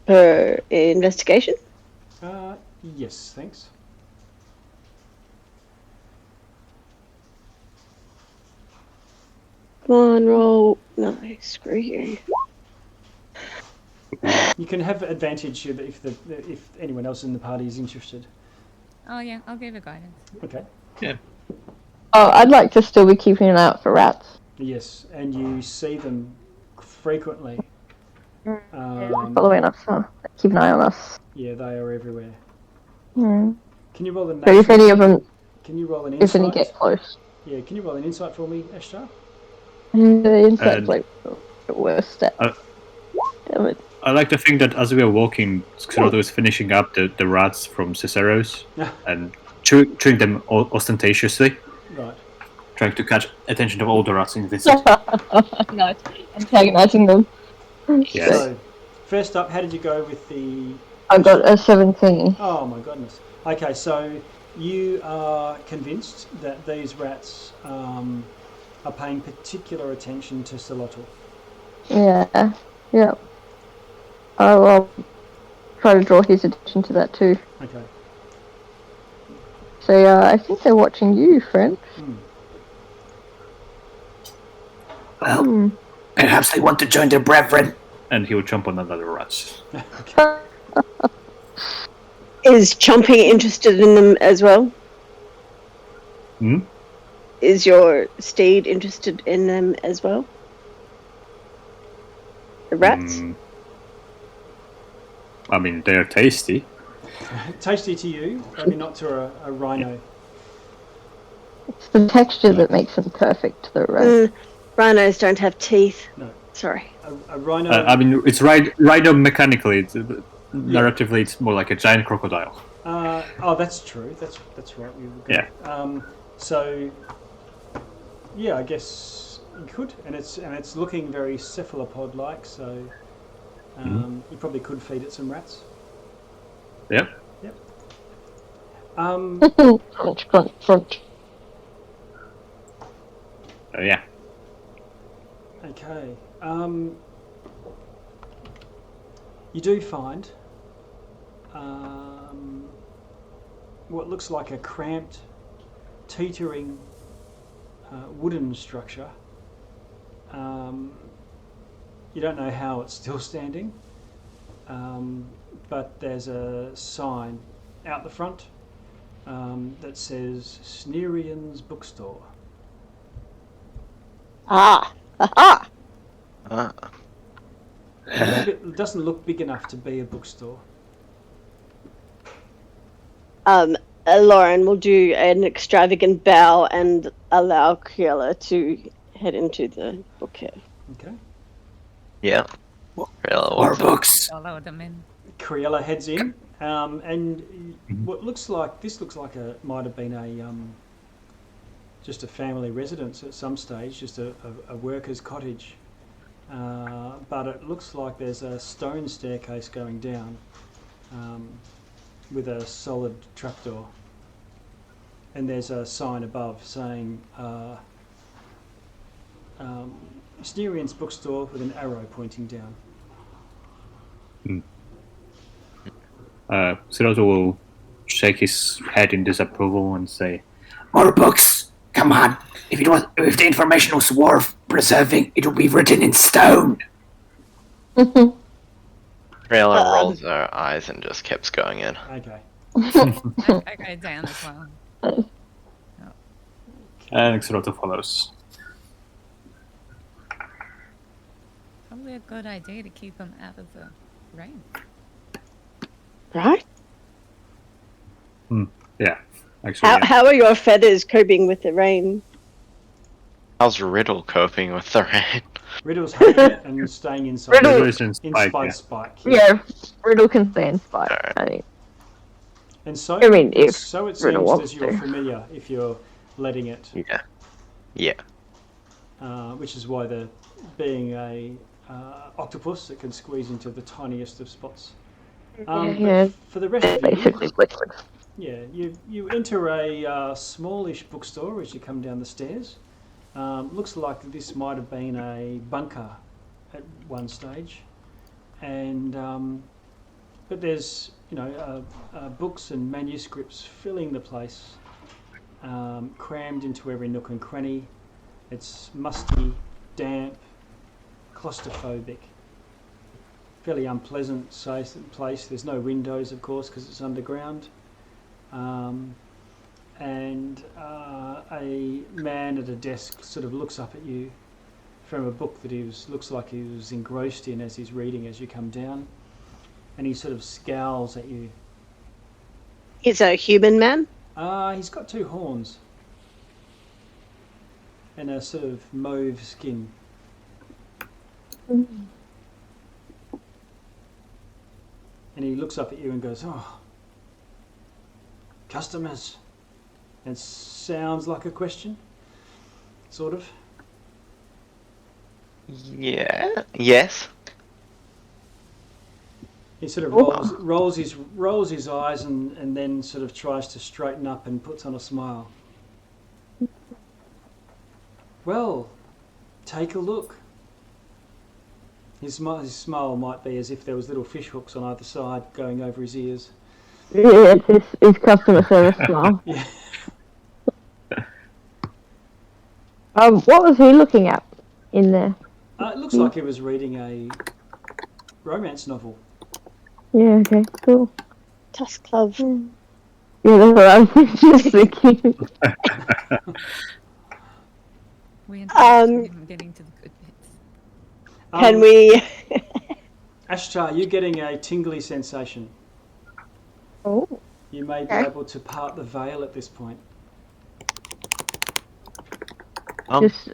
Her investigation?
Yes, thanks.
Come on, roll. No, screw you.
You can have advantage if anyone else in the party is interested.
Oh yeah, I'll give it guidance.
Okay.
Yeah.
Oh, I'd like to still be keeping an eye out for rats.
Yes, and you see them frequently.
Following us, huh? Keep an eye on us.
Yeah, they are everywhere.
Hmm.
Can you roll a
So if any of them,
Can you roll an
if
insight?
any get close,
Yeah, can you roll an insight for me, Ashtar?
the insight's like the worst step. Damn it.
I like to think that as we are walking, Xeroto is finishing up the rats from Cicero's and chewing them ostentatiously,
Right.
trying to catch attention of all the rats in the city.
Nice. Antagonizing them.
Yes.
So, first up, how did you go with the...
I got a 17.
Oh my goodness. Okay, so you are convinced that these rats are paying particular attention to Solotl.
Yeah. Yeah. I'll try to draw his attention to that too.
Okay.
So I think they're watching you, friend.
Well, perhaps they want to join their brethren.
And he will jump on another rat.
Okay.
Is Chomping interested in them as well?
Hmm?
Is your steed interested in them as well? The rats?
I mean, they're tasty.
Tasty to you, maybe not to a rhino.
It's the texture that makes them perfect to the rest.
Rhinos don't have teeth.
No.
Sorry.
A rhino...
I mean, it's rhino mechanically. Narratively, it's more like a giant crocodile.
Oh, that's true. That's right.
Yeah.
So, yeah, I guess you could, and it's looking very cephalopod-like. So, you probably could feed it some rats.
Yep.
Yep.
Crunch, crunch, crunch.
Yeah.
Okay. You do find what looks like a cramped, teetering wooden structure. You don't know how it's still standing, but there's a sign out the front that says Snerian's Bookstore.
Ah! Aha!
It doesn't look big enough to be a bookstore.
Lauren will do an extravagant bow and allow Kriela to head into the bookcase.
Okay.
Yeah.
More books.
Follow them in.
Kriela heads in, and what looks like might have been just a family residence at some stage, just a worker's cottage. But it looks like there's a stone staircase going down with a solid trapdoor. And there's a sign above saying Snerian's Bookstore with an arrow pointing down.
Siroto will shake his head in disapproval and say,
More books. Come on. If the information was worth preserving, it will be written in stone.
Rayla rolls her eyes and just keeps going in.
Okay.
I go down as well.
and Siroto follows.
Probably a good idea to keep them out of the rain.
Right?
Yeah, actually. Yeah.
How are your feathers coping with the rain?
How's Riddle coping with the rain?
Riddle's hating it and staying inside.
Riddle
is in Spike, yeah.
Spike.
Yeah, Riddle can stay in Spike, I think.
And so,
I mean, if
so it
Riddle
seems
wants
as you're
to.
familiar if you're letting it.
Yeah. Yeah.
Which is why the being a octopus that can squeeze into the tiniest of spots.
Yeah,
For the rest of you,
basically liquid.
yeah, you enter a smallish bookstore as you come down the stairs. Looks like this might have been a bunker at one stage, and but there's books and manuscripts filling the place, crammed into every nook and cranny. It's musty, damp, claustrophobic, fairly unpleasant place. There's no windows, of course, because it's underground. And a man at a desk sort of looks up at you from a book that looks like he was engrossed in as he's reading as you come down, and he sort of scowls at you.
He's a human man?
He's got two horns and a sort of mauve skin. And he looks up at you and goes, "Oh, customers." It sounds like a question, sort of.
Yeah. Yes.
He sort of rolls his eyes and then sort of tries to straighten up and puts on a smile. Well, take a look. His smile might be as if there was little fish hooks on either side going over his ears.
Yeah, it's his customer service smile.
Yeah.
What was he looking at in there?
It looks like he was reading a romance novel.
Yeah, okay, cool.
Tusk Club.
Yeah, that's what I was just thinking.
We anticipate him getting to the good bits.
Can we...
Ashtar, you're getting a tingly sensation.
Oh.
You may be able to part the veil at this point.
Just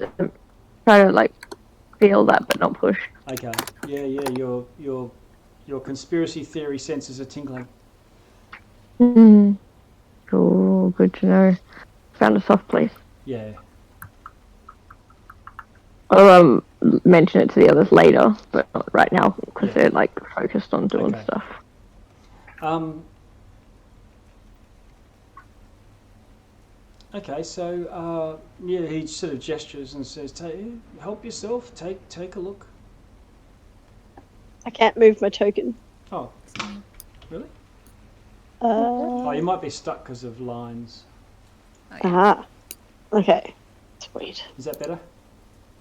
try to feel that, but not push.
Okay. Yeah. Your conspiracy theory senses are tingling.
Cool. Good to know. Found a soft place.
Yeah.
I'll mention it to the others later, but not right now because they're focused on doing stuff.
Okay, so he sort of gestures and says, "Help yourself. Take a look."
I can't move my token.
Oh, really? You might be stuck because of lines.
Ah, okay. Sweet.
Is that better?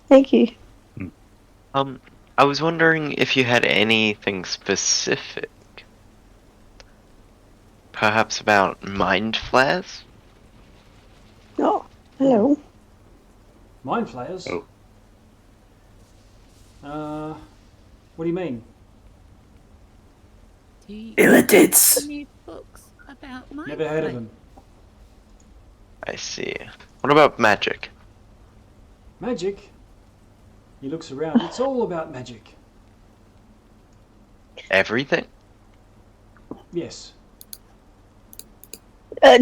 Thank you.
I was wondering if you had anything specific, perhaps about mind flares.
Oh, hello.
Mind flayers?
Oh.
What do you mean?
Do you
Illitids.
any books about mind
Never heard of
flayers?
them.
I see. What about magic?
Magic? He looks around. It's all about magic.
Everything?
Yes.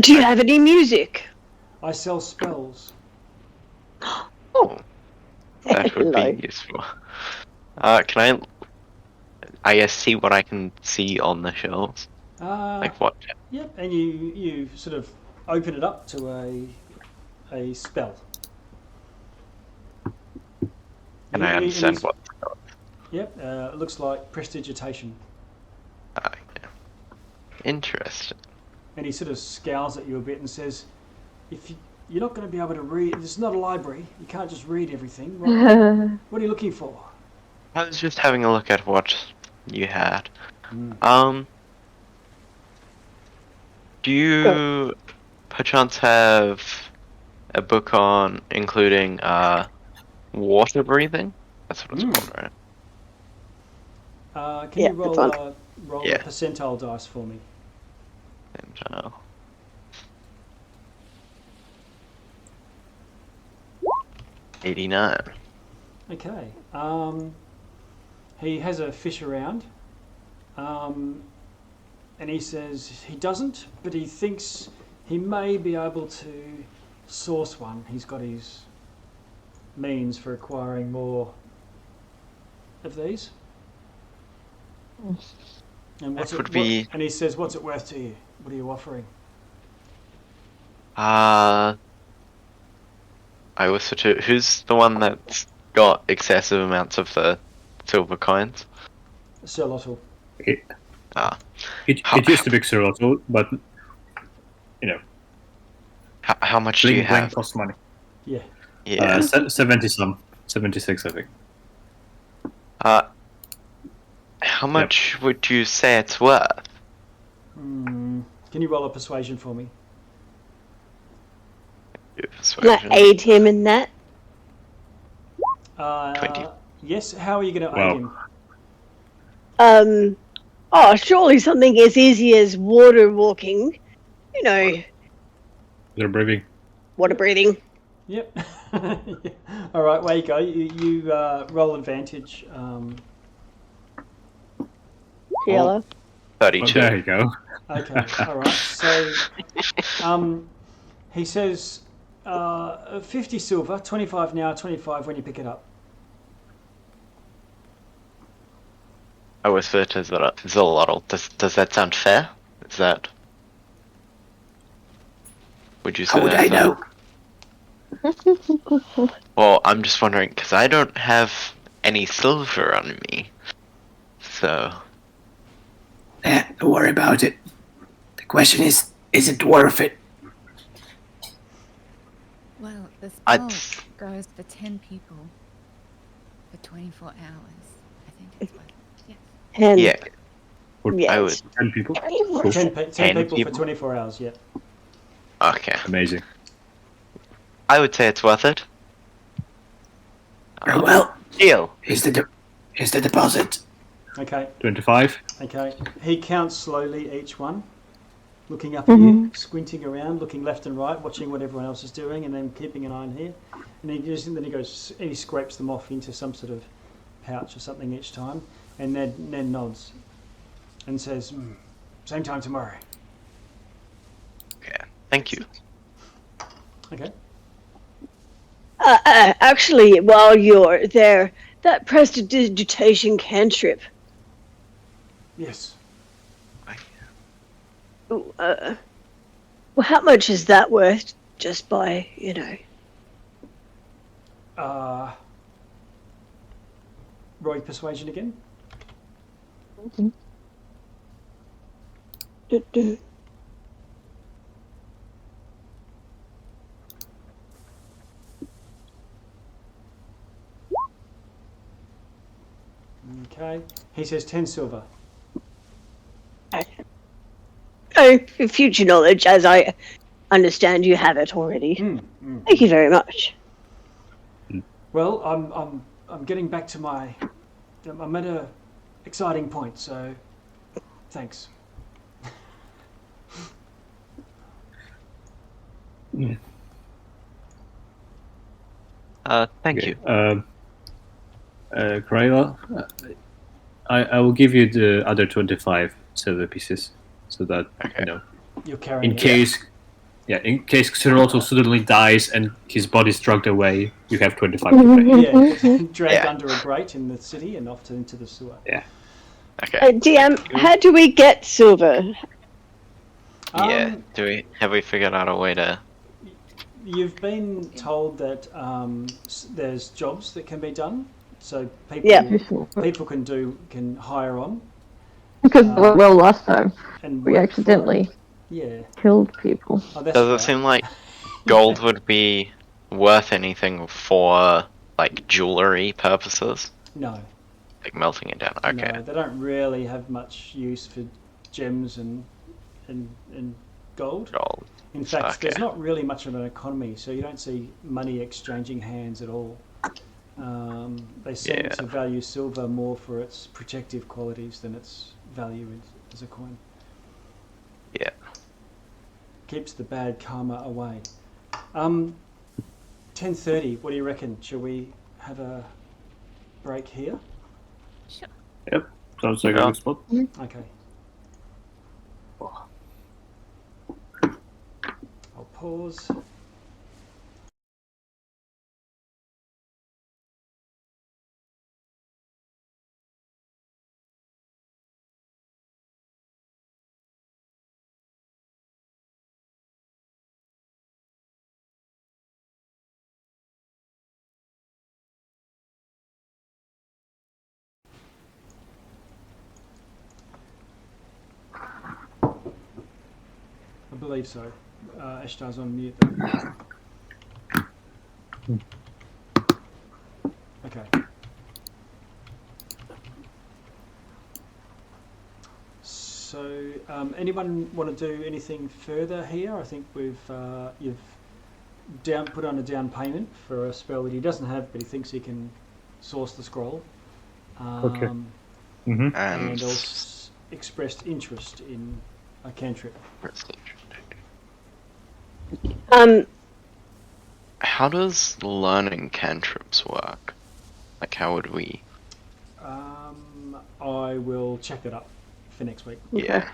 Do you have any music?
I sell spells.
Oh, that would
Hello.
be useful. Can I guess see what I can see on the shelves? What?
Yep, and you sort of open it up to a spell.
And I understand what.
Yep, it looks like prestidigitation.
Yeah. Interesting.
And he sort of scowls at you a bit and says, you're not going to be able to read, this is not a library, you can't just read everything. What are you looking for?
I was just having a look at what you had. Do you perchance have a book on including water breathing? That's what it's called, right?
Can you roll a
Yeah.
percentile dice for me?
And, 89.
Okay. He has a fish around, and he says he doesn't, but he thinks he may be able to source one. He's got his means for acquiring more of these. And what's
That would
it,
be-
and he says, "What's it worth to you? What are you offering?"
I was sort of. Who's the one that's got excessive amounts of the silver coins?
Celotl.
It,
Ah.
it used to be Xerotl, but
How much do you
bling bling
have?
costs money.
Yeah.
Yeah.
76, I think.
How much would you say it's worth?
Can you roll a persuasion for me?
Can I
Persuasion.
aid him in that?
20.
Yes. How are you going to
Wow.
aid him?
Surely something as easy as water walking. You know,
They're breathing.
water breathing.
Yep. All right. Where you go. You roll advantage.
Sheila.
32.
Oh, there you go.
Okay. All right. So, he says 50 silver, 25 now, 25 when you pick it up.
I was fit as a Zolotl. Does that sound fair? Is that? Would you say
How would I
that's
know?
Well, I'm just wondering because I don't have any silver on me, so.
Don't worry about it. The question is it worth it?
Well, the spell
I'd-
goes for 10 people for 24 hours. I think it's worth it. Yes.
And
Yeah,
yes.
I would.
10 people.
10 people
people?
for 24 hours. Yep.
Okay,
Amazing.
I would say it's worth it.
Very well.
Deal.
Here's the deposit.
Okay.
25.
Okay. He counts slowly each one, looking up at you, squinting around, looking left and right, watching what everyone else is doing, and then keeping an eye on here. And then he goes and he scrapes them off into some sort of pouch or something each time. And Ned nods and says, "Same time tomorrow."
Okay, thank you.
Okay.
Actually, while you're there, that prestidigitation cantrip.
Yes.
Well, how much is that worth? Just by
Roy persuasion again. Okay. He says 10 silver.
Oh, for future knowledge, as I understand you have it already. Thank you very much.
Well, I'm getting back to I'm at a exciting point, so thanks.
Thank you.
Graila, I will give you the other 25 silver pieces, so that
You're carrying
in case Xerotl suddenly dies and his body's dragged away, you have 25 to pay.
Yeah, dragged
Yeah.
under a grate in the city and off into the sewer.
Yeah.
Okay.
DM, how do we get silver?
Yeah. Have we figured out a way to?
You've been told that there's jobs that can be done, so people can hire on.
Because it went well last time.
And
We
work for
accidentally
it. Yeah.
killed people.
Oh, that's
Does it
right.
seem like gold would be worth anything for like jewelry purposes?
No.
Like melting it down. Okay.
No, they don't really have much use for gems and gold.
Gold.
In fact,
Okay.
there's not really much of an economy, so you don't see money exchanging hands at all. They seem to value silver more for its protective qualities than its value as a coin.
Yeah.
Keeps the bad karma away. 10:30. What do you reckon? Shall we have a break here?
Sure.
Yep, sounds like a
Yeah.
good spot.
Okay. I'll pause. I believe so. Ashtar's on mute though. Okay. So, anyone want to do anything further here? I think you've put on a down payment for a spell that he doesn't have, but he thinks he can source the scroll.
Okay. Mm-hmm.
And also expressed interest in a cantrip.
How does learning cantrips work? Like, how would we?
I will check it up for next week.
Yeah.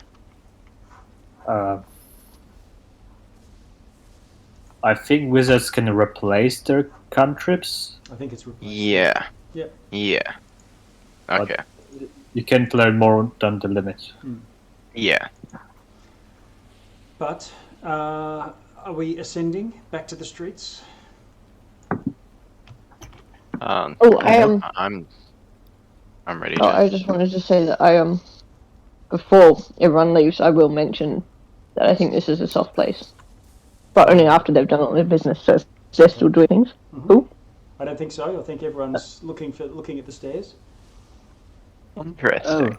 I think wizards can replace their cantrips.
I think it's replaced.
Yeah.
Yep.
Yeah. Okay.
You can't learn more than the limit.
Yeah.
But are we ascending back to the streets?
I am.
I'm ready.
Oh, I just wanted to say that I am. Before everyone leaves, I will mention that I think this is a soft place, but only after they've done all their business. So if they're still doing things. Cool.
I don't think so. I think everyone's looking at the stairs.
Interesting.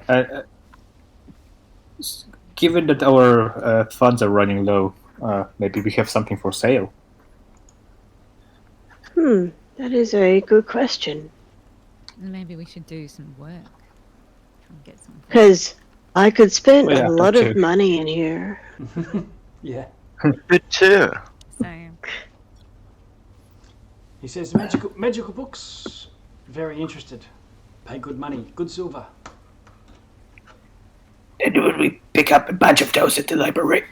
Given that our funds are running low, maybe we have something for sale.
That is a good question.
Maybe we should do some work. Try and get some.
Because I could spend
Well, yeah,
a lot
that
of
too.
money in here.
Yeah.
Good too.
So,
He says magical books. Very interested. Pay good money, good silver.
And would we pick up a bunch of those at the library?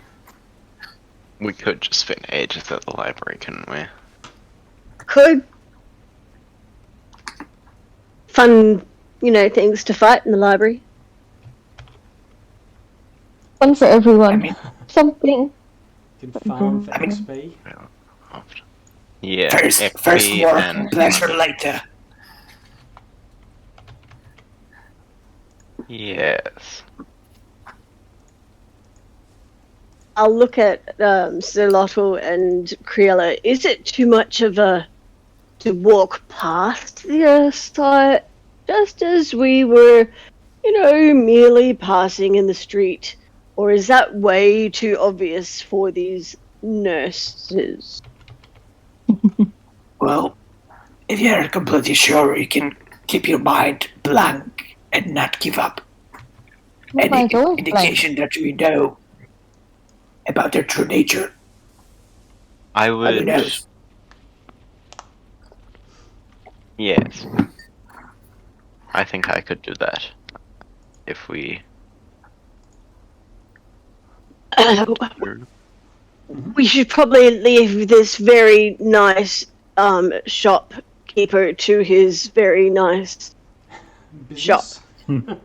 We could just spend ages at the library, couldn't we?
Could. Fun, things to fight in the library.
Fun for everyone. Something.
You can farm for XP.
Yeah.
First
XP
work,
and
pleasure later.
Yes.
I'll look at Zerlotl and Kriela. Is it too much of a to walk past the site just as we were, merely passing in the street? Or is that way too obvious for these nurses?
Well, if you're completely sure, you can keep your mind blank and not give up.
My mind's
Any
always
indication that we know about their true nature?
I
Who
would.
knows?
Yes. I think I could do that. If we.
We should probably leave this very nice shopkeeper to his very nice shop.
Business.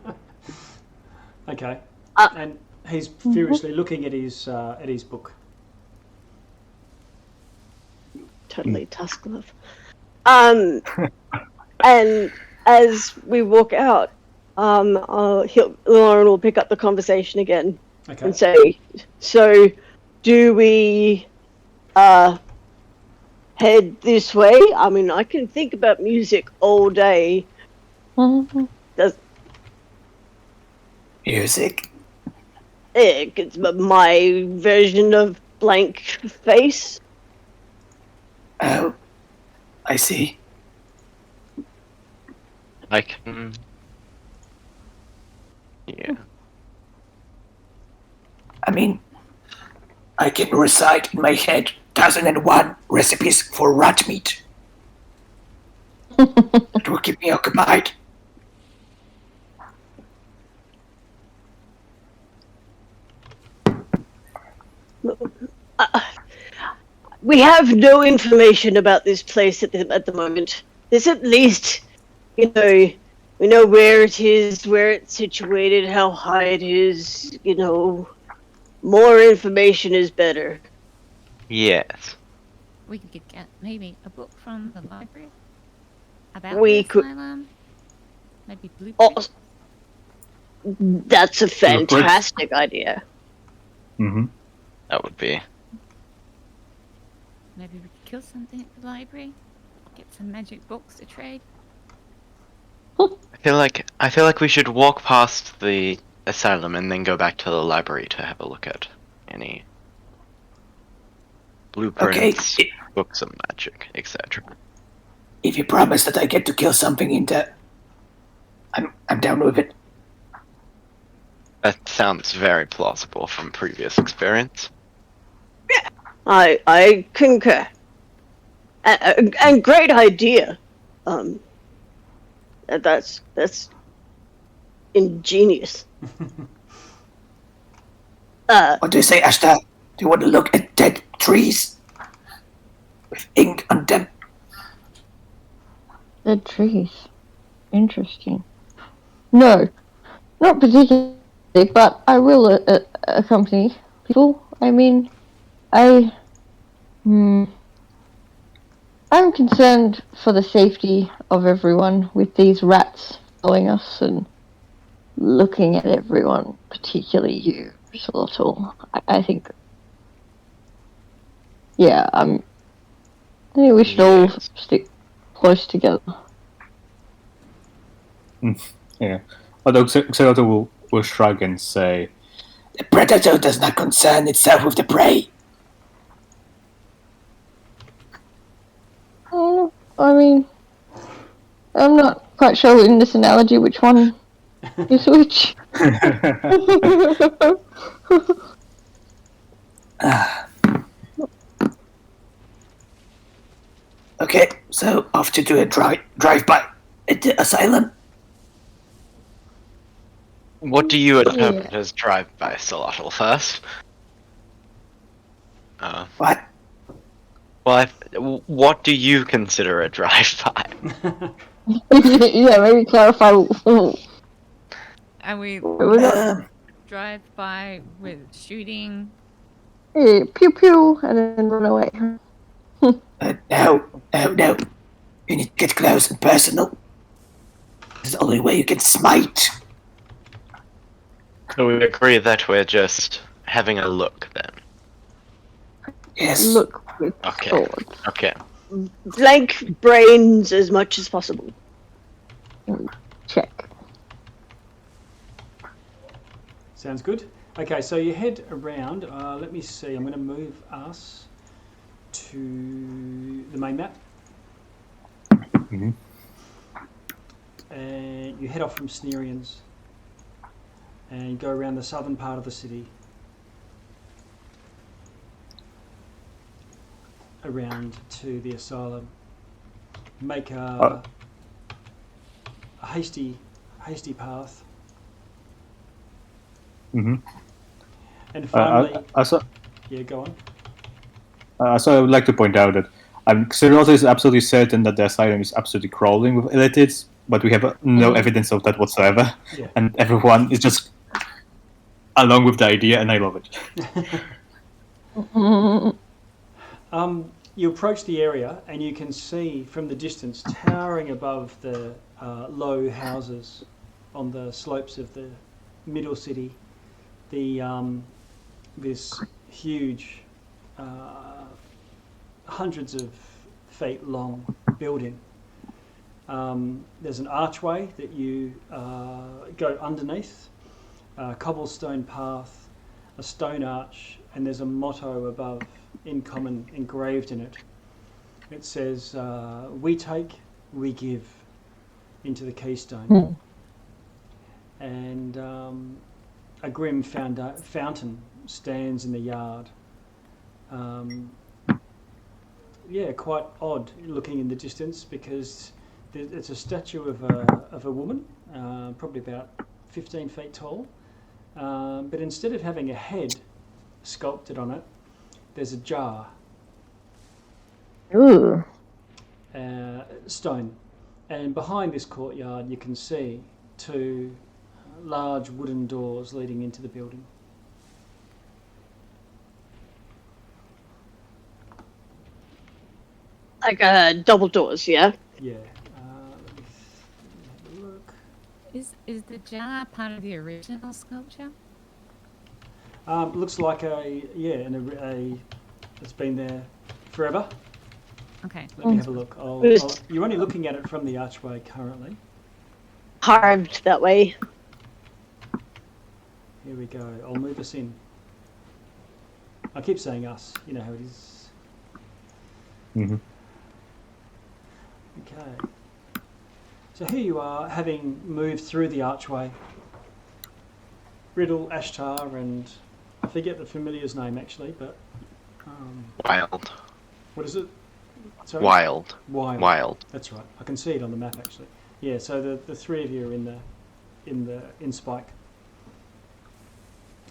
Okay. And he's furiously looking at his book.
Totally tusk love. And as we walk out, Lauren will pick up the conversation again and say, "So, do we head this way? I mean, I can think about music all day.
Music?
It's my version of blank face."
Oh, I see.
I can. Yeah.
I mean, I can recite in my head 1001 recipes for rat meat. That will keep me occupied.
We have no information about this place at the moment. There's at least, we know where it is, where it's situated, how high it is. More information is better.
Yes.
We could get maybe a book from the library about
We
the
could-
asylum. Maybe blueprints.
That's a fantastic idea.
Mm-hmm.
That would be.
Maybe we could kill something at the library. Get some magic books to trade.
I feel like we should walk past the asylum and then go back to the library to have a look at any blueprints, books of magic, etc.
If you promise that I get to kill something in there, I'm down with it.
That sounds very plausible from previous experience.
I concur. And great idea. That's ingenious.
What do you say, Ashtar? Do you want to look at dead trees with ink on them?
Dead trees. Interesting. No, not particularly, but I will accompany people. I mean, I'm concerned for the safety of everyone with these rats following us and looking at everyone, particularly you, Solotl. I think, I think we should all stick close together.
Yeah. Although Xeroto will shrug and say,
The predator does not concern itself with the prey.
I mean, I'm not quite sure in this analogy which one is which.
Okay, so off to do a drive-by at the asylum.
What do you interpret as drive-by, Solotl, first?
What?
Well, what do you consider a drive-by?
Yeah, maybe clarify.
And we
Um,
drive by with shooting.
Yeah, pew pew, and then run away.
No. You need to get close and personal. This is the only way you can smite.
So we agree that we're just having a look then.
Yes.
Look with
Okay.
swords.
Okay.
Blank brains as much as possible.
Check.
Sounds good. Okay, so you head around. Let me see. I'm going to move us to the main map.
Mhm.
And you head off from Snerians and go around the southern part of the city. Around to the asylum. Make a hasty path.
Mm-hmm.
And finally,
Yeah,
go on.
So I would like to point out that Xeroto is absolutely certain that the asylum is absolutely crawling with illitids, but we have no evidence of that whatsoever.
Yeah.
And everyone is just along with the idea, and I love it.
You approach the area and you can see from the distance, towering above the low houses on the slopes of the middle city, this huge, hundreds of feet long building. There's an archway that you go underneath, a cobblestone path, a stone arch, and there's a motto above in common engraved in it. It says, "We take, we give," into the keystone. And a grim fountain stands in the yard. Quite odd looking in the distance, because It's a statue of a woman, probably about 15 feet tall. But instead of having a head sculpted on it, there's a jar.
Ooh.
Stone. And behind this courtyard, you can see two large wooden doors leading into the building.
Like double doors, yeah?
Yeah. Let me have a look.
Is the jar part of the original sculpture?
Looks like it's been there forever.
Okay.
Let me have a look. You're only looking at it from the archway currently.
Carved that way.
Here we go. I'll move us in. I keep saying us. You know how it is.
Mm-hmm.
Okay. So here you are, having moved through the archway. Riddle, Ashtar, and I forget the familiar's name actually, but
Wild.
what is it? Sorry?
Wild.
Wild. That's right. I can see it on the map actually. Yeah. So the three of you are in Spike.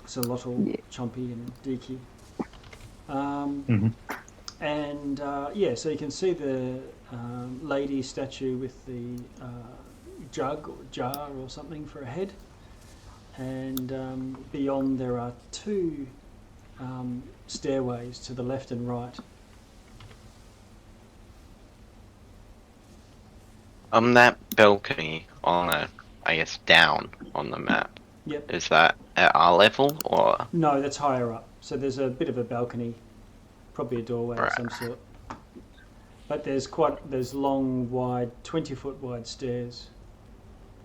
So Lottle,
Yeah.
Chompy, and Deaky.
Mm-hmm.
And so you can see the lady statue with the jug or jar or something for a head. And beyond there are two stairways to the left and right.
That balcony I guess down on the map.
Yep.
Is that at our level or?
No, that's higher up. So there's a bit of a balcony, probably a doorway of some sort. But there's long, wide, 20-foot wide stairs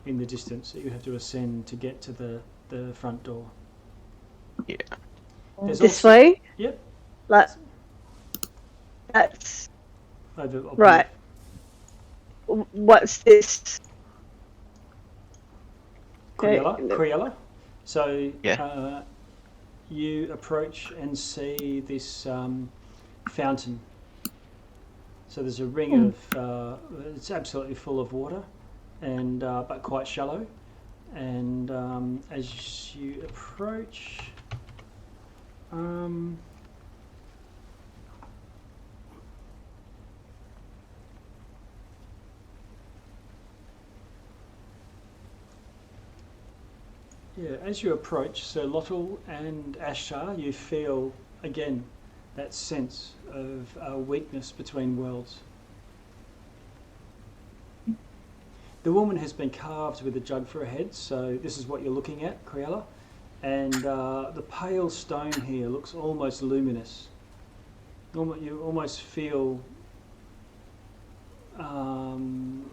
in the distance that you have to ascend to get to the front door.
Yeah.
There's
This
also-
way?
Yep.
Like, that's
Over,
right. What's this?
Criella. So
Yeah.
you approach and see this fountain. So there's a ring of it's absolutely full of water, and but quite shallow. And as you approach, as you approach Sir Lottle and Ashtar, you feel again that sense of weakness between worlds. The woman has been carved with a jug for a head, so this is what you're looking at, Criella. And the pale stone here looks almost luminous. You almost feel in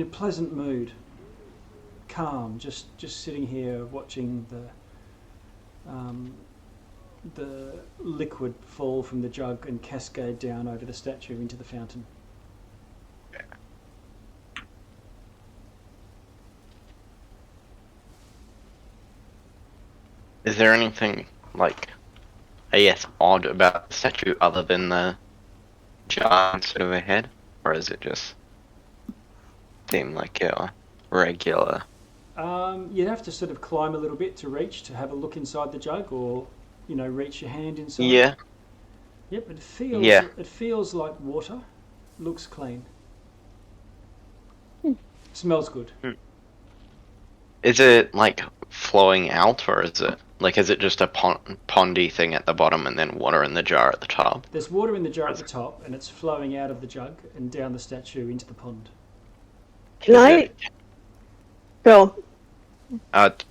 a pleasant mood, calm, just sitting here watching the liquid fall from the jug and cascade down over the statue into the fountain.
Is there anything odd about the statue other than the jar instead of a head, or is it just seem like a regular?
You'd have to sort of climb a little bit to have a look inside the jug, or reach your hand inside.
Yeah.
Yep, it feels like water. Looks clean. Smells good.
Is it flowing out, or is it just a pondy thing at the bottom and then water in the jar at the top?
There's water in the jar at the top, and it's flowing out of the jug and down the statue into the pond.
Can I? Go.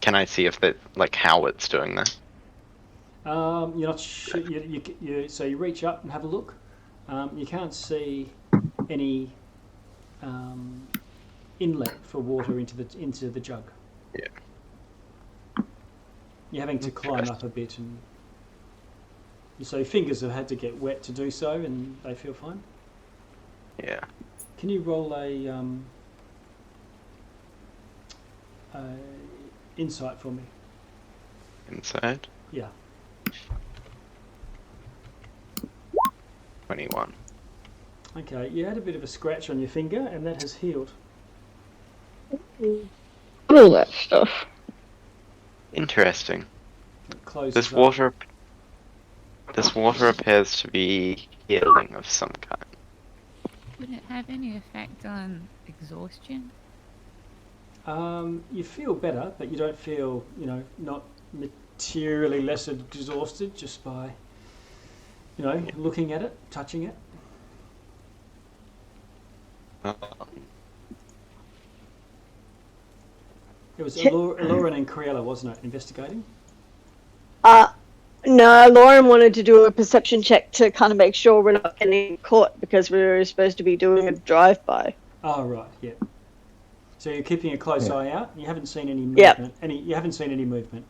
Can I see if how it's doing that?
You're not sure. So you reach up and have a look. You can't see any inlet for water into the jug.
Yeah.
You're having to climb up a bit, and so your fingers have had to get wet to do so, and they feel fine.
Yeah.
Can you roll a insight for me?
Inside?
Yeah.
21.
Okay, you had a bit of a scratch on your finger, and that has healed.
All that stuff.
Interesting.
It closes
This
up.
water appears to be healing of some kind.
Would it have any effect on exhaustion?
You feel better, but you don't feel, not materially less exhausted just by, looking at it, touching it. It was Lauren and Criella, wasn't it, investigating?
No, Lauren wanted to do a perception check to kind of make sure we're not getting caught because we were supposed to be doing a drive-by.
Oh, right, yeah. So you're keeping a close eye out. You haven't seen any movement.
Yep.
You haven't seen any movement.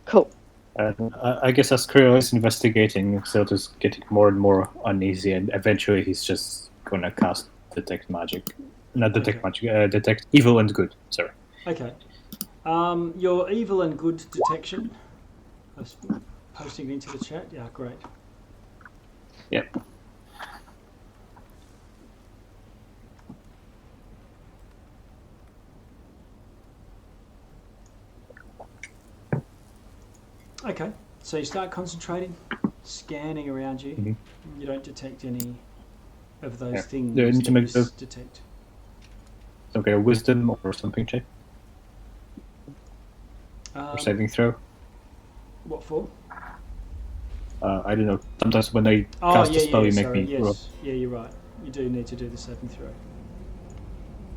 Cool.
I guess as Krill is investigating, Xelda's getting more and more uneasy, and eventually he's just gonna cast Detect Magic. Not Detect Magic, Detect Evil and Good, sorry.
Okay. Your evil and good detection. I was posting it into the chat. Yeah, great.
Yep.
Okay, so you start concentrating, scanning around you.
Mm-hmm.
You don't detect any of those things
Do I need to make
you detect.
Okay, a wisdom or something check? Or saving throw?
What for?
I don't know. Sometimes when I cast a spell, you make me roll.
Yeah, you're right. You do need to do the saving throw.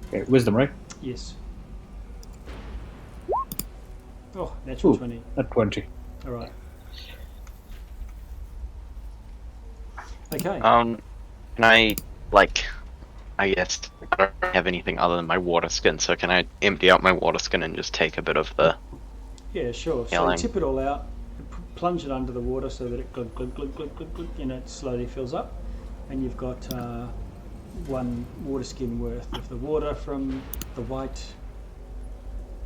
Okay, wisdom, right?
Yes. Oh, natural 20.
At 20.
All right. Okay.
Can I, I guess I don't have anything other than my water skin, so can I empty out my water skin and just take a bit of the...
Yeah, sure. So you tip it all out, plunge it under the water so that it glug, glug, glug, glug, glug, glug, it slowly fills up. And you've got one water skin worth of the water from the white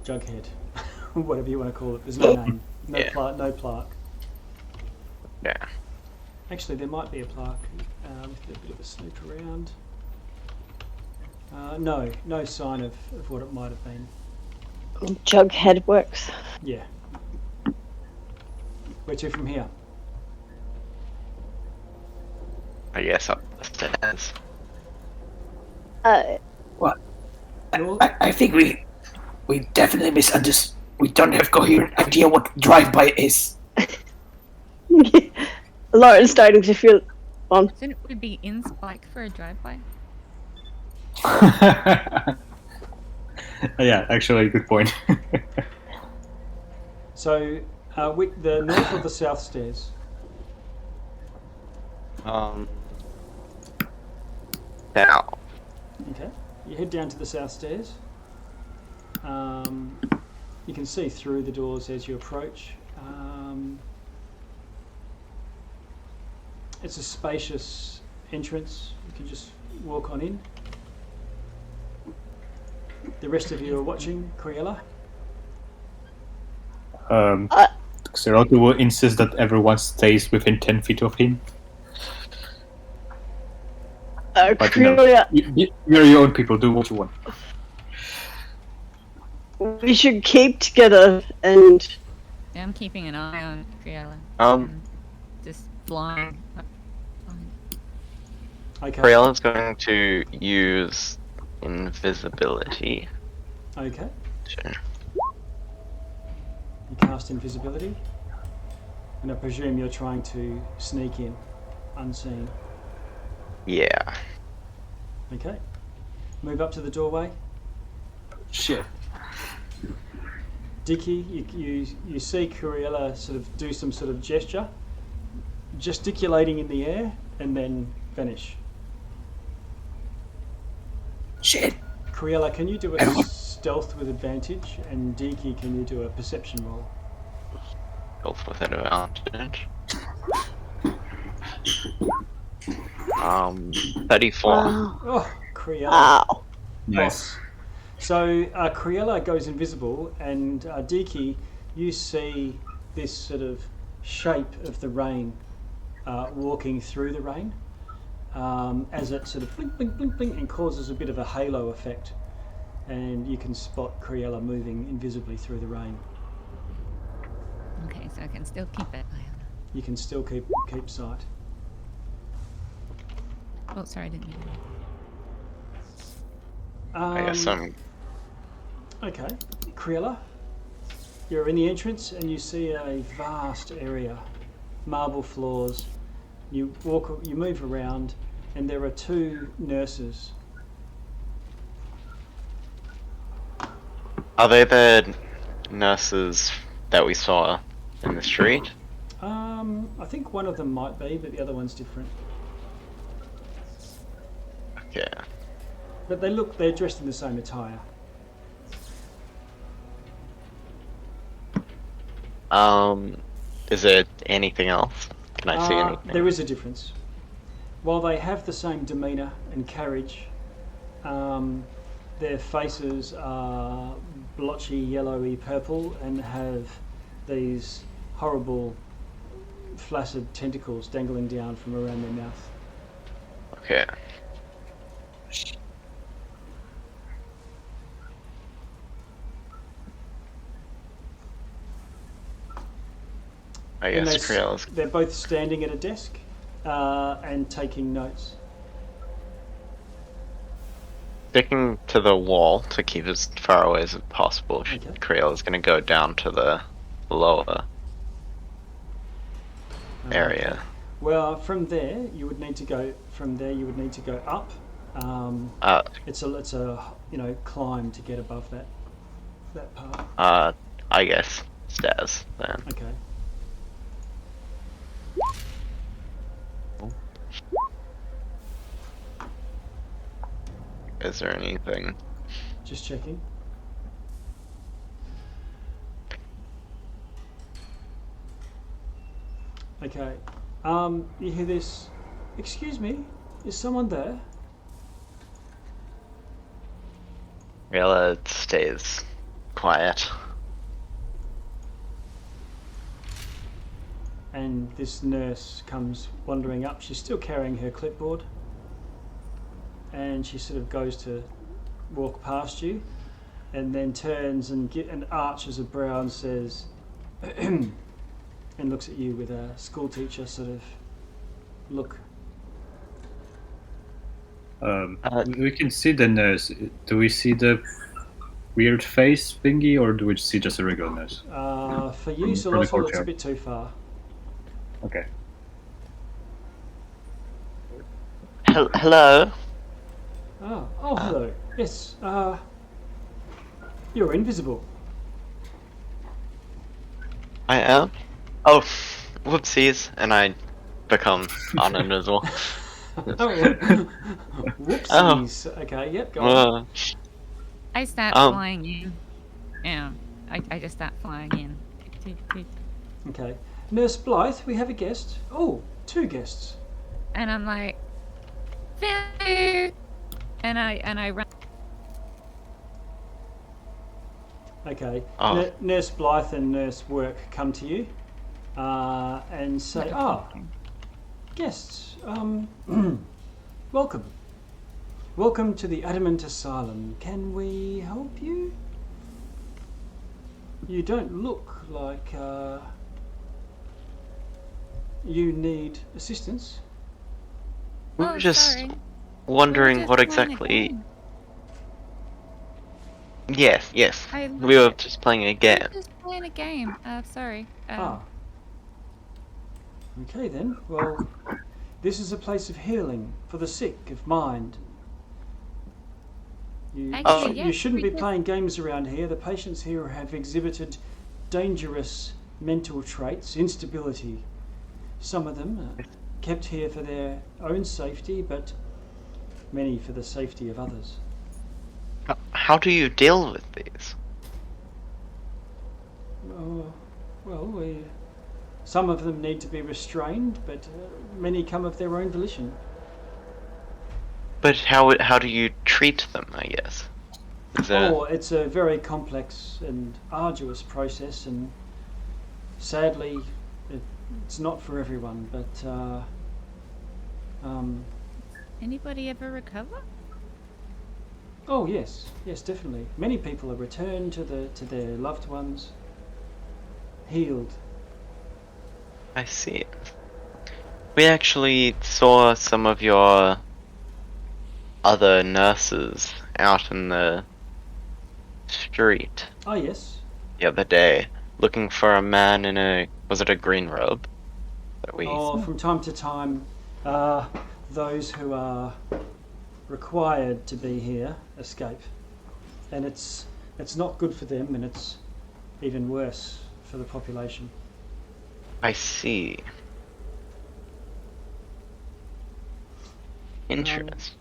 jughead. Whatever you want to call it. There's no name. No plaque.
Yeah.
Actually, there might be a plaque. With a bit of a snoop around. No sign of what it might have been.
Jughead works.
Yeah. Where to from here?
I guess up the stairs.
Well, I think we definitely misunderstood. We don't have coherent idea what drive-by is.
Lauren's starting to feel on.
So it would be in Spike for a drive-by?
Yeah, actually, good point.
So, the north or the south stairs?
Now.
Okay. You head down to the south stairs. You can see through the doors as you approach. It's a spacious entrance. You can just walk on in. The rest of you are watching, Criella.
Xerotu will insist that everyone stays within 10 feet of him. But you're your own people, do what you want.
We should keep together and...
Yeah, I'm keeping an eye on Criella. Just flying.
Okay.
Criella's going to use invisibility.
Okay.
Sure.
You cast invisibility. And I presume you're trying to sneak in, unseen.
Yeah.
Okay. Move up to the doorway.
Shit.
Dicky, you see Criella sort of do some sort of gesture, gesticulating in the air, and then vanish.
Shit.
Criella, can you do a stealth with advantage? And Dicky, can you do a perception roll?
Stealth with advantage. 34.
Wow.
Oh, Criella.
Wow.
Nice.
So Criella goes invisible, and Dicky, you see this sort of shape of the rain walking through the rain, as it sort of blink, blink, blink, blink, and causes a bit of a halo effect. And you can spot Criella moving invisibly through the rain.
Okay, so I can still keep it.
You can still keep sight.
Oh, sorry, I didn't mean
I guess I'm...
Okay, Criella, you're in the entrance and you see a vast area, marble floors. You move around, and there are two nurses.
Are they the nurses that we saw in the street?
I think one of them might be, but the other one's different.
Okay.
But they're dressed in the same attire.
Is there anything else? Can I see anything?
There is a difference. While they have the same demeanour and carriage, their faces are blotchy, yellowy purple and have these horrible, flaccid tentacles dangling down from around their mouth.
Okay. I guess Criella's...
They're both standing at a desk and taking notes.
Sticking to the wall to keep as far away as possible.
Okay.
Criella's going to go down to the lower area.
Well, from there you would need to go. Up. It's a climb to get above that part.
I guess stairs then.
Okay.
Is there anything?
Just checking. Okay. You hear this? Excuse me, is someone there?
Criella stays quiet.
And this nurse comes wandering up. She's still carrying her clipboard. And she sort of goes to walk past you and then turns and arches a brow and says, and looks at you with a school teacher sort of look.
We can see the nurse. Do we see the weird face thingy, or do we see just a regular nurse?
For you, Solotl, it's a bit too far.
Okay.
Hello?
Oh, hello. Yes, you're invisible.
I am? Oh, whoopsies, and I become uninvisible.
Whoopsies. Oh. Okay, yep, go on.
I start flying in. Yeah, I just start flying in.
Okay. Nurse Blythe, we have a guest. Oh, two guests.
And I'm like, Phil! And I run.
Okay. Nurse Blythe and Nurse Work come to you and say, guests, welcome. Welcome to the Adamant Asylum. Can we help you? You don't look like you need assistance.
We were just wondering what exactly... Yes. We were just playing a game.
Just playing a game. Sorry.
Okay then. Well, this is a place of healing for the sick of mind. You shouldn't be playing games around here. The patients here have exhibited dangerous mental traits, instability. Some of them are kept here for their own safety, but many for the safety of others.
How do you deal with these?
Some of them need to be restrained, but many come of their own volition.
But how do you treat them, I guess?
It's a very complex and arduous process, and sadly, it's not for everyone, but
Anybody ever recover?
Oh yes, yes, definitely. Many people have returned to their loved ones, healed.
I see. We actually saw some of your other nurses out in the street
Oh yes.
the other day, looking for a man in was it a green robe? That we...
Oh, from time to time, those who are required to be here escape, and it's not good for them, and it's even worse for the population.
I see. Interesting.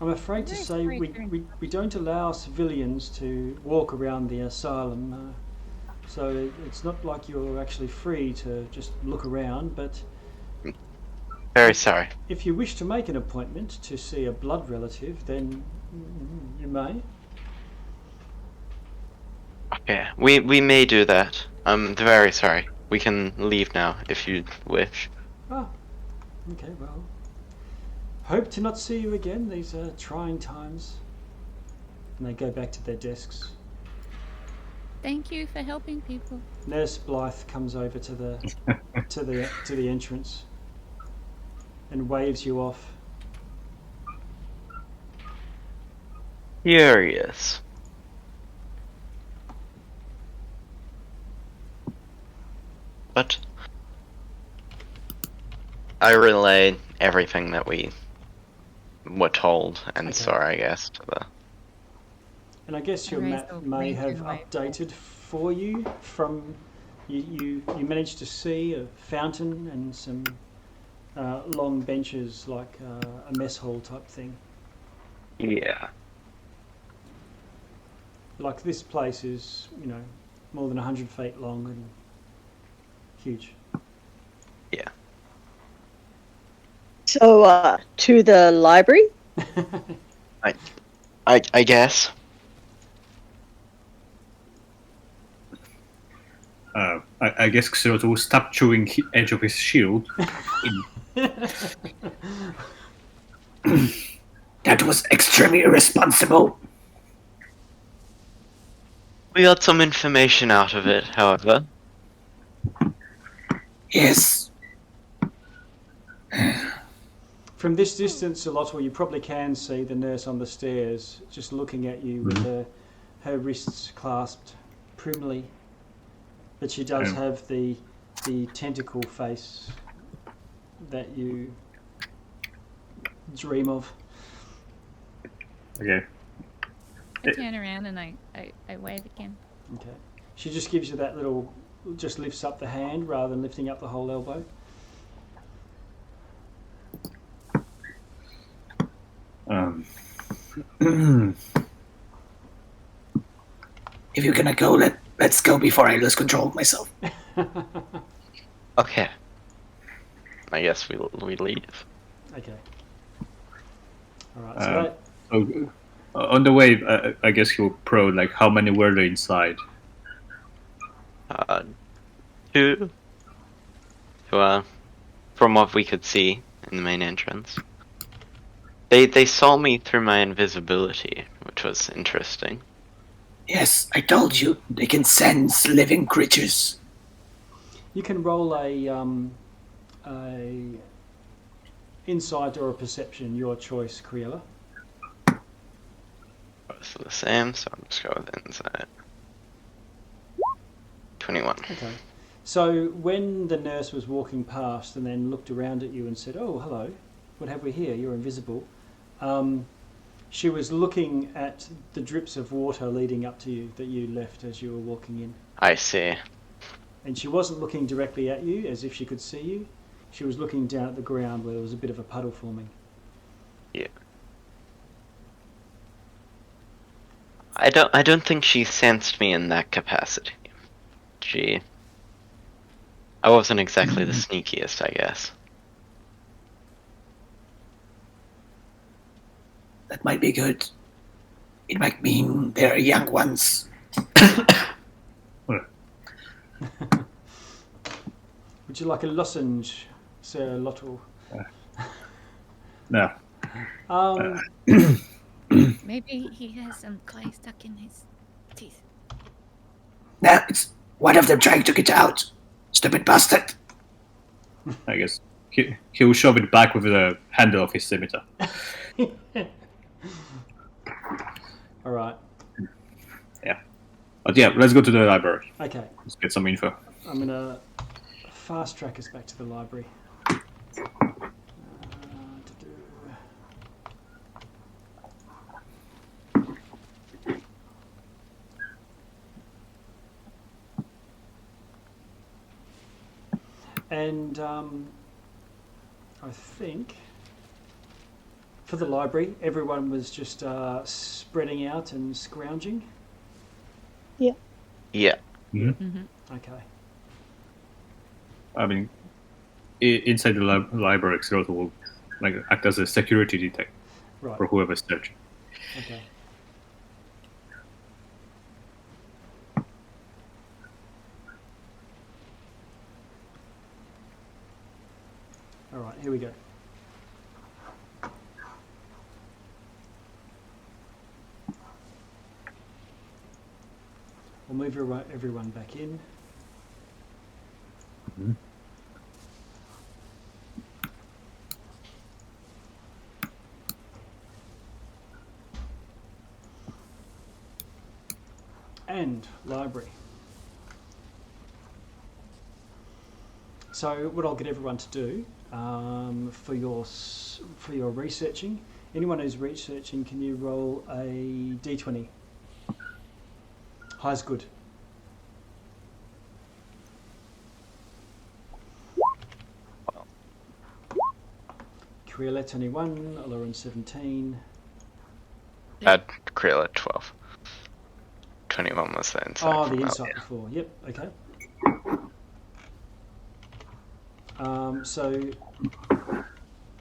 I'm afraid to say we don't allow civilians to walk around the asylum, so it's not like you're actually free to just look around, but
Very sorry.
if you wish to make an appointment to see a blood relative, then you may.
Okay, we may do that. I'm very sorry. We can leave now if you wish.
Ah, okay, well, hope to not see you again. These are trying times. And they go back to their desks.
Thank you for helping people.
Nurse Blythe comes over to the to the entrance and waves you off.
Curious. But I relay everything that we were told and saw, I guess, to the...
And I guess your map may have updated for you from you managed to see a fountain and some long benches like a mess hall type thing.
Yeah.
Like this place is, more than 100 feet long and huge.
Yeah.
So, to the library?
I guess.
I guess Xeroth will stop chewing the edge of his shield.
That was extremely irresponsible.
We got some information out of it, however.
Yes.
From this distance, Zalotl, you probably can see the nurse on the stairs just looking at you with her wrists clasped primly. But she does have the tentacle face that you dream of.
Okay.
I turn around and I wave again.
Okay. She just gives you that little, just lifts up the hand rather than lifting up the whole elbow.
If you're gonna go, let's go before I lose control of myself.
Okay. I guess we leave.
Okay. All right.
So on the way, I guess you'll probe, like, how many were there inside?
2. From what we could see in the main entrance. They saw me through my invisibility, which was interesting.
Yes, I told you, they can sense living creatures.
You can roll a insight or a perception, your choice, Kriela.
Both the same, so I'll just go with insight. 21.
Okay. So when the nurse was walking past and then looked around at you and said, "Oh, hello, what have we here? You're invisible." She was looking at the drips of water leading up to you that you left as you were walking in.
I see.
And she wasn't looking directly at you as if she could see you. She was looking down at the ground where there was a bit of a puddle forming.
Yeah. I don't think she sensed me in that capacity. I wasn't exactly the sneakiest, I guess.
That might be good. It might mean they're young ones.
Would you like a lozenge, Sir Lottle?
No.
Maybe he has some clay stuck in his teeth.
No, it's one of them trying to get out. Stupid bastard.
I guess he'll shove it back with the handle of his scimitar.
All right.
Yeah. But yeah, let's go to the library.
Okay.
Let's get some info.
I'm going to fast track us back to the library. And I think for the library, everyone was just spreading out and scrounging.
Yeah.
Yeah.
Mm-hmm.
Okay.
I mean, inside the library, Xeroth will act as a security detector for whoever's searching.
Okay. All right, here we go. We'll move everyone back in.
Mm-hmm.
And library. So what I'll get everyone to do for your researching, anyone who's researching, can you roll a d20? High's good. Kriela 21, Aloran 17.
Kriela 12. 21 was the insight.
Oh, the insight before. Yep, okay. So,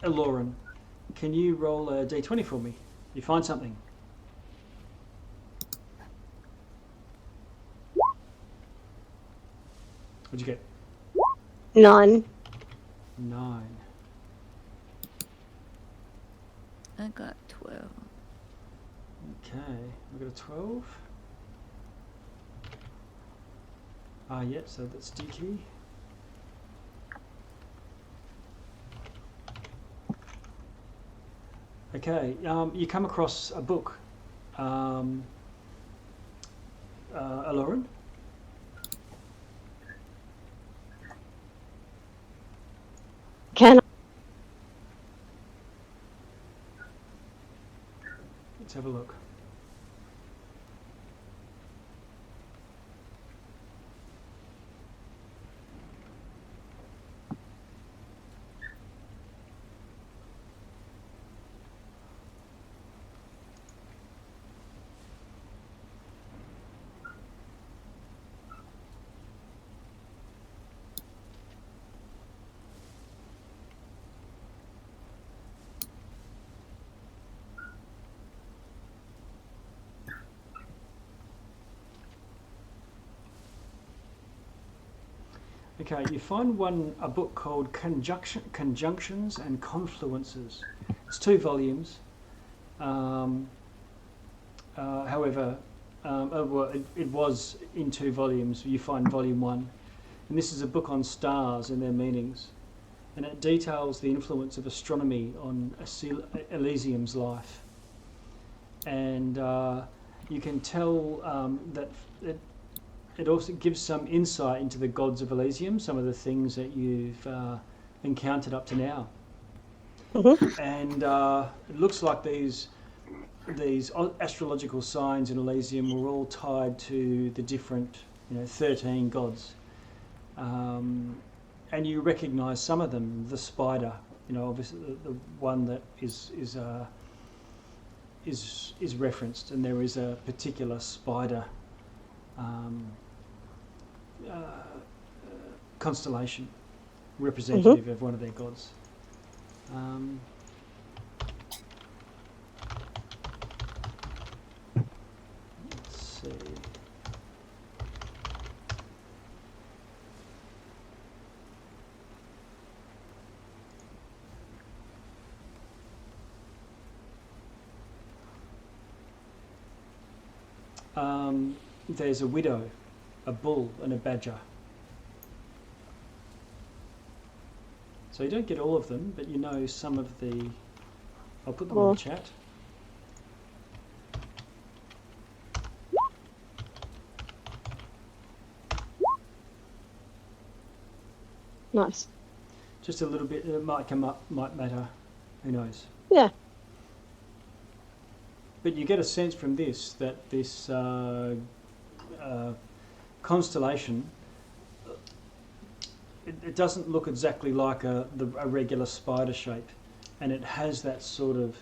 Aloran, can you roll a d20 for me? You find something. What'd you get?
9.
9.
I got 12.
Okay, I got a 12. Yeah, so that's D key. Okay, you come across a book, Aloran.
Can
Let's have a look. Okay, you find a book called Conjunctions and Confluences. It's 2 volumes. However, it was in 2 volumes. You find volume 1. And this is a book on stars and their meanings. And it details the influence of astronomy on Elysium's life. And you can tell that it also gives some insight into the gods of Elysium, some of the things that you've encountered up to now.
Mm-hmm.
And it looks like these astrological signs in Elysium were all tied to the different, 13 gods. And you recognise some of them. The spider, obviously the one that is referenced, and there is a particular spider constellation representative of one of their gods. Let's see. there's a widow, a bull, and a badger. So you don't get all of them, but you know some of the... I'll put them in the chat.
Nice.
Just a little bit, it might come up, might matter, who knows.
Yeah.
But you get a sense from this that this constellation, it doesn't look exactly like a regular spider shape, and it has that sort of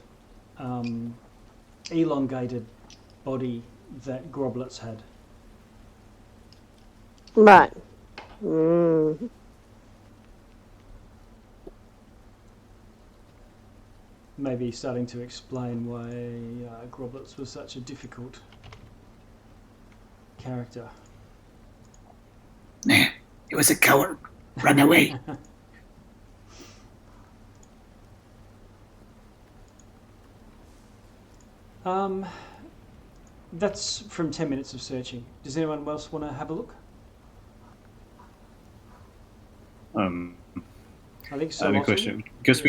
elongated body that groblets had.
Right. Mm.
Maybe starting to explain why groblets was such a difficult character.
Nah, he was a coward. Run away.
That's from 10 minutes of searching. Does anyone else want to have a look? I think so.
I have a question. Because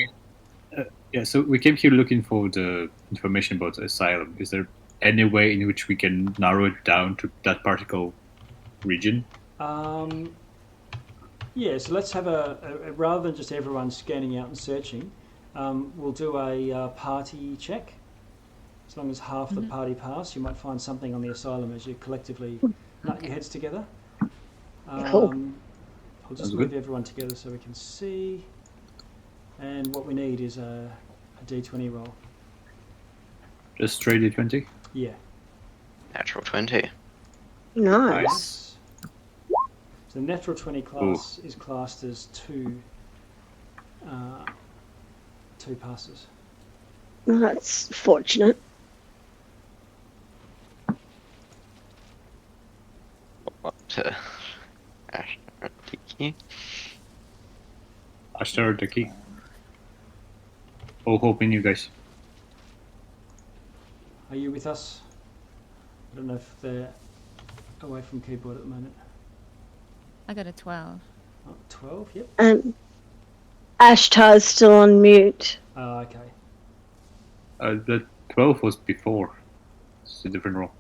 so we came here looking for the information about the asylum. Is there any way in which we can narrow it down to that particular region?
Yeah, so let's have a rather than just everyone scanning out and searching, we'll do a party check. As long as half the party pass, you might find something on the asylum as you collectively nut your heads together.
Cool.
I'll just move everyone together so we can see. And what we need is a D20 roll.
Just straight D20?
Yeah.
Natural 20.
Nice.
So the natural 20 class is classed as two passes.
Well, that's fortunate.
Ashtar the key. All hope in you guys.
Are you with us? I don't know if they're away from keyboard at the moment.
I got a 12.
Oh, 12, yep.
Ashtar's still on mute.
Oh, okay.
The 12 was before. It's a different roll.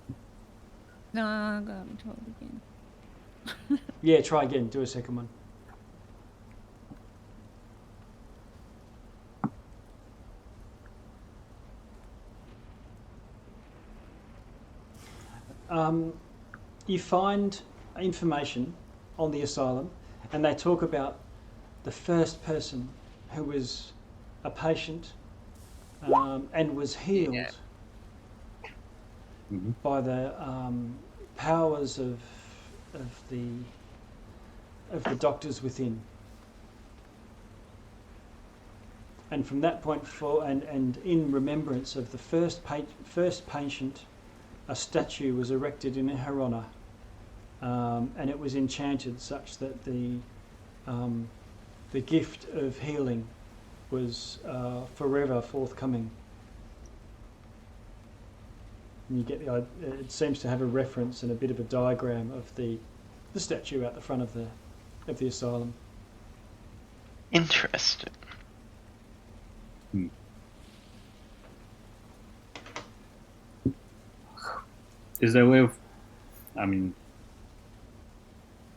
No, I got 12 again.
Yeah, try again. Do a second one. You find information on the asylum, and they talk about the first person who was a patient and was healed by the powers of the doctors within. And from that point forward, and in remembrance of the first patient, a statue was erected in her honour, and it was enchanted such that the gift of healing was forever forthcoming. And you get it seems to have a reference and a bit of a diagram of the statue out the front of the asylum.
Interesting.
Is there a way of,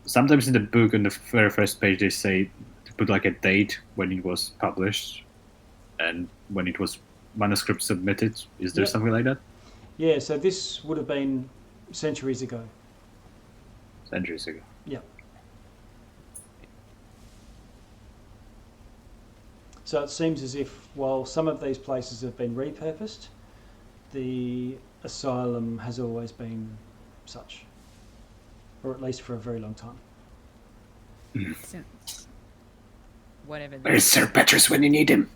sometimes in the book on the very first page they say to put like a date when it was published and when it was manuscript submitted. Is there something like that?
Yeah, so this would have been centuries ago.
Centuries ago.
Yeah. So it seems as if while some of these places have been repurposed, the asylum has always been such, or at least for a very long time.
Since whatever.
Where's Sir Petrus when you need him?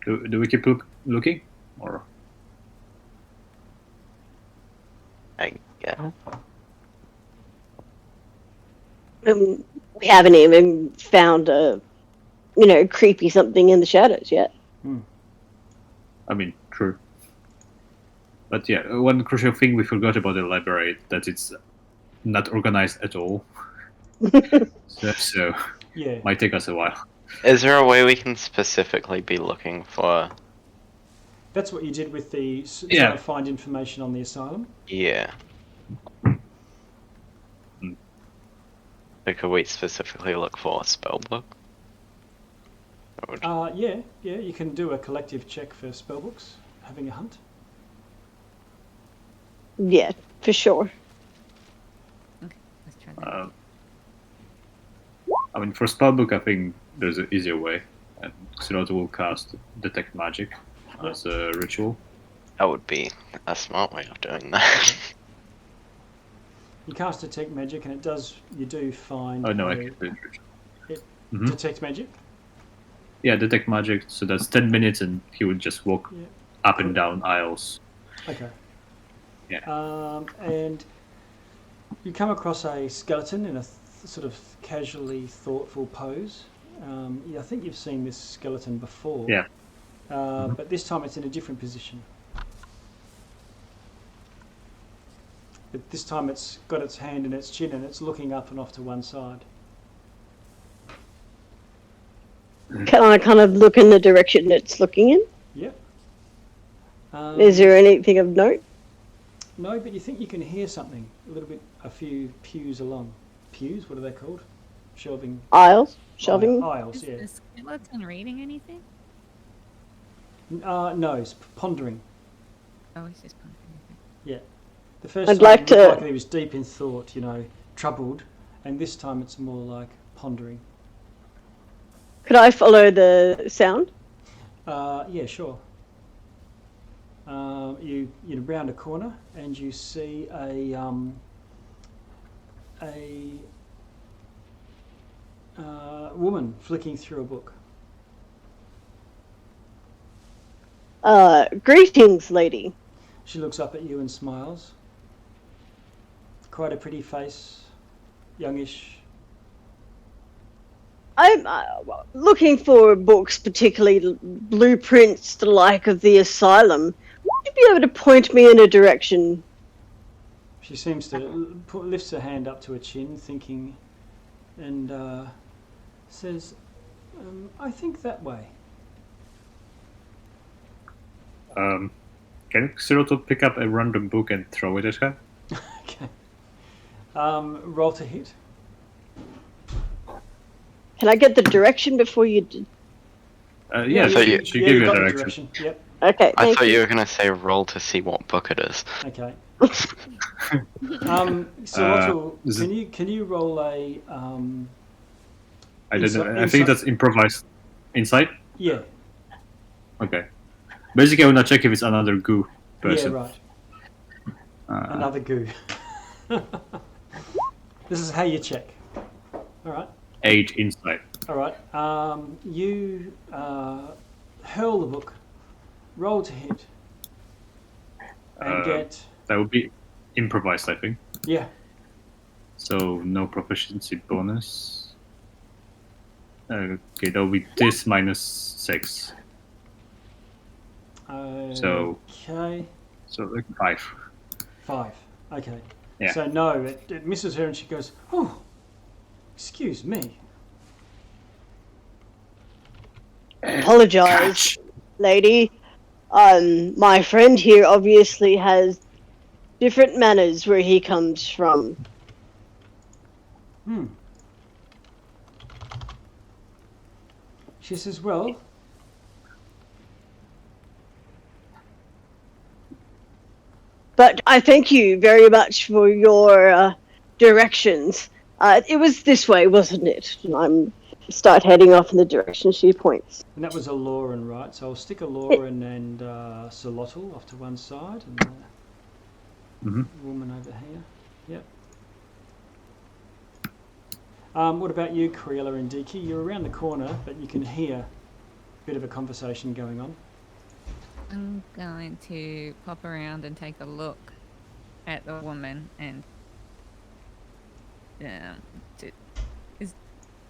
Do we keep looking, or?
Yeah.
We haven't even found a, creepy something in the shadows yet.
I mean, true. But yeah, one crucial thing we forgot about the library, that it's not organized at all. so
Yeah.
might take us a while.
Is there a way we can specifically be looking for?
That's what you did with the
Yeah.
trying to find information on the asylum.
Yeah. So could we specifically look for a spellbook?
Yeah, you can do a collective check for spellbooks, having a hunt.
Yeah, for sure.
Okay, let's try that.
I mean, for spellbook, I think there's an easier way, and Xeroto will cast detect magic as a ritual.
That would be a smart way of doing that.
You cast detect magic, and you do find.
Oh no, I can do ritual.
Detect magic.
Yeah, detect magic. So that's 10 minutes, and he would just walk up and down aisles.
Okay.
Yeah.
And you come across a skeleton in a sort of casually thoughtful pose. I think you've seen this skeleton before.
Yeah.
But this time it's in a different position. But this time it's got its hand in its chin and it's looking up and off to one side.
Can I kind of look in the direction it's looking in?
Yep.
Is there anything of note?
No, but you think you can hear something a few pews along. Pews? What are they called? Shelving.
Aisles? Shelving?
Aisles,
Is
yeah.
the skeleton reading anything?
No, it's pondering.
Oh, it's just pondering.
Yeah. The first
I'd
time
like
it looked
to-
like he was deep in thought, troubled, and this time it's more like pondering.
Could I follow the sound?
Yeah, sure. You round a corner and you see a woman flicking through a book.
Greetings, lady.
She looks up at you and smiles. Quite a pretty face, youngish.
I'm looking for books, particularly blueprints, the like of the asylum. Would you be able to point me in a direction?
She seems to lifts her hand up to her chin, thinking, and says, "I think that way."
Can Xeroto pick up a random book and throw it at her?
Okay. Roll to hit.
Can I get the direction before you did?
Yeah,
so
she gave you
got
a
the
direction.
Yep.
Okay,
I
thank
thought
you.
you were going to say roll to see what book it is.
Okay. So Otto,
is
can you roll a
I don't know. I
Insight.
think that's improvised insight.
yeah.
Okay. Basically, I want to check if it's another goo person.
Yeah, right. Another goo. This is how you check. All right.
8 insight.
All right. You hurl the book, roll to hit, and get.
That would be improvised, I think.
Yeah.
So no proficiency bonus. Okay, that would be this minus 6. So like 5.
5. Okay.
Yeah.
So no, it misses her, and she goes, "Oh, excuse me."
Apologize, lady. My friend here obviously has different manners where he comes from.
She says, "Well,
But I thank you very much for your directions. It was this way, wasn't it? And start heading off in the direction she points.
and that was a Lauren, right? So I'll stick a Lauren and Solotl off to one side, and the woman over here. Yep. What about you, Kriela and Diki? You're around the corner, but you can hear a bit of a conversation going on.
I'm going to pop around and take a look at the woman and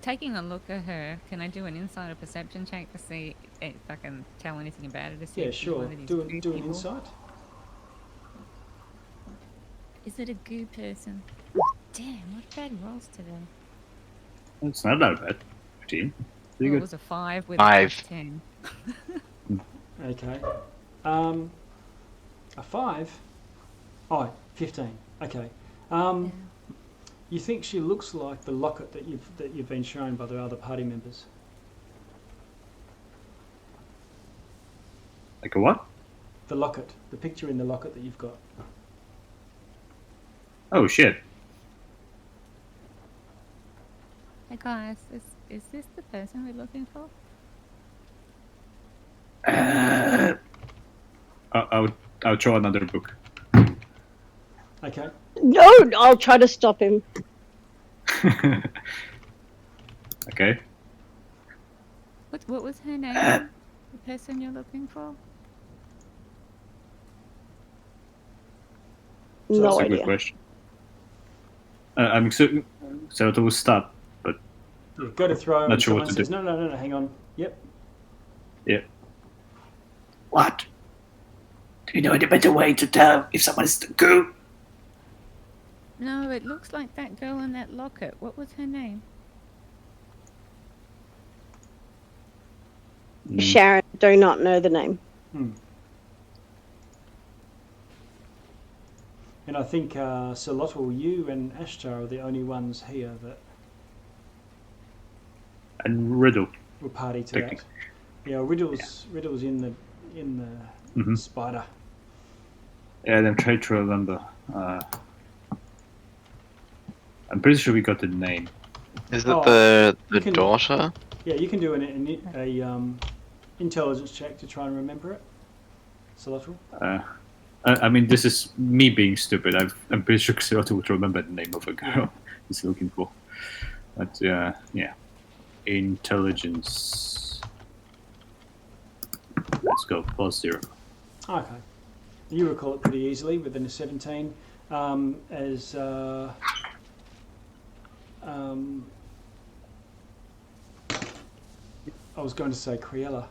taking a look at her, can I do an insight or perception check to see if I can tell anything about her? To see
Yeah,
if she's
sure.
one of these
Do
goo
an
people?
insight.
Is it a goo person? Damn, what bad rolls today.
It's not that bad. 15. Pretty
Well, it
good.
was a 5 with
5.
a plus 10.
Okay. A 5? Oh, 15. Okay.
Yeah.
You think she looks like the locket that you've been shown by the other party members?
Like a what?
The locket, the picture in the locket that you've got.
Oh shit.
Hey guys, is this the person we're looking for?
I'll throw another book.
Okay.
No, I'll try to stop him.
Okay.
What was her name? The person you're looking for?
So
No
That's a
idea.
good question. I'm so it will stop, but
Yeah, go to throw
Not
and
sure what
someone
to
says, no, hang on. Yep.
yeah.
What? Do you know any better way to tell if someone is the goo?
No, it looks like that girl in that locket. What was her name?
Sharon, do not know the name.
And I think Solotl, you and Ashtar are the only ones here that
And Riddle.
will party to that. Yeah, Riddle's in the spider.
Yeah, I'm trying to remember. I'm pretty sure we got the name.
Is it
Oh,
the
you can-
daughter?
Yeah, you can do an intelligence check to try and remember it. Solotl.
I mean, this is me being stupid. I'm pretty sure Xeroto would remember the name of a girl he's looking for. But yeah. Intelligence. Let's go, +0.
Okay. You recall it pretty easily within a 17. As I was going to say Criella.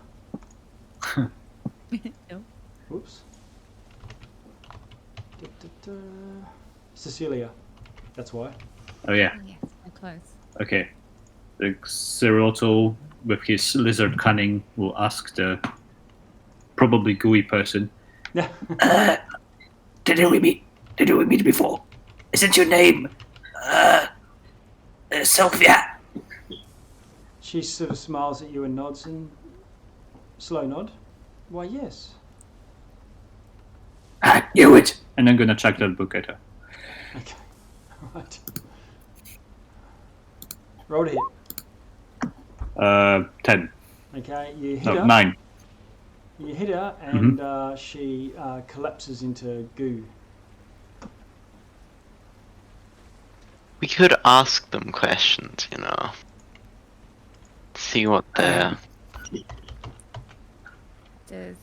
No.
Whoops. Cecilia. That's why.
Oh yeah.
Oh, yes, so close.
Okay. The Xeroto, with his lizard cunning, will ask the probably gooey person.
Didn't we meet before? Isn't your name Sylvia?
She sort of smiles at you and nods, and slow nod. Why, yes.
I knew it.
And I'm gonna check that book at her.
Okay. Right. Roll to hit.
10.
Okay, you hit
No,
her.
9.
You hit her, and she collapses into goo.
We could ask them questions, you know. See what they're...
Does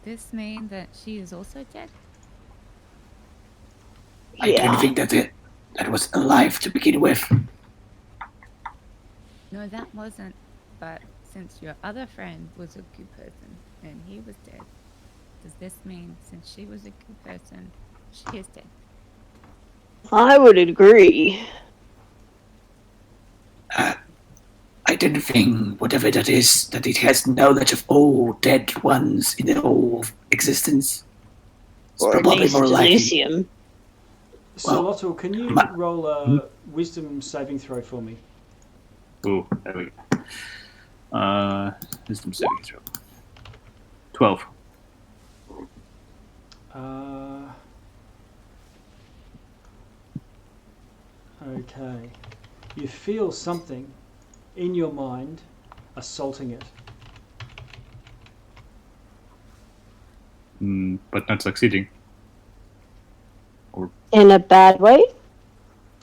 this mean that she is also dead?
I didn't think that was alive to begin with.
No, that wasn't. But since your other friend was a good person and he was dead, does this mean since she was a good person, she is dead?
I would agree.
I didn't think, whatever that is, that it has knowledge of all dead ones in the whole existence. It's
Or at
probably
least
more likely.
Elysium.
Solotl, can you roll a wisdom saving throw for me?
Oh, there we go. Wisdom saving throw. 12.
Okay. You feel something in your mind assaulting it.
But not succeeding.
In a bad way?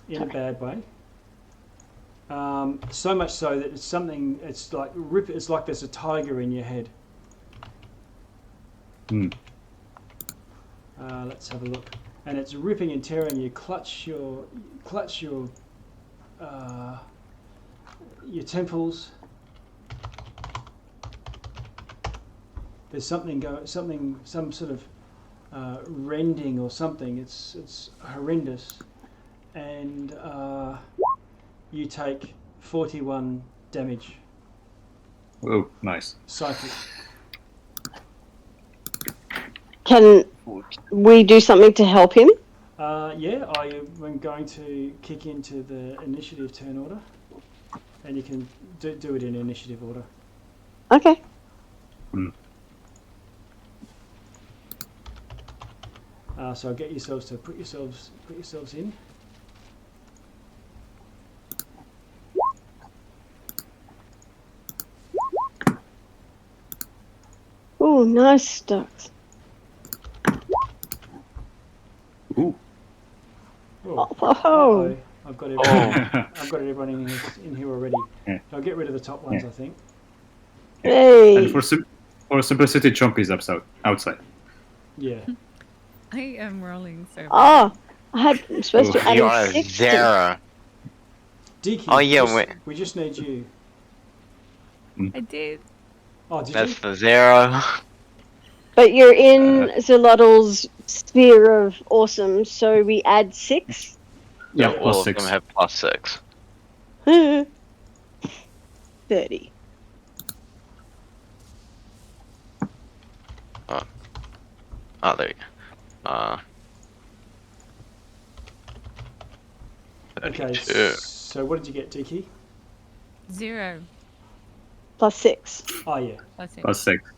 In a bad way. So much so that it's something. It's like It's like there's a tiger in your head. Let's have a look. And it's ripping and tearing. You clutch your your temples. There's some sort of rending or something. It's horrendous, and you take 41 damage.
Oh, nice.
Psychic.
Can we do something to help him?
Yeah, I'm going to kick into the initiative turn order, and you can do it in initiative order.
Okay.
So get yourselves to put yourselves in.
Oh, nice stocks.
Ooh.
Oh,
Oh.
I've got everyone in here already.
Yeah.
So I'll get rid of the top ones, I think.
Hey.
And for simplicity, Chomp is outside.
Yeah.
I am rolling so bad.
Oh, I'm supposed to add
You
a
are
60.
0.
Deaky,
Oh, yeah,
we just need you.
I did.
Oh, did
That's
you?
the 0.
But you're in Zolotl's sphere of awesome, so we add 6.
Yeah,
All
plus
of
6.
them have +6.
30.
Oh, there you go.
Okay,
32.
so what did you get, Deaky?
0
Plus 6.
Oh, yeah.
plus 6.
Plus 6.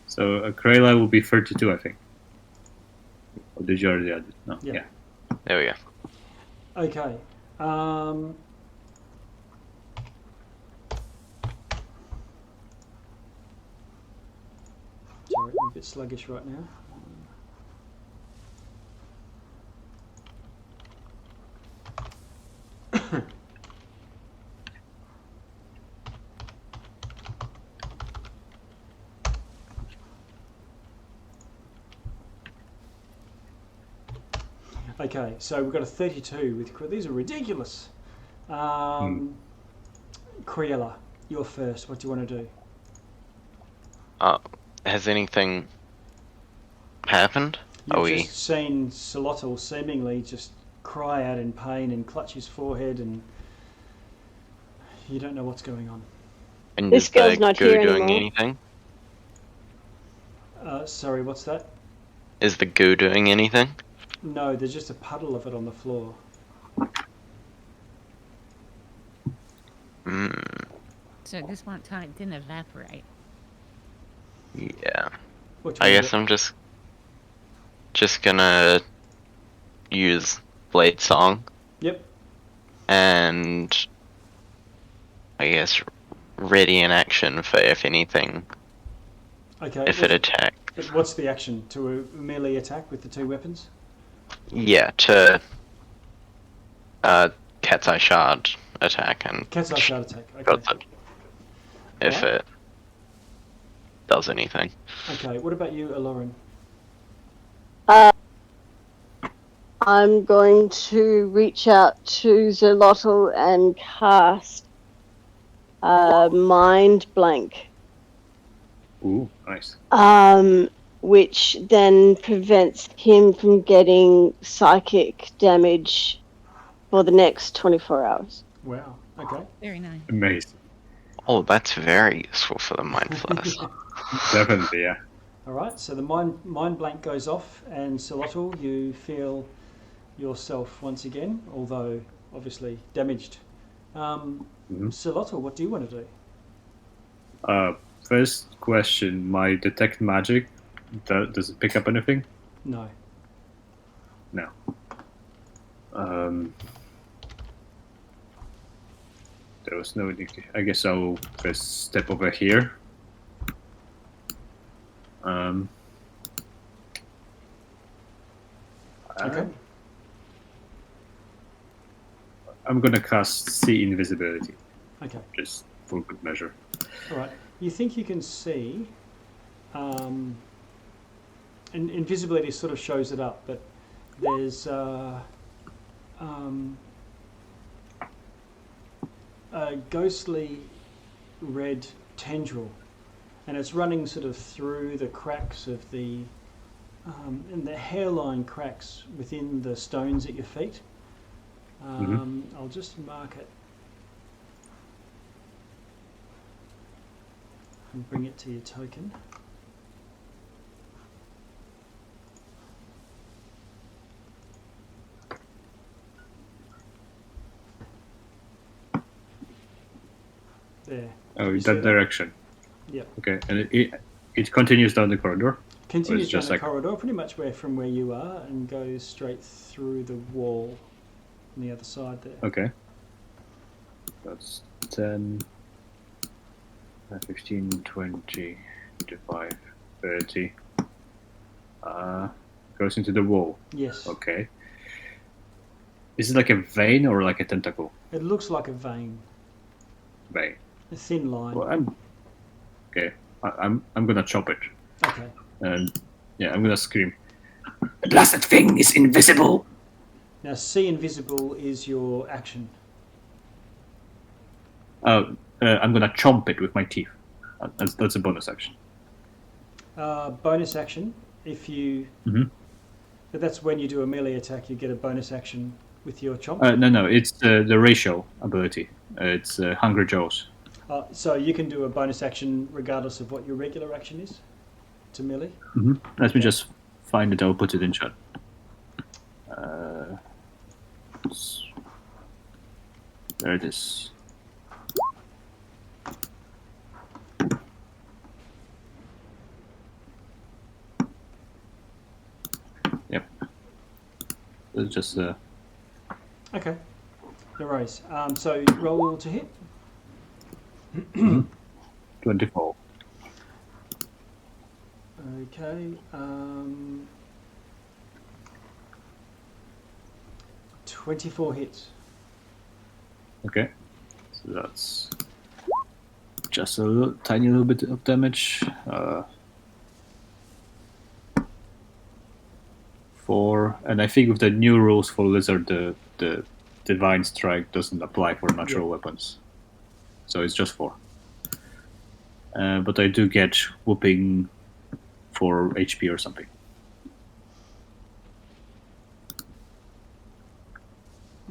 So Krayla will be 32, I think. Or did you already add it? No.
Yeah.
There we go.
Okay. Sorry, I'm a bit sluggish right now. Okay, so we've got a 32 with... These are ridiculous. Kriela, you're first. What do you want to do?
Has anything happened?
You've just seen Solotl seemingly just cry out in pain and clutch his forehead, and you don't know what's going on.
And
This
is
girl's
the
not
goo
here
doing
anymore.
anything?
Sorry, what's that?
Is the goo doing anything?
No, there's just a puddle of it on the floor.
So this one time it didn't evaporate.
Yeah.
What do
I
you
guess I'm just gonna use Blade Song.
Yep.
And I guess ready in action for if anything,
Okay.
if it attacks.
What's the action? To a melee attack with the two weapons?
Yeah, to Cat's Eye Shard attack and
Cat's Eye Shard attack.
shots
Okay.
it if
Alright.
it does anything.
Okay. What about you, Aloran?
I'm going to reach out to Zolotl and cast Mind Blank.
Ooh, nice.
Which then prevents him from getting psychic damage for the next 24 hours.
Wow. Okay.
Very nice.
Amazing.
Oh, that's very useful for the Mind Flash.
Definitely, yeah.
All right. So the mind blank goes off, and Solotl, you feel yourself once again, although obviously damaged. Solotl, what do you want to do?
First question, my detect magic, does it pick up anything?
No.
No. There was no indication. I guess I'll just step over here.
Okay.
I'm gonna cast See Invisibility,
Okay.
just for good measure.
All right. You think you can see, and invisibility sort of shows it up, but there's a ghostly red tendril, and it's running sort of through the cracks of the in the hairline cracks within the stones at your feet. I'll just mark it and bring it to your token. There.
Oh,
You
in
see
that direction.
Yep.
Okay, and it continues down the corridor.
Continues down
just
the
like-
corridor, pretty much from where you are, and goes straight through the wall on the other side there.
Okay. That's 10, 15, 20, 25, 30. Goes into the wall.
Yes.
Okay. Is it like a vein or like a tentacle?
It looks like a vein,
Vein.
a thin line.
Well, I'm gonna chop it,
Okay.
and yeah, I'm gonna scream.
The blasted thing is invisible.
Now, see invisible is your action.
I'm gonna chomp it with my teeth. That's a bonus action.
Bonus action, if you... But that's when you do a melee attack, you get a bonus action with your chomp.
No, it's the racial ability. It's Hungry Jaws.
So you can do a bonus action regardless of what your regular action is to melee.
Let me just find it. I'll put it in chat. There it is. Yep. It's just
Okay. No worries. So roll to hit.
24.
Okay. 24 hits.
Okay. So that's just a tiny little bit of damage. 4, and I think with the new rules for Lizard, the Divine Strike doesn't apply for natural weapons, so it's just 4. But I do get whooping for HP or something.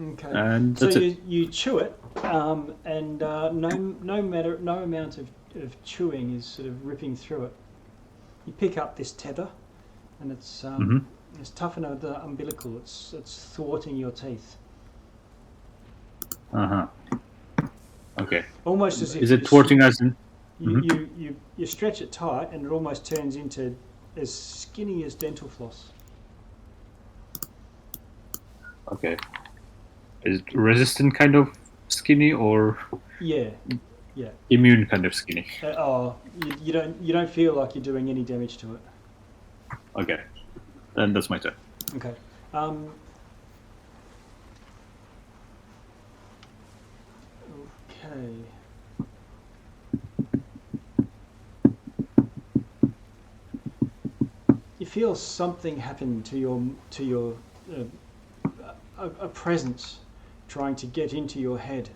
Okay.
And
So
that's it.
you chew it, and no amount of chewing is sort of ripping through it. You pick up this tether, and it's tough enough the umbilical. It's thwarting your teeth.
Okay.
Almost as if
Is it thwarting us?
You stretch it tight, and it almost turns into as skinny as dental floss.
Okay. Is it resistant kind of skinny or
Yeah.
immune kind of skinny?
You don't feel like you're doing any damage to it.
Okay. Then that's my turn.
Okay. Okay. You feel something happen to your a presence trying to get into your head.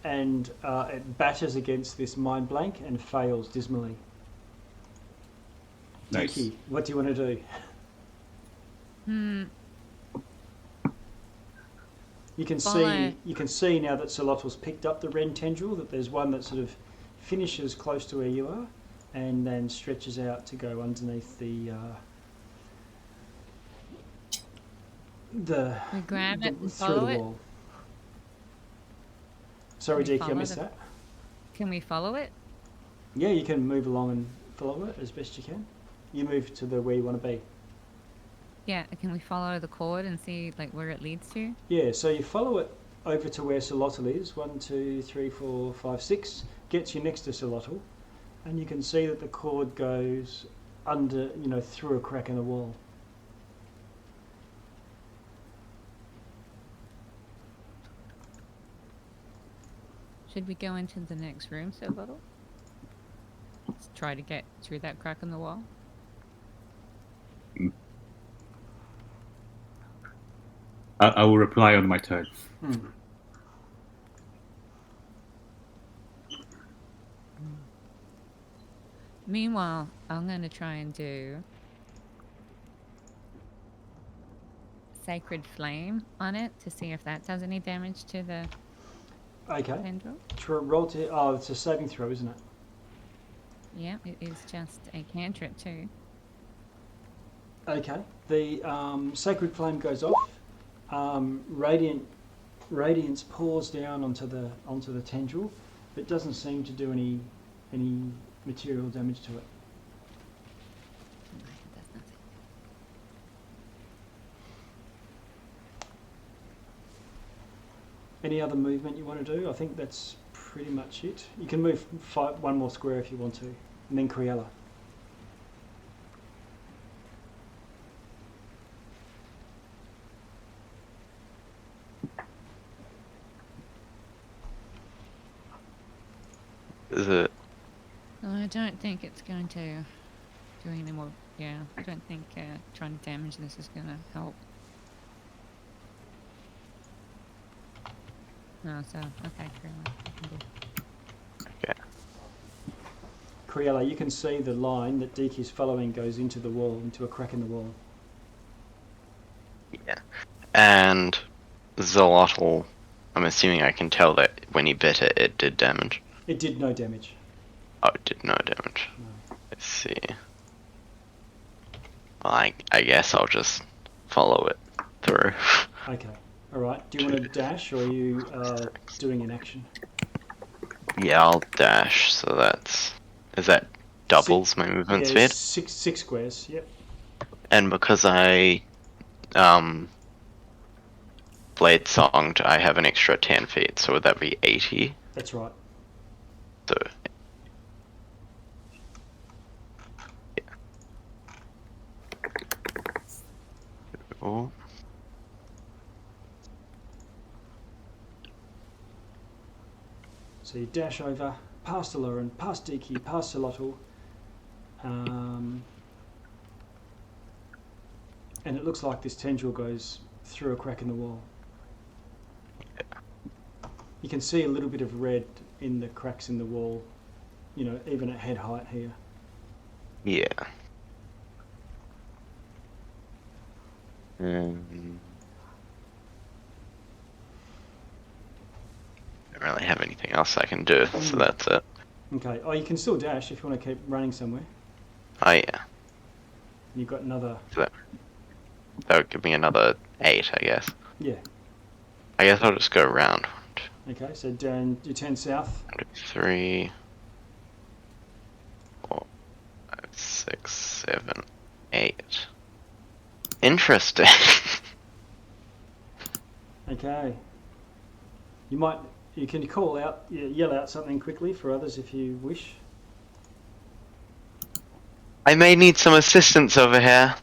And it batters against this mind blank and fails dismally.
Nice.
Nikki, what do you want to do? You can see now that Solottl's picked up the red tendril that there's one that sort of finishes close to where you are and then stretches out to go underneath the
We grab it and
through
follow
the
it.
wall. Sorry,
Can we
Deke, I
follow
missed
the-
that.
Can we follow it?
Yeah, you can move along and follow it as best you can. You move to the where you want to be.
Yeah, can we follow the cord and see like where it leads to?
Yeah, so you follow it over to where Solotl is. 1, 2, 3, 4, 5, 6. Gets you next to Solotl. And you can see that the cord goes under, through a crack in the wall.
Should we go into the next room, so little? Let's try to get through that crack in the wall.
I will reply on my turn.
Meanwhile, I'm going to try and do Sacred Flame on it to see if that does any damage to the
Okay.
tendril.
Roll to. Oh, it's a saving throw, isn't it?
Yeah, it is just a cantrip too.
Okay. The sacred flame goes off. Radiance pours down onto the tendril, but doesn't seem to do any material damage to it.
That's nothing.
Any other movement you want to do? I think that's pretty much it. You can move one more square if you want to, and then Criella.
Is it?
I don't think it's going to do any more. Yeah, I don't think trying to damage this is going to help. No, so okay,
Okay.
Criella, you can see the line that Deke is following goes into the wall, into a crack in the wall.
Yeah. And Zolotl, I'm assuming I can tell that when he bit it, it did damage.
It did no damage.
Oh, it did no damage.
No.
Let's see. Well, I guess I'll just follow it through.
Okay. All right. Do you want to dash, or are you doing an action?
Yeah, I'll dash. So is that doubles my movement
Yeah,
speed?
six squares. Yep.
And because I blade songed, I have an extra 10 feet. So would that be 80?
That's right.
So yeah. Oh.
So you dash over, past Aloran, past Deke, past Zolotl, and it looks like this tendril goes through a crack in the wall. You can see a little bit of red in the cracks in the wall, even at head height here.
Yeah. Don't really have anything else I can do, so that's it.
Okay. Oh, you can still dash if you want to keep running somewhere.
Oh yeah.
You've got another.
So that would give me another 8, I guess.
Yeah.
I guess I'll just go around.
Okay. So Dan, you turn south.
3, 4, 5, 6, 7, 8. Interesting.
Okay. You can call out, yell out something quickly for others if you wish.
I may need some assistance over here.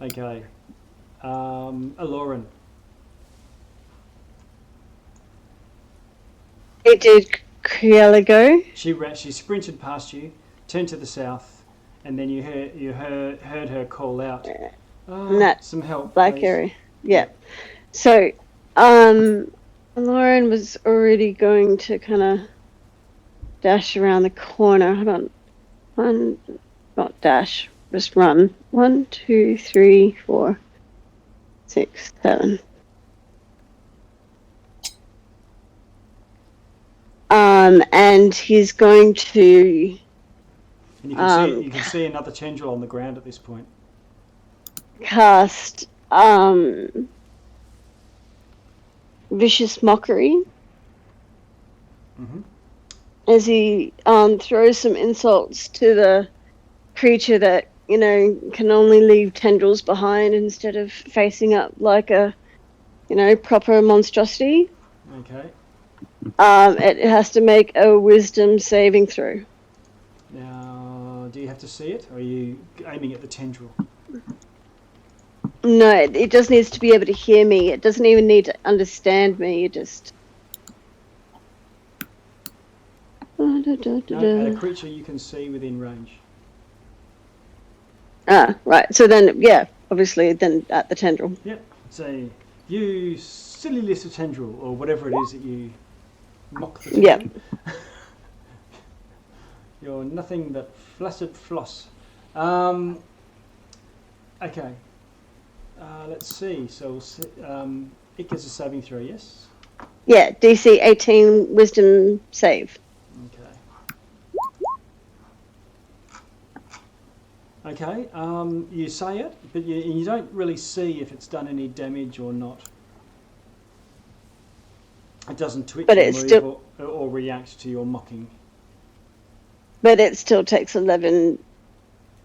Okay. Aloran.
It did Criella go?
She sprinted past you, turned to the south, and then you heard her call out. Some help,
Black
please.
area. Yeah. So, Lauren was already going to kind of dash around the corner. Hold on. Not dash, just run. 1, 2, 3, 4, 6, 7. And he's going to.
And you can see another tendril on the ground at this point.
Cast Vicious Mockery as he throws some insults to the creature that can only leave tendrils behind instead of facing up like a proper monstrosity.
Okay.
It has to make a wisdom saving throw.
Now, do you have to see it, or are you aiming at the tendril?
No, it just needs to be able to hear me. It doesn't even need to understand me. It just.
No, at a creature you can see within range.
Right. So then, yeah, obviously, than at the tendril.
Yep. Say, you silly little tendril, or whatever it is that you mock the tendril.
Yep.
You're nothing but flaccid floss. Okay. Let's see. So, it gets a saving throw, yes?
Yeah, DC 18 Wisdom save.
Okay. You say it, but you don't really see if it's done any damage or not. It doesn't twitch
But
or
it's
move
still-
or react to your mocking.
But it still takes 11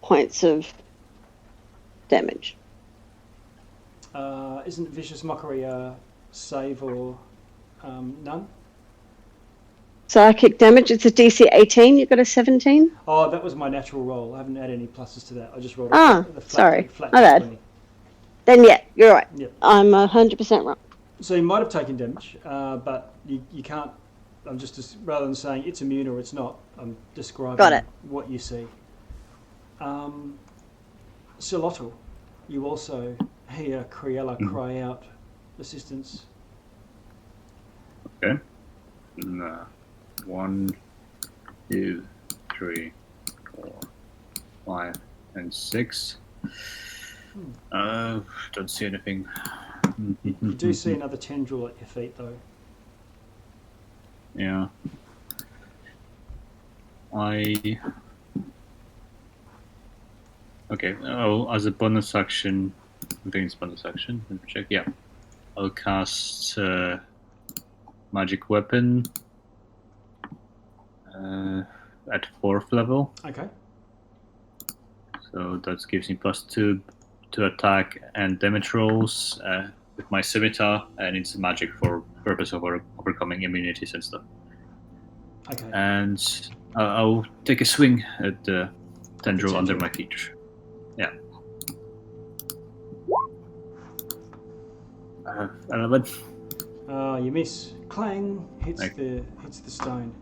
points of damage.
Isn't Vicious Mockery a save or none?
Psychic damage, it's a DC 18, you got a 17?
Oh, that was my natural roll. I haven't had any pluses to that. I just rolled the
sorry.
flat
My bad.
20.
Then yeah, you're right.
Yep.
I'm 100% wrong.
So you might have taken damage, but you can't. I'm just rather than saying it's immune or it's not, I'm describing
Got it.
what you see. Silotl, you also hear Criella cry out assistance.
Okay. 1, 2, 3, 4, 5, and 6. Don't see anything.
You do see another tendril at your feet, though.
Yeah. Okay. Oh, as a bonus action, I think it's bonus action. Let me check. Yeah. I'll cast magic weapon at 4th level.
Okay.
So that gives me +2 to attack and damage rolls with my scimitar, and it's magic for purpose of overcoming immunities and stuff.
Okay.
And I'll take a swing at the tendril under my feet. Yeah. 11.
You miss. Clang hits the stone.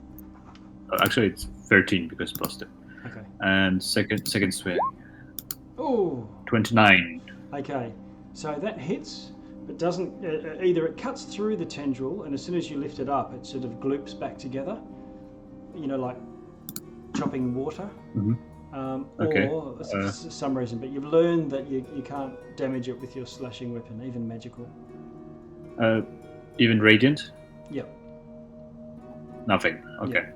Actually, it's 13 because +2.
Okay.
And second swing.
Oh.
29.
Okay. So that hits, but doesn't. Either it cuts through the tendril, and as soon as you lift it up, it sort of gloops back together. You know, like chopping water.
Mm-hmm. Okay.
Or for some reason, but you've learned that you can't damage it with your slashing weapon, even magical.
Even radiant?
Yep.
Nothing. Okay.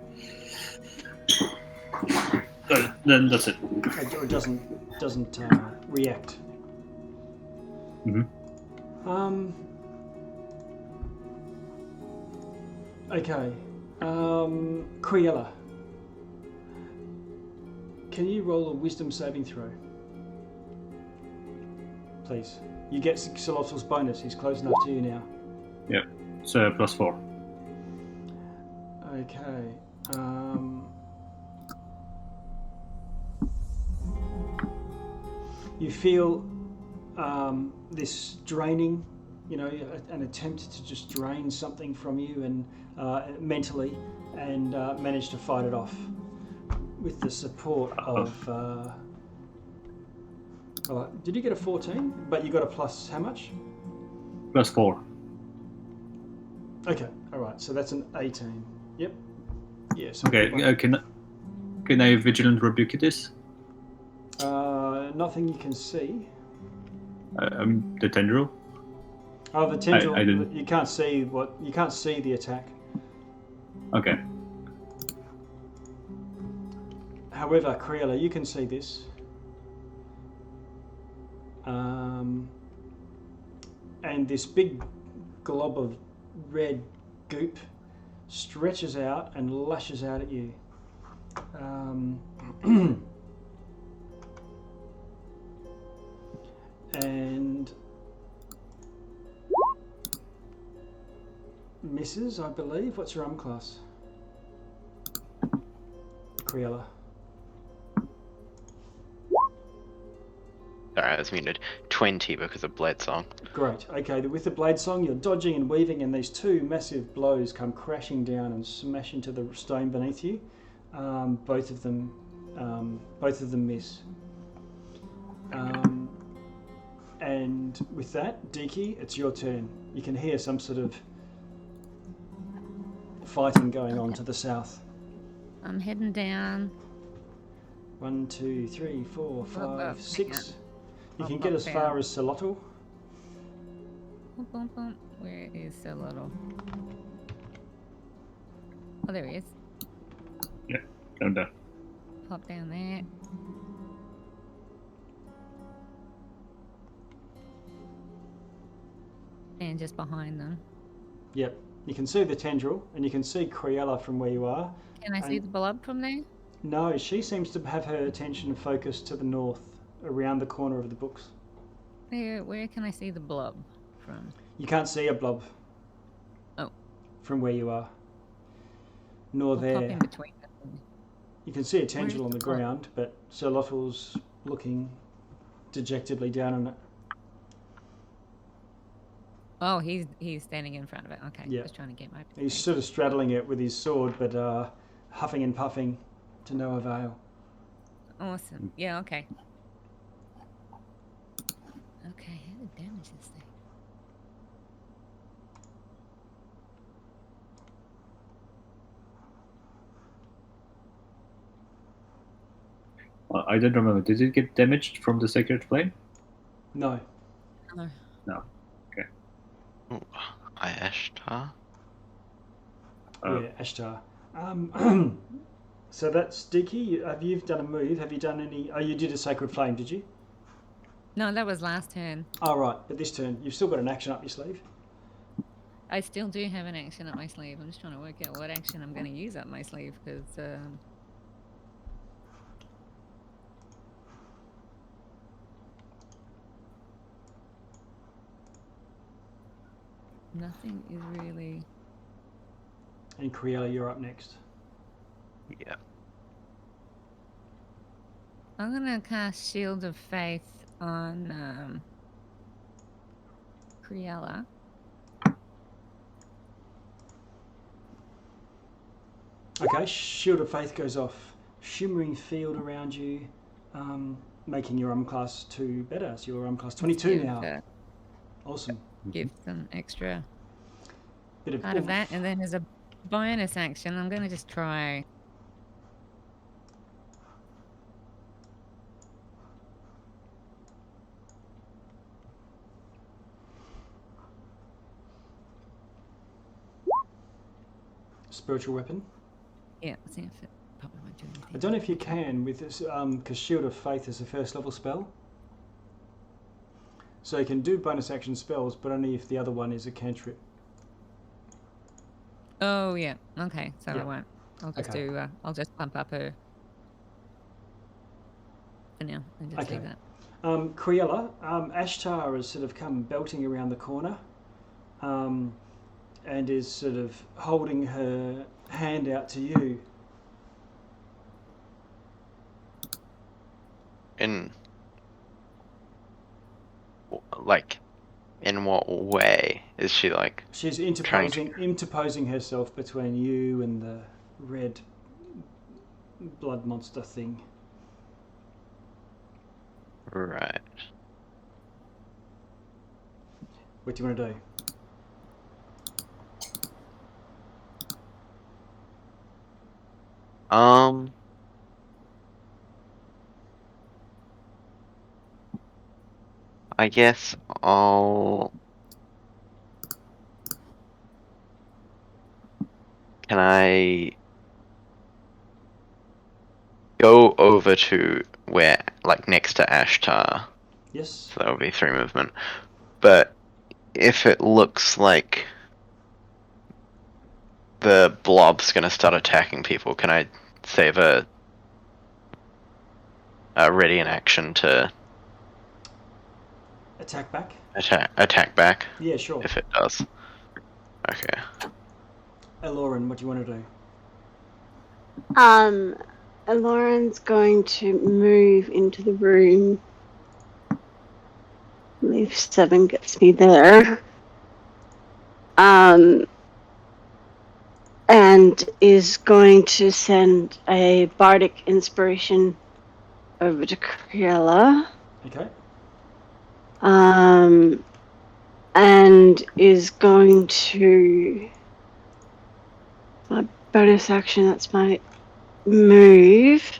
Then that's it.
It doesn't react.
Mm-hmm.
Okay. Criella. Can you roll a wisdom saving throw? Please. You get Xolotl's bonus. He's close enough to you now.
Yep. It's +4.
Okay. You feel this draining, you know, an attempt to just drain something from you and mentally, and manage to fight it off with the support of. Did you get a 14? But you got a plus how much?
+4.
Okay, all right. So that's an 18. Yep. Yes.
Okay. Can I vigilant rebuke this?
Nothing you can see.
The tendril.
Oh, the tendril.
I didn't.
You can't see You can't see the attack.
Okay.
However, Criella, you can see this. And this big glob of red goop stretches out and lashes out at you. And misses, I believe. What's your class? Criella.
Sorry, I was muted. 20 because of Blade Song.
Great. Okay, with the Blade Song, you're dodging and weaving, and these two massive blows come crashing down and smash into the stone beneath you. Both of them miss. And with that, Diki, it's your turn. You can hear some sort of fighting going on to the south.
I'm heading down.
1, 2, 3, 4, 5, 6. You can
Up,
get
up,
as far
down.
as Solotl.
Boom, boom, boom. Where is the little? Oh, there he is.
Yeah, down there.
Pop down there. And just behind them.
Yep. You can see the tendril, and you can see Criella from where you are.
Can I see the blob from there?
No, she seems to have her attention focused to the north, around the corner of the books.
Where can I see the blob from?
You can't see a blob.
Oh.
From where you are. Nor
I'll
there.
pop in between them.
You can see a tendril
Where's
on the
the blob?
ground, but Solotl's looking dejectedly down on it.
Oh, he's standing in front of it. Okay,
Yeah.
just trying to get my.
He's sort of straddling it with his sword, but huffing and puffing to no avail.
Awesome. Yeah. Okay. Okay, how to damage this thing?
I don't remember. Did it get damaged from the Sacred Flame?
No.
No.
No. Okay.
Ooh, hi, Ashtar.
Yeah, Ashtar. So that's Diki. Have you done a move? Have you done any? Oh, you did a Sacred Flame, did you?
No, that was last turn.
Oh, right. But this turn, you've still got an action up your sleeve.
I still do have an action up my sleeve. I'm just trying to work out what action I'm going to use up my sleeve because nothing is really.
And Criella, you're up next.
Yeah.
I'm going to cast Shield of Faith on Criella.
Okay, Shield of Faith goes off. Shimmering field around you, making your class 2 better. So you're class 22 now. Awesome.
Give some extra
Bit of
part of
oomph.
that. And then as a bonus action, I'm going to just try.
Spiritual weapon.
Yeah, see if it probably won't do anything.
I don't know if you can with this, because Shield of Faith is a first level spell. So you can do bonus action spells, but only if the other one is a cantrip.
Oh yeah. Okay. So I
Yeah.
won't. I'll just
Okay.
do. I'll just pump up her for now and just
Okay.
leave that.
Criella, Ashtar has sort of come belting around the corner, and is sort of holding her hand out to you.
In what way is she like?
She's
Trying to-
interposing herself between you and the red blood monster thing.
Right.
What do you want to do?
I guess Can I go over to where, like, next to Ashtar?
Yes.
So that would be 3 movement. But if it looks like the blob's gonna start attacking people, can I save a ready in action to
Attack back?
attack back
Yeah, sure.
if it does? Okay.
Lauren, what do you want to do?
Lauren's going to move into the room. I believe 7 gets me there. And is going to send a bardic inspiration over to Criella.
Okay.
and is going to my bonus action. That's my move.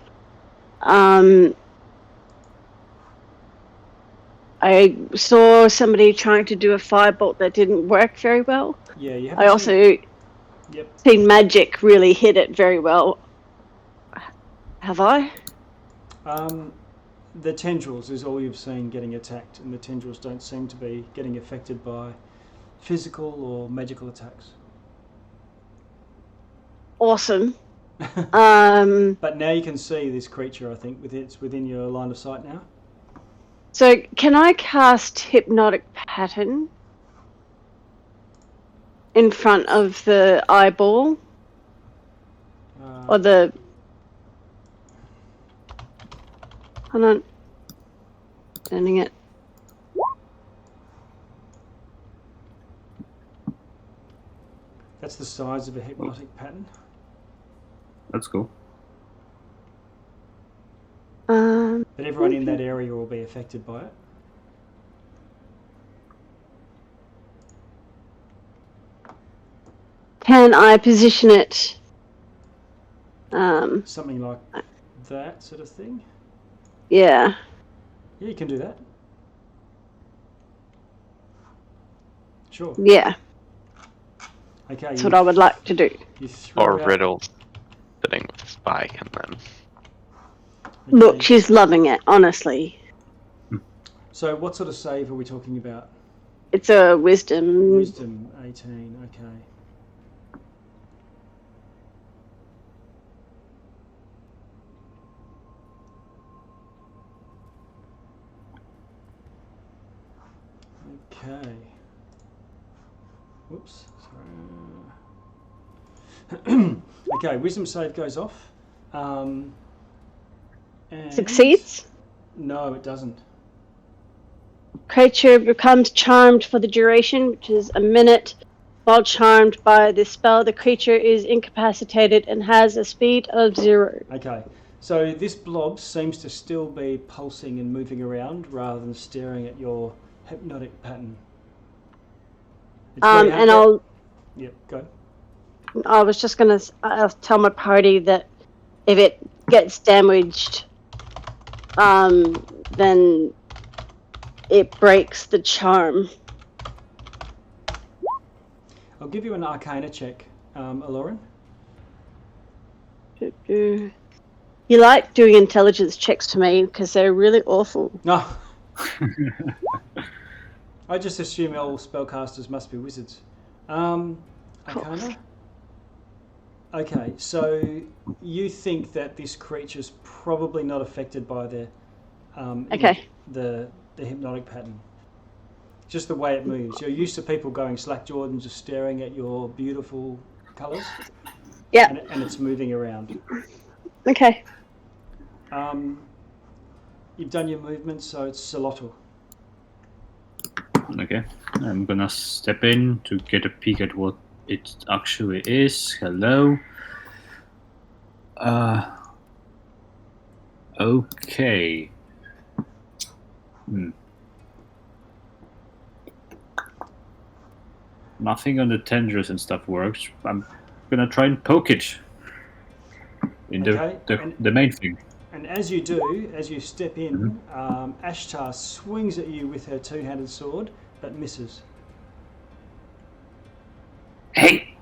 I saw somebody trying to do a firebolt that didn't work very well.
Yeah, you have.
I also seen magic really hit it very well. Have I?
The tendrils is all you've seen getting attacked, and the tendrils don't seem to be getting affected by physical or magical attacks.
Awesome.
But now you can see this creature, I think, it's within your line of sight now.
So can I cast Hypnotic Pattern in front of the eyeball? Or the... Hold on. Turning it.
That's the size of a hypnotic pattern.
That's cool.
But everyone in that area will be affected by it.
Can I position it?
Something like that sort of thing?
Yeah.
Yeah, you can do that. Sure.
Yeah.
Okay.
That's what I would like to do.
Or riddles sitting with Spike and then...
Okay.
Look, she's loving it, honestly.
So what sort of save are we talking about?
It's a wisdom.
Wisdom 18, okay. Okay. Whoops. Sorry. Okay, wisdom save goes off. And
Succeeds?
No, it doesn't.
Creature becomes charmed for the duration, which is a minute. While charmed by this spell, the creature is incapacitated and has a speed of 0.
Okay, so this blob seems to still be pulsing and moving around rather than staring at your hypnotic pattern.
And I'll...
Yep, go.
I was just going to tell my party that if it gets damaged, then it breaks the charm.
I'll give you an Arcana check, Aloran.
You like doing intelligence checks to me because they're really awful.
No. I just assume all spellcasters must be wizards. Arcana? Okay, so you think that this creature's probably not affected by the hypnotic pattern. Just the way it moves. You're used to people going slack-jawed and just staring at your beautiful colours.
Yeah.
And it's moving around.
Okay.
You've done your movements, so it's Solotl.
Okay. I'm gonna step in to get a peek at what it actually is. Hello. Okay. Nothing on the tendrils and stuff works. I'm gonna try and poke it in the main thing.
And as you do, as you step in, Ashtar swings at you with her two-handed sword, but misses.
Hey!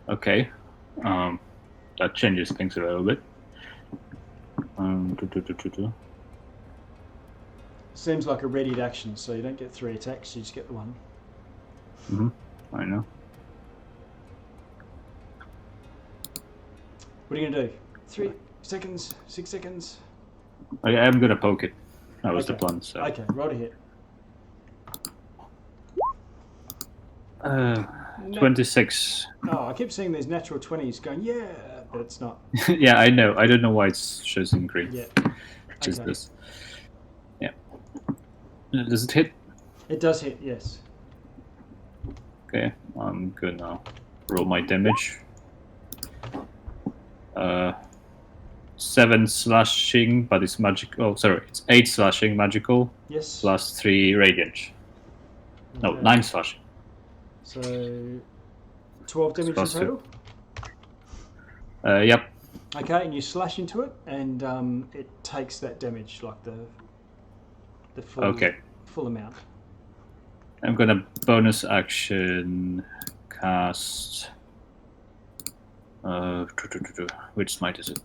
Okay. That changes things a little bit.
Seems like a readied action, so you don't get 3 attacks, you just get the 1.
I know.
What are you going to do? 3 seconds, 6 seconds?
I'm gonna poke it. That was the plan. So.
Okay, roll to hit.
26.
Oh, I keep seeing these natural 20s going, yeah, but it's not.
Yeah, I know. I don't know why it shows in green.
Yeah.
Just this. Yeah. Does it hit?
It does hit, yes.
Okay, I'm gonna roll my damage. 7 slashing, but it's magic. Oh, sorry, it's 8 slashing magical
Yes.
plus 3 radiant. No,
Okay.
9 slashing.
So 12 damage in
Plus two.
total.
Yep.
Okay, and you slash into it, and it takes that damage, like the full amount.
I'm gonna bonus action cast. Which smite is it?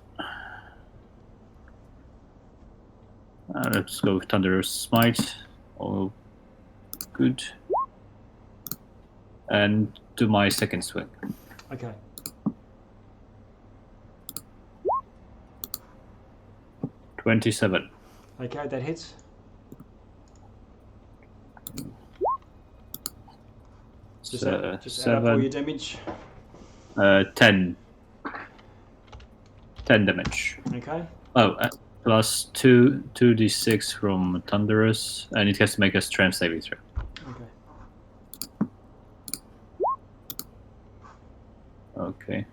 Let's go with Thunderous Smite. Oh, good. And do my second swing.
Okay.
$27.
Okay, that hits. Just add up all
7.
your damage.
10. 10 damage.
Okay.
Oh, plus 2d6 from Thunderous, and it has to make a strength saving throw.
Okay.
Okay.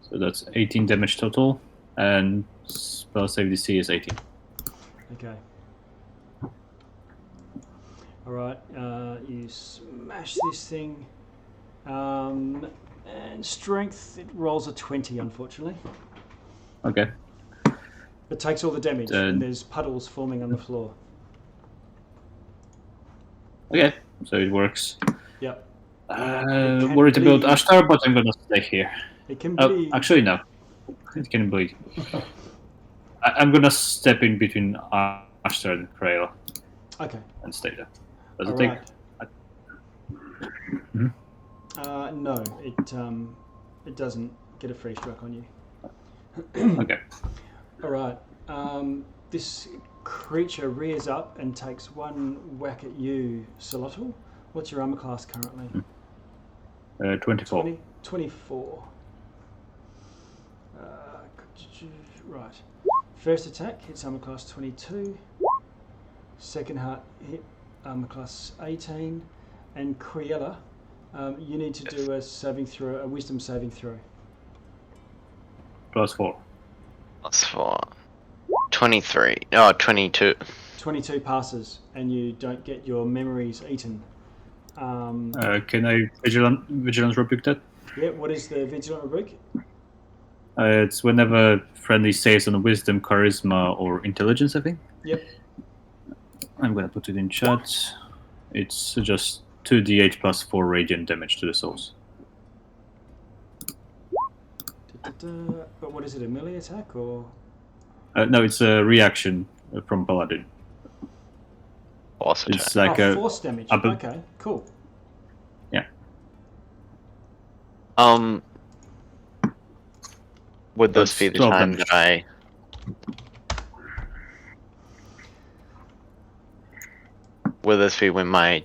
So that's 18 damage total, and spell save DC is 18.
Okay. All right. You smash this thing, and strength. It rolls a 20, unfortunately.
Okay.
It takes all the damage, and there's puddles forming on the floor.
Okay, so it works.
Yep.
Worried about Ashtar, but I'm gonna stay here.
It can
Oh,
bleed.
actually no. It can bleed. I'm gonna step in between Ashtar and Krail.
Okay.
And stay there. Does
All
it take?
Right. No, it doesn't get a free strike on you.
Okay.
All right. This creature rears up and takes one whack at you, Solotl. What's your armor class currently?
24.
24. Right. First attack hits armor class 22. Second hit armor class 18. And Criella, you need to do a saving throw, a wisdom saving throw.
+4.
+4. 23. Oh, 22.
22 passes, and you don't get your memories eaten.
Can I vigilance rebuke that?
Yeah, what is the vigilant rebuke?
It's whenever friendly saves on wisdom, charisma, or intelligence, I think.
Yep.
I'm gonna put it in chat. It's just 2d8 plus 4 radiant damage to the souls.
But what is it, a melee attack or?
No, it's a reaction from Paladin.
Force attack.
It's like a
force damage. Okay, cool.
Yeah.
Would this be the time that I? Will this be when my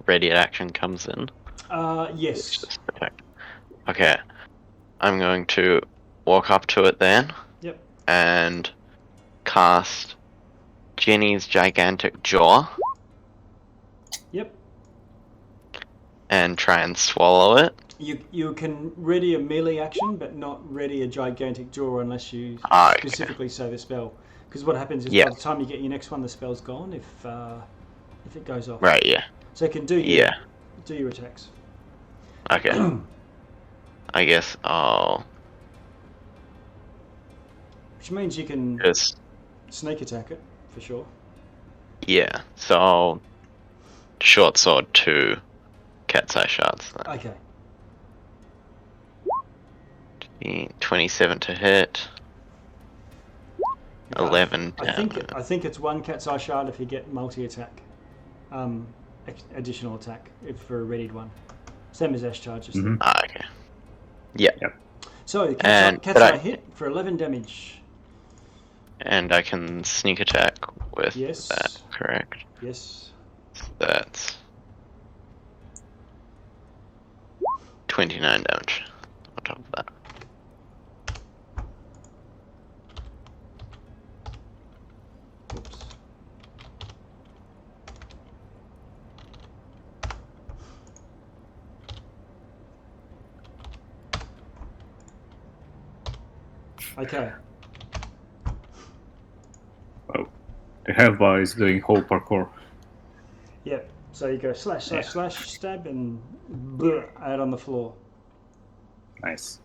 ready action comes in?
Yes.
Okay. I'm going to walk up to it then.
Yep.
And cast Jenny's Gigantic Jaw.
Yep.
And try and swallow it.
You can ready a melee action, but not ready a Gigantic Jaw unless you specifically say the spell. Because what happens is by the time you get your next one, the spell's gone if it goes off.
Right, yeah.
So you can do your attacks.
Okay. I guess I'll...
Which means you can
just
sneak attack it, for sure.
Yeah, so I'll short sword 2 cat's eye shards.
Okay.
27 to hit. 11 down.
I think it's 1 cat's eye shard if you get multi-attack. Additional attack for a readied one. Same as Ash charges.
Okay. Yep.
So cat's eye hit for 11 damage.
And I can sneak attack with that, correct?
Yes.
That's 29 damage on top of that.
Oops. Okay.
Oh, the health bar is doing whole parkour.
Yep. So you go slash, stab, and out on the floor.
Nice.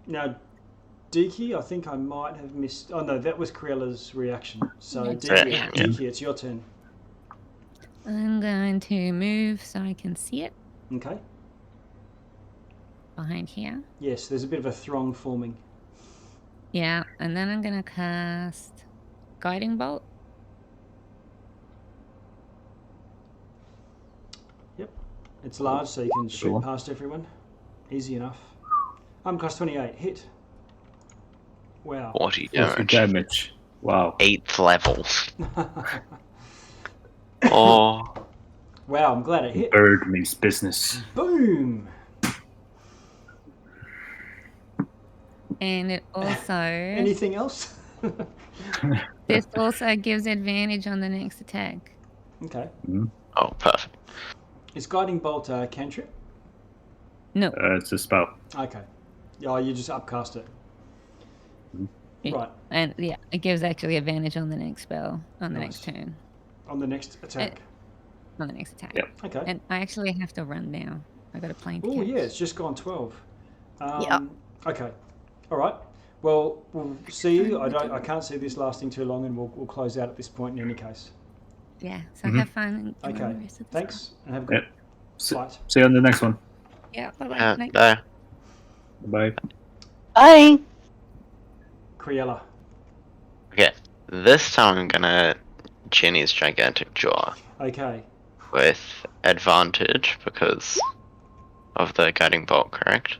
Now, Diki, I think I might have missed... Oh, no, that was Creella's reaction. So,
That's
Diki, it's your turn.
I'm going to move so I can see it
Okay.
behind here.
Yes, there's a bit of a throng forming.
Yeah, and then I'm going to cast Guiding Bolt.
Yep. It's large, so you can shoot past everyone. Easy enough. Cost 28. Hit. Wow.
40
40
damage.
damage. Wow.
8th level. Oh.
Wow, I'm glad it hit.
Bird means business.
Boom!
And it also...
Anything else?
This also gives advantage on the next attack.
Okay.
Oh, perfect.
Is Guiding Bolt a cantrip?
No.
It's a spell.
Okay. Yeah, you just upcast it. Right.
And yeah, it gives actually advantage on the next spell, on the
Nice.
next turn.
On the next attack.
On the next attack.
Yep.
Okay.
And I actually have to run now. I got a plane to
Oh,
catch.
yeah, it's just gone 12.
Yep.
Okay. All right. Well, we'll see you. I can't see this lasting too long, and we'll close out at this point in any case.
Yeah, so have fun. And
Okay.
the rest of the
Thanks, and have a good
Yep.
flight.
See you on the next one.
Yeah, bye-bye.
There.
Bye.
Bye.
Criella.
Okay. This time I'm gonna Jenny's gigantic jaw
Okay.
with advantage because of the guiding bolt, correct?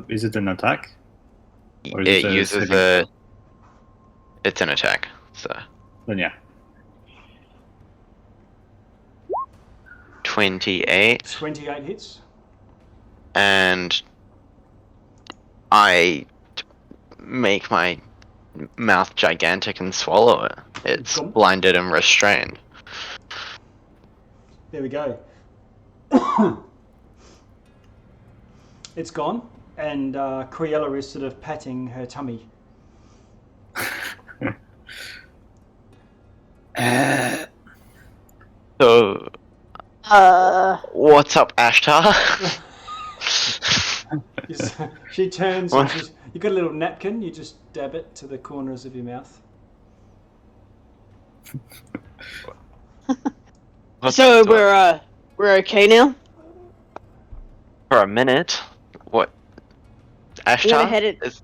Is it an attack? Or is
It
it a
uses
saving
a.
throw?
It's an attack, so
Then yeah.
28,
28 hits.
and I make my mouth gigantic and swallow it. It's
Come.
blinded and restrained.
There we go. It's gone, and Criella is sort of patting her tummy.
So, what's up, Ashtar?
She turns and you got a little napkin, you just dab it to the corners of your mouth.
So we're okay now.
For a minute. What?
I'm gonna
Ashtar?
head it.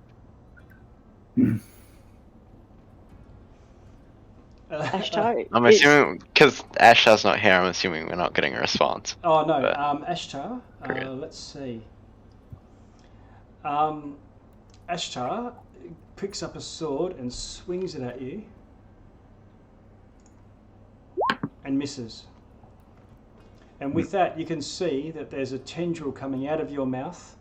Ashtar.
I'm assuming, because Ashtar's not here, I'm assuming we're not getting a response.
Oh no,
But-
Ashtar.
Okay.
Let's see. Ashtar picks up a sword and swings it at you, and misses. And with that, you can see that there's a tendril coming out of your mouth,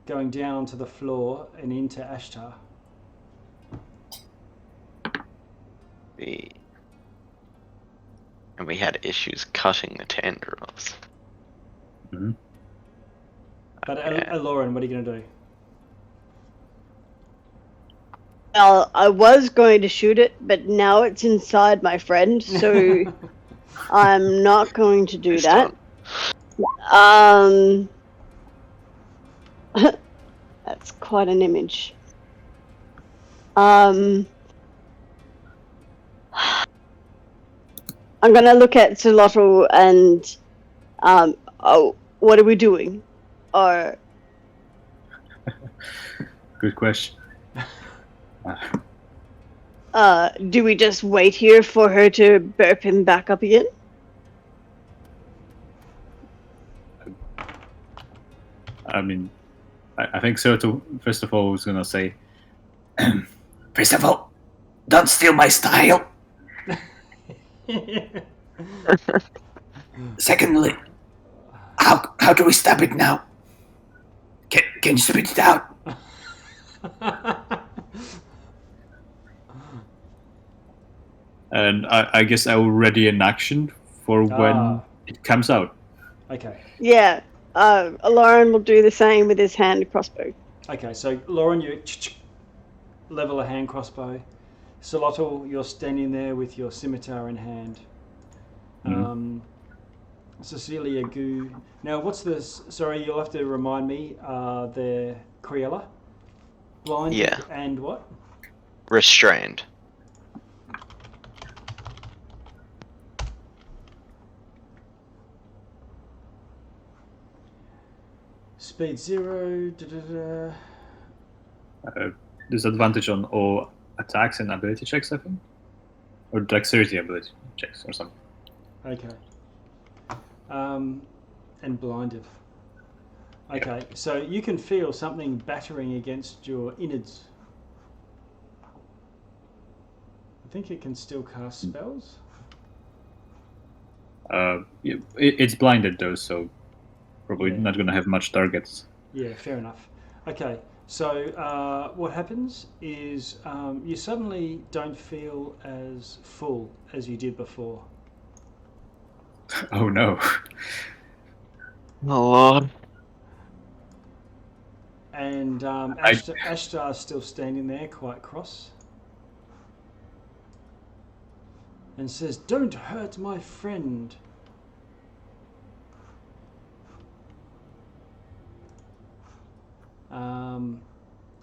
going down onto the floor and into Ashtar.
And we had issues cutting the tendrils.
But
Okay.
Lauren, what are you going to do?
Well, I was going to shoot it, but now it's inside my friend, so I'm not going to do that. That's quite an image. I'm gonna look at Zolotl and oh, what are we doing? Or
Good question.
do we just wait here for her to burp him back up again?
I mean, I think Soto, first of all, was going to say,
First of all, don't steal my style. Secondly, how do we stab it now? Can you spit it out?
and I guess I will ready an action for when it comes out.
Okay.
Yeah, Lauren will do the same with his hand crossbow.
Okay, so Lauren, you level a hand crossbow. Solotl, you're standing there with your scimitar in hand. Cecilia Goo. Now, what's this? Sorry, you'll have to remind me. They're Criella. Blinded
Yeah.
and what?
Restrained.
Speed 0.
Disadvantage on all attacks and ability checks, I think, or dexterity ability checks or something.
Okay. And blinded. Okay, so you can feel something battering against your innards. I think it can still cast spells.
It's blinded though, so probably
Yeah.
not going to have much targets.
Yeah, fair enough. Okay, so what happens is you suddenly don't feel as full as you did before.
Oh no.
Oh Lord.
And Ashtar's still standing there, quite cross. And says, "Don't hurt my friend."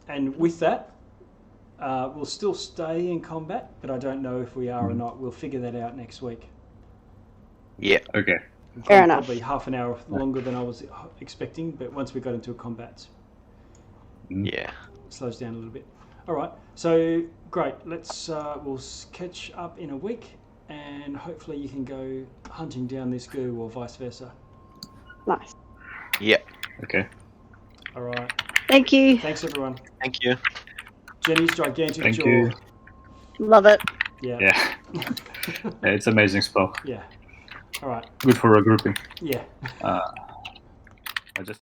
And with that, we'll still stay in combat, but I don't know if we are or not. We'll figure that out next week.
Yeah.
Okay.
Fair enough.
Probably half an hour longer than I was expecting, but once we got into a combat,
Yeah.
it slows down a little bit. All right, so great. Let's we'll catch up in a week, and hopefully you can go hunting down this goo or vice versa.
Nice.
Yeah.
Okay.
All right.
Thank you.
Thanks, everyone.
Thank you.
Jenny's gigantic
Thank
jaw.
you.
Love it.
Yeah.
Yeah. Yeah, it's amazing spell.
Yeah. All right.
Good for regrouping.
Yeah.
I just